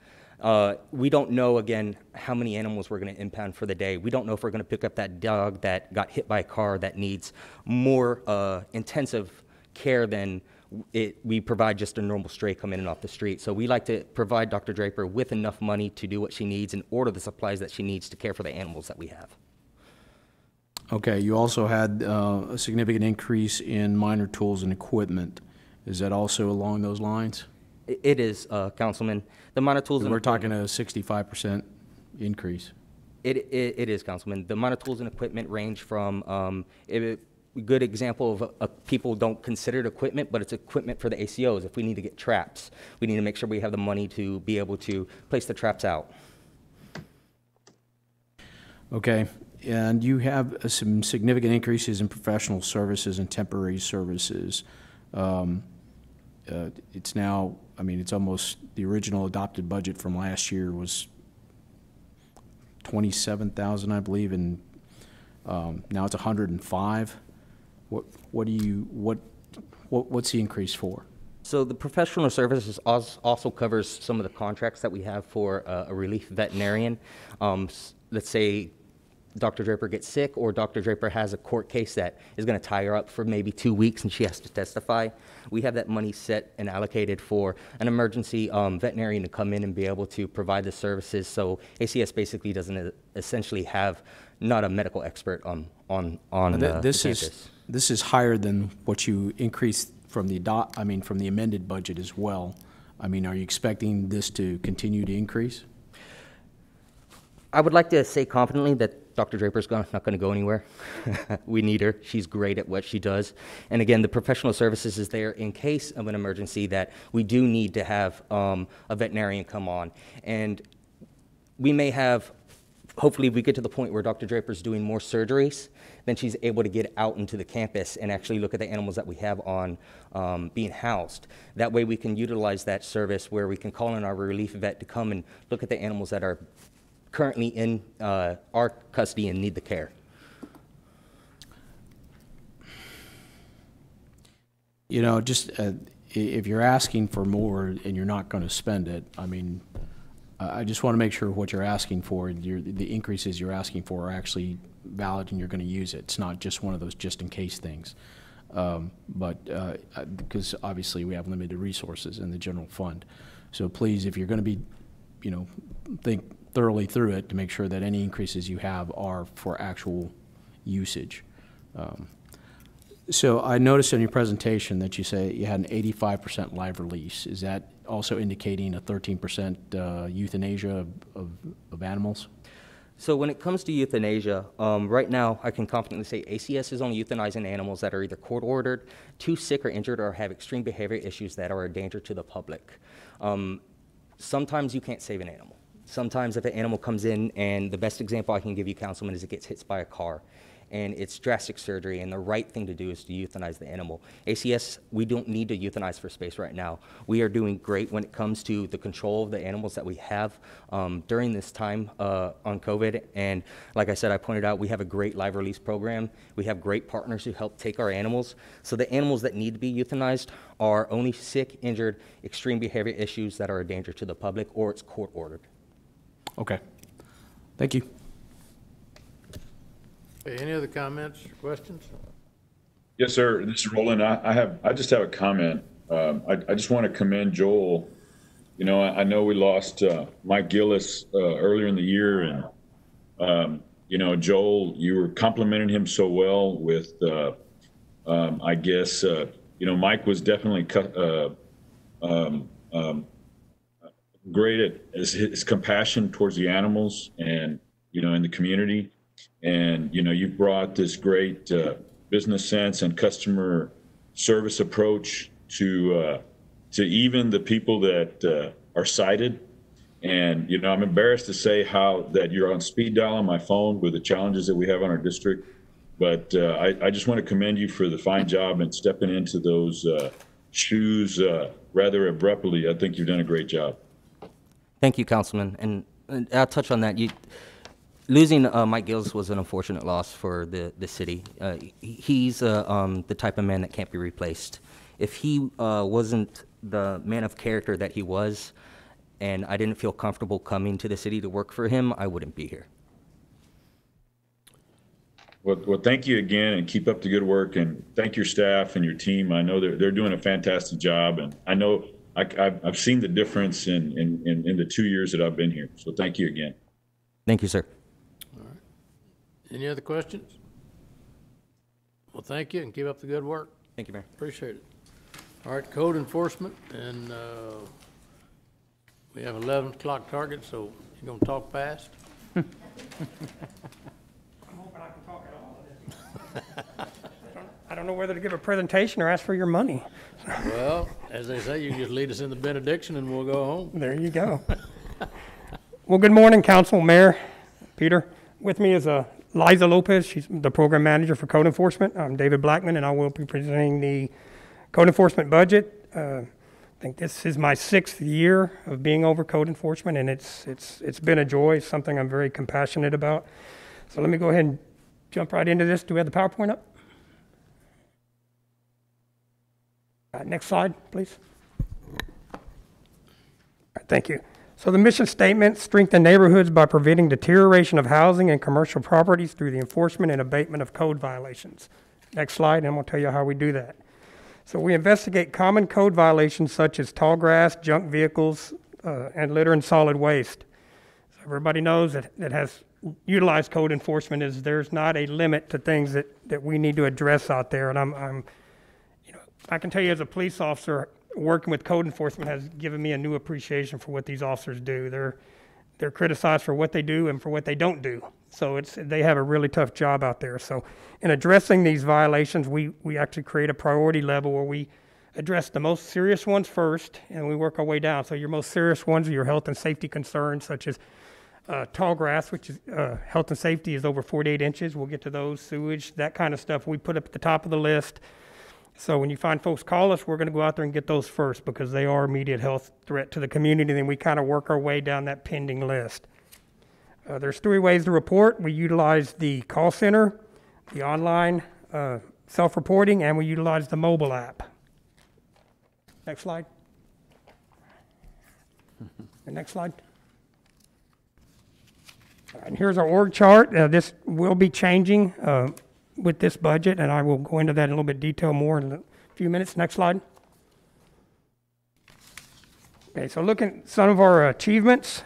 We don't know, again, how many animals we're going to impound for the day. We don't know if we're going to pick up that dog that got hit by a car that needs more intensive care than we provide just a normal stray coming in off the street. So we like to provide Dr. Draper with enough money to do what she needs and order the supplies that she needs to care for the animals that we have. Okay, you also had a significant increase in minor tools and equipment. Is that also along those lines? It is, Councilman. The minor tools and we're talking a 65% increase. It is, Councilman. The minor tools and equipment range from a good example of people don't consider it equipment, but it's equipment for the ACOs. If we need to get traps, we need to make sure we have the money to be able to place the traps out. Okay, and you have some significant increases in professional services and temporary services. It's now, I mean, it's almost, the original adopted budget from last year was 27,000, I believe, and now it's 105. What's the increase for? So the professional services also covers some of the contracts that we have for a relief veterinarian. Let's say Dr. Draper gets sick, or Dr. Draper has a court case that is going to tie her up for maybe 2 weeks and she has to testify. We have that money set and allocated for an emergency veterinarian to come in and be able to provide the services. So ACS basically doesn't essentially have not a medical expert on this the is campus. This is higher than what you increased from from the amended budget as well. I mean, are you expecting this to continue to increase? I would like to say confidently that Dr. Draper's not going to go anywhere. We need her. She's great at what she does. And again, the professional services is there in case of an emergency that we do need to have a veterinarian come on. And we may have, hopefully we get to the point where Dr. Draper's doing more surgeries, then she's able to get out into the campus and actually look at the animals that we have on being housed. That way we can utilize that service where we can call in our relief vet to come and look at the animals that are currently in our custody and need the care. You know, just if you're asking for more and you're not going to spend it, I mean, I just want to make sure what you're asking for, the increases you're asking for are actually valid and you're going to use it. It's not just one of those just in case things. Because obviously we have limited resources in the general fund. So please, if you're going to be, you know, think thoroughly through it to make sure that any increases you have are for actual usage. So I noticed in your presentation that you say you had an 85% live release. Is that also indicating a 13% euthanasia of animals? So when it comes to euthanasia, right now I can confidently say ACS is only euthanizing animals that are either court-ordered, too sick or injured, or have extreme behavior issues that are a danger to the public. Sometimes you can't save an animal. Sometimes if an animal comes in, and the best example I can give you, Councilman, is it gets hit by a car, and it's drastic surgery, and the right thing to do is to euthanize the animal. ACS, we don't need to euthanize for space right now. We are doing great when it comes to the control of the animals that we have during this time on COVID. And like I said, I pointed out, we have a great live release program. We have great partners who help take our animals. So the animals that need to be euthanized are only sick, injured, extreme behavior issues that are a danger to the public, or it's court ordered. Okay. Thank you. Okay, any other comments or questions? Yes, sir. This is Roland. I just have a comment. I just want to commend Joel. You know, I know we lost Mike Gillis earlier in the year, and you know, Joel, you were complimenting him so well with, I guess, you know, Mike was definitely great at his compassion towards the animals and, you know, in the community. And, you know, you brought this great business sense and customer service approach to even the people that are sighted. And, you know, I'm embarrassed to say how that you're on speed dial on my phone with the challenges that we have on our district. But I just want to commend you for the fine job and stepping into those shoes rather abruptly. I think you've done a great job. Thank you, Councilman. And I'll touch on that. Losing Mike Gills was an unfortunate loss for the city. He's the type of man that can't be replaced. If he wasn't the man of character that he was, and I didn't feel comfortable coming to the city to work for him, I wouldn't be here. Well, thank you again, and keep up the good work, and thank your staff and your team. I know they're doing a fantastic job, and I know I've seen the difference in the 2 years that I've been here. So thank you again. Thank you, sir. All right. Any other questions? Well, thank you, and keep up the good work. Thank you, Mayor. Appreciate it. All right, code enforcement, and we have 11 o'clock target, so you're going to talk fast? I'm hoping I can talk at all of this. I don't know whether to give a presentation or ask for your money. Well, as they say, you just lead us in the benediction and we'll go home. There you go. Well, good morning, Council, Mayor, Peter. With me is Liza Lopez. She's the program manager for code enforcement. I'm David Blackman, and I will be presenting the code enforcement budget. I think this is my 6th year of being over code enforcement, and it's been a joy. It's something I'm very compassionate about. So let me go ahead and jump right into this. Do we have the PowerPoint up? Next slide, please. All right, thank you. So the mission statement: strengthen neighborhoods by preventing deterioration of housing and commercial properties through the enforcement and abatement of code violations. Next slide, and I'm going to tell you how we do that. So we investigate common code violations such as tall grass, junk vehicles, and litter and solid waste. So everybody knows that has utilized code enforcement is there's not a limit to things that we need to address out there. And I'm I can tell you as a police officer, working with code enforcement has given me a new appreciation for what these officers do. They're criticized for what they do and for what they don't do. So they have a really tough job out there. So in addressing these violations, we actually create a priority level where we address the most serious ones first, and we work our way down. So your most serious ones are your health and safety concerns, such as tall grass, which is health and safety is over 48 inches. We'll get to those. Sewage, that kind of stuff we put up at the top of the list. So when you find folks call us, we're going to go out there and get those first because they are immediate health threat to the community. Then we kind of work our way down that pending list. There's 3 ways to report. We utilize the call center, the online self-reporting, and we utilize the mobile app. Next slide. The next slide. All right, and here's our org chart. This will be changing with this budget, and I will go into that in a little bit detail more in a few minutes. Next slide. Okay, so looking at some of our achievements,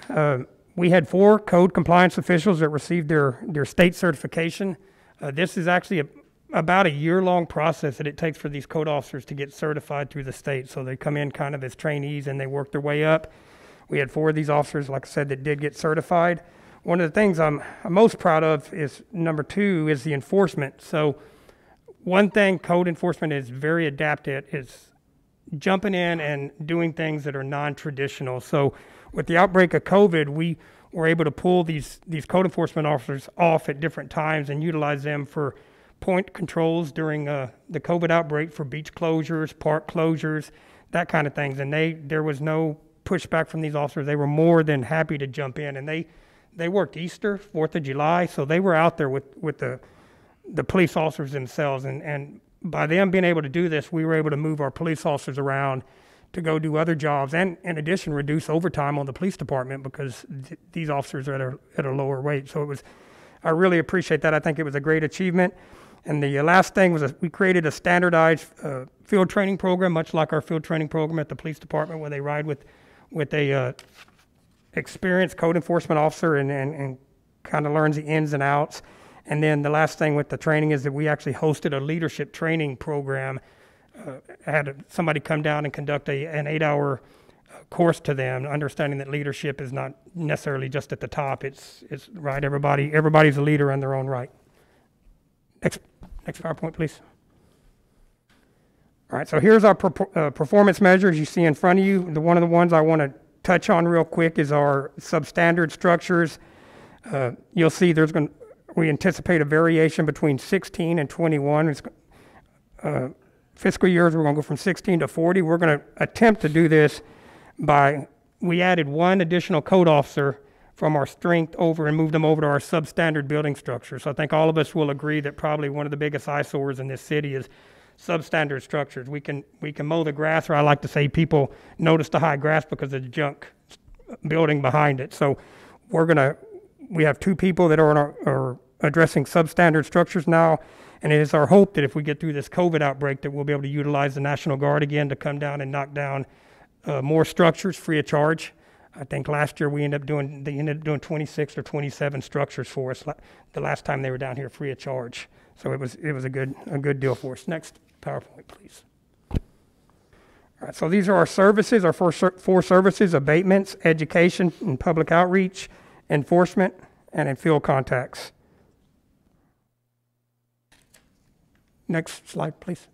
we had 4 code compliance officials that received their state certification. This is actually about a year-long process that it takes for these code officers to get certified through the state. So they come in kind of as trainees and they work their way up. We had 4 of these officers, like I said, that did get certified. One of the things I'm most proud of is number 2 is the enforcement. So one thing code enforcement is very adept at is jumping in and doing things that are non-traditional. So with the outbreak of COVID, we were able to pull these code enforcement officers off at different times and utilize them for point controls during the COVID outbreak for beach closures, park closures, that kind of things. And there was no pushback from these officers. They were more than happy to jump in, and they worked Easter, 4th of July, so they were out there with the police officers themselves. And by them being able to do this, we were able to move our police officers around to go do other jobs, and in addition, reduce overtime on the police department because these officers are at a lower rate. So it was I really appreciate that. I think it was a great achievement. And the last thing was we created a standardized field training program, much like our field training program at the police department, where they ride with a experienced code enforcement officer and kind of learns the ins and outs. And then the last thing with the training is that we actually hosted a leadership training program. Had somebody come down and conduct an 8-hour course to them, understanding that leadership is not necessarily just at the top. It's right. Everybody's a leader in their own right. Next PowerPoint, please. All right, so here's our performance measures you see in front of you. One of the ones I want to touch on real quick is our substandard structures. You'll see we anticipate a variation between 16 and 21. Fiscal years, we're going to go from 16 to 40. We're going to attempt to do this we added one additional code officer from our strength over and moved them over to our substandard building structure. So I think all of us will agree that probably one of the biggest eyesores in this city is substandard structures. We can mow the grass, or I like to say people notice the high grass because of the junk building behind it. So we have 2 people that are addressing substandard structures now, and it is our hope that if we get through this COVID outbreak that we'll be able to utilize the National Guard again to come down and knock down more structures free of charge. I think last year they ended up doing 26 or 27 structures for us the last time they were down here free of charge. So it was a good deal for us. Next PowerPoint, please. All right, so these are our services, our four services: abatements, education and public outreach, enforcement, and in field contacts. Next slide, please.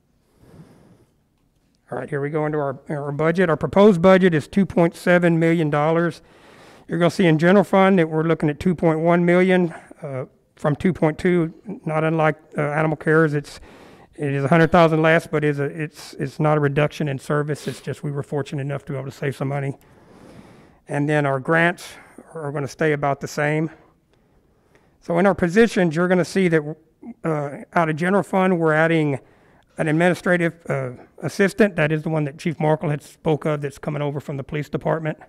All right, here we go into our budget. Our proposed budget is $2.7 million. You're going to see in general fund that we're looking at $2.1 million from 2.2. Not unlike animal cares, it is $100,000 less, but it's not a reduction in service. It's just we were fortunate enough to be able to save some money. And then our grants are going to stay about the same. So in our positions, you're going to see that out of general fund, we're adding an administrative assistant. That is the one that Chief Markle had spoke of, that's coming over from the police department.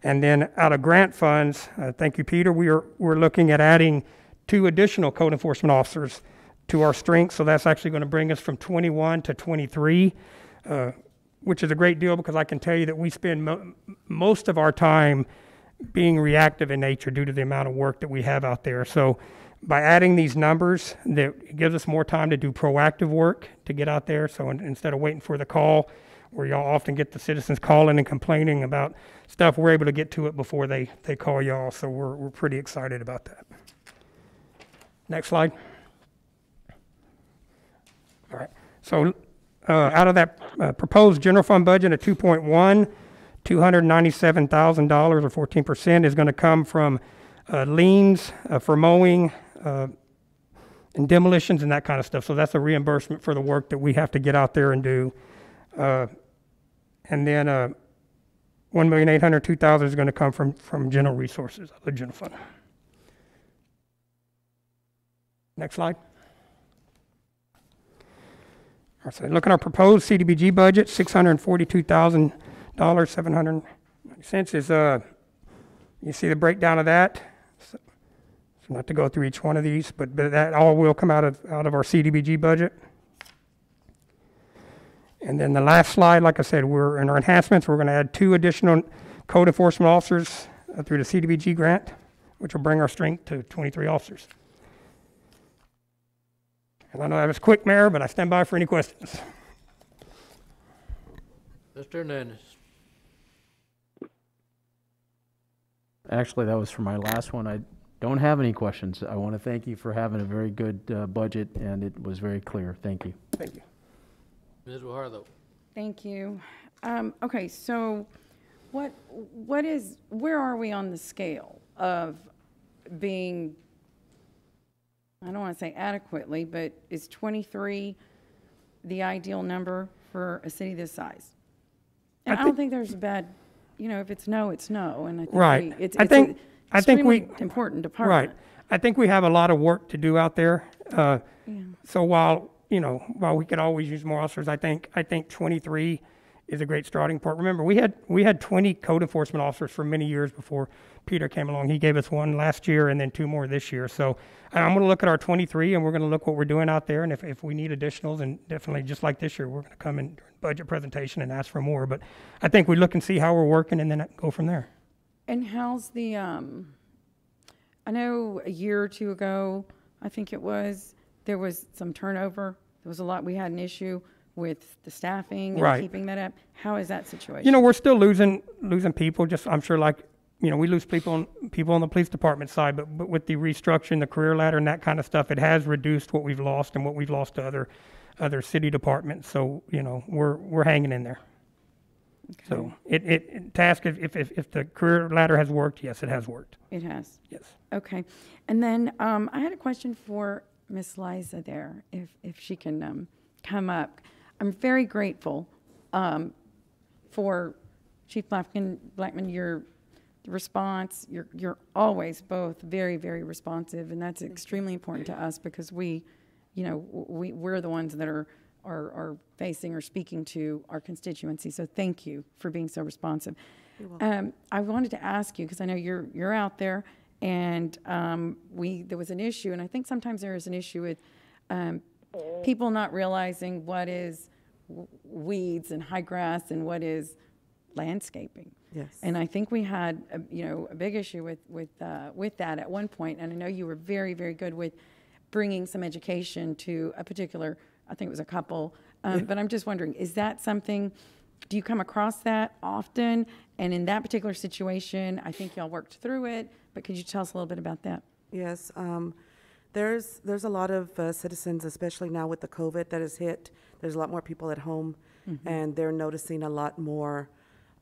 And then out of grant funds, thank you, Peter, we're looking at adding 2 additional code enforcement officers to our strength. So that's actually going to bring us from 21 to 23, which is a great deal because I can tell you that we spend most of our time being reactive in nature due to the amount of work that we have out there. So by adding these numbers, that gives us more time to do proactive work to get out there. So instead of waiting for the call, where y'all often get the citizens calling and complaining about stuff, we're able to get to it before they call y'all. So we're pretty excited about that. Next slide. All right. So out of that proposed general fund budget of 2.1, $297,000 or 14% is going to come from liens for mowing and demolitions and that kind of stuff. So that's a reimbursement for the work that we have to get out there and do. And then $1,802,000 is going to come from general resources, the general fund. Next slide. All right, so looking at our proposed CDBG budget, $642,000, 790 cents is you see the breakdown of that. So not to go through each one of these, but that all will come out of our CDBG budget. And then the last slide, like I said, we're in our enhancements. We're going to add 2 additional code enforcement officers through the CDBG grant, which will bring our strength to 23 officers. And I know that was quick, Mayor, but I stand by for any questions. Mr. Hernandez. Actually, that was for my last one. I don't have any questions. I want to thank you for having a very good budget, and it was very clear. Thank you. Thank you. Ms. Wahardo. Thank you. Okay, so where are we on the scale of being, I don't want to say adequately, but is 23 the ideal number for a city this size? And I don't think there's a bad, if it's no, it's no. And I think right. It's extremely important department. Right. I think we have a lot of work to do out there. So while we could always use more officers, I think 23 is a great starting point. Remember, we had 20 code enforcement officers for many years before Peter came along. He gave us one last year and then 2 more this year. So I'm going to look at our 23 and we're going to look what we're doing out there. And if we need additionals, and definitely just like this year, we're going to come in during budget presentation and ask for more. But I think we look and see how we're working and then go from there. And how's the, I know a year or two ago, I think it was, there was some turnover. There was a lot, we had an issue with the staffing and Right. keeping that up. How is that situation? You know, we're still losing people. Just I'm sure, like, you know, we lose people on the police department side, but with the restructuring, the career ladder, and that kind of stuff, it has reduced what we've lost and what we've lost to other city departments. So you know, we're hanging in there. Okay. So task if the career ladder has worked, yes, it has worked. It has. Yes. Okay, and then I had a question for Miss Liza there, if she can come up. I'm very grateful for Chief Blackman, your response. You're always both very, very responsive, and that's extremely important to us because we're the ones that are facing or speaking to our constituency. So thank you for being so responsive. You're welcome. I wanted to ask you, because I know you're out there, and there was an issue, and I think sometimes there is an issue with people not realizing what is weeds and high grass and what is landscaping. Yes. And I think we had a big issue with that at one point, and I know you were very, very good with bringing some education to a particular, I think it was a couple, but I'm just wondering, is that something, do you come across that often? And in that particular situation, I think y'all worked through it, but could you tell us a little bit about that? Yes. There's a lot of citizens, especially now with the COVID that has hit. There's a lot more people at home, and they're noticing a lot more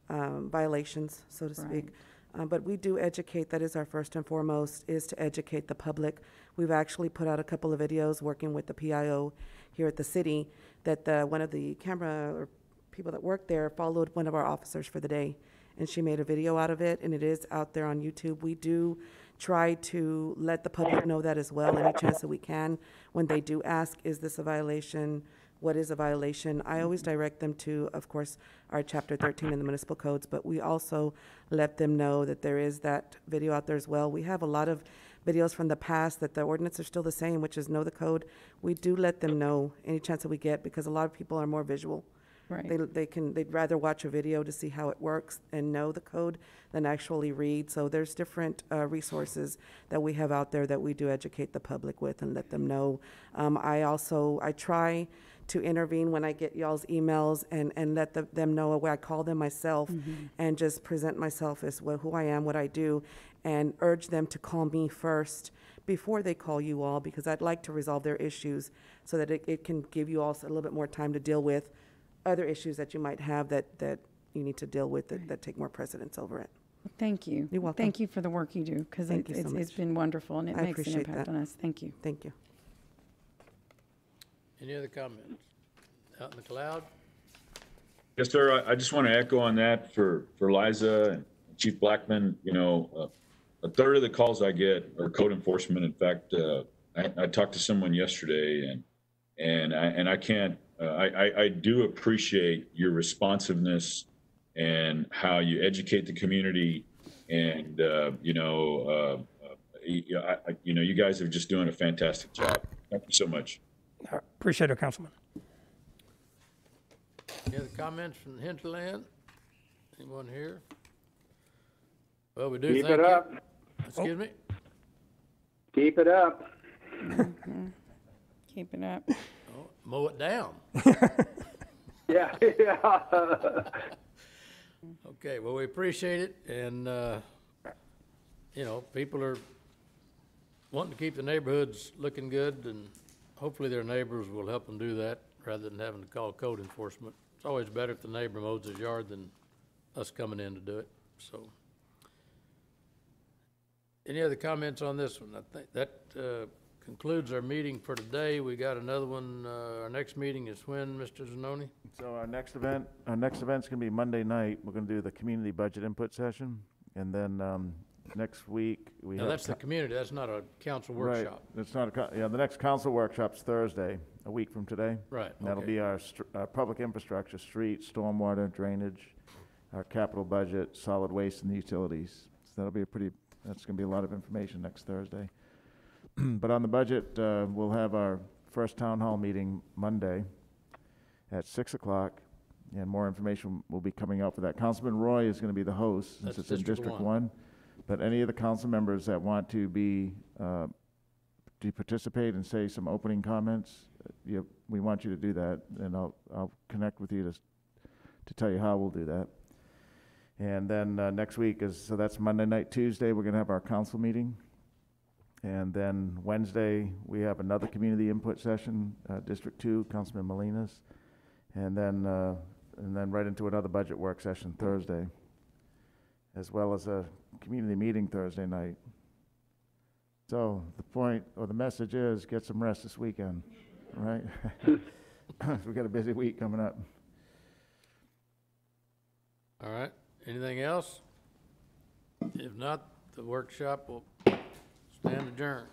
violations, so to speak. But we do educate. That is our first and foremost, is to educate the public. We've actually put out a couple of videos working with the PIO here at the city that one of the camera or people that work there followed one of our officers for the day, and she made a video out of it, and it is out there on YouTube. We do try to let the public know that as well, any chance that we can. When they do ask, is this a violation? What is a violation? I always direct them to, of course, our Chapter 13 in the municipal codes, but we also let them know that there is that video out there as well. We have a lot of videos from the past that the ordinance are still the same, which is know the code. We do let them know any chance that we get, because a lot of people are more visual. Right. They'd rather watch a video to see how it works and know the code than actually read. So there's different resources that we have out there that we do educate the public with and let them know. I try to intervene when I get y'all's emails and let them know. I call them myself and just present myself as who I am, what I do, and urge them to call me first before they call you all, because I'd like to resolve their issues so that it can give you all a little bit more time to deal with other issues that you might have that you need to deal with that take more precedence over it. Thank you. You're welcome. Thank you for the work you do, because it's been wonderful, and it I makes an appreciate impact that. on us. Thank you. Thank you. Any other comments? Out in the cloud? Yes, sir. I just want to echo on that for Liza and Chief Blackman. You know, a third of the calls I get are code enforcement. In fact, I talked to someone yesterday, and I can't. I do appreciate your responsiveness and how you educate the community, and you guys are just doing a fantastic job. Thank you so much. Appreciate it, Councilman. Any other comments from the hinterland? Anyone here? Well, we do Keep thank it you. up. Excuse me? Keep it up. Keep it up. Oh, mow it down. Yeah. Okay, well, we appreciate it, and, people are wanting to keep the neighborhoods looking good, and hopefully their neighbors will help them do that rather than having to call code enforcement. It's always better if the neighbor mows his yard than us coming in to do it, so. Any other comments on this one? I think that concludes our meeting for today. We got another one. Our next meeting is when, Mr. Zanoni? So our next event's going to be Monday night. We're going to do the community budget input session. And then next week we Now, have... that's the community. That's not a council workshop. Right. It's not the next council workshop's Thursday. a week from today. Right, And that'll okay. be our public infrastructure, streets, stormwater, drainage, our capital budget, solid waste, and utilities. So that'll be that's gonna be a lot of information next Thursday. But on the budget, we'll have our first town hall meeting Monday at 6 o'clock, and more information will be coming out for that. Councilman Roy is gonna be the host, since That's it's in District District 1. 1. But any of the council members that want to to participate and say some opening comments, we want you to do that, and I'll connect with you to tell you how we'll do that. And then next week so that's Monday night, Tuesday, we're gonna have our council meeting. And then Wednesday, we have another community input session, District 2, Councilman Molinas. And then right into another budget work session Thursday, as well as a community meeting Thursday night. So the point or the message is get some rest this weekend, right? We got a busy week coming up. All right, anything else? If not, the workshop will stand adjourned.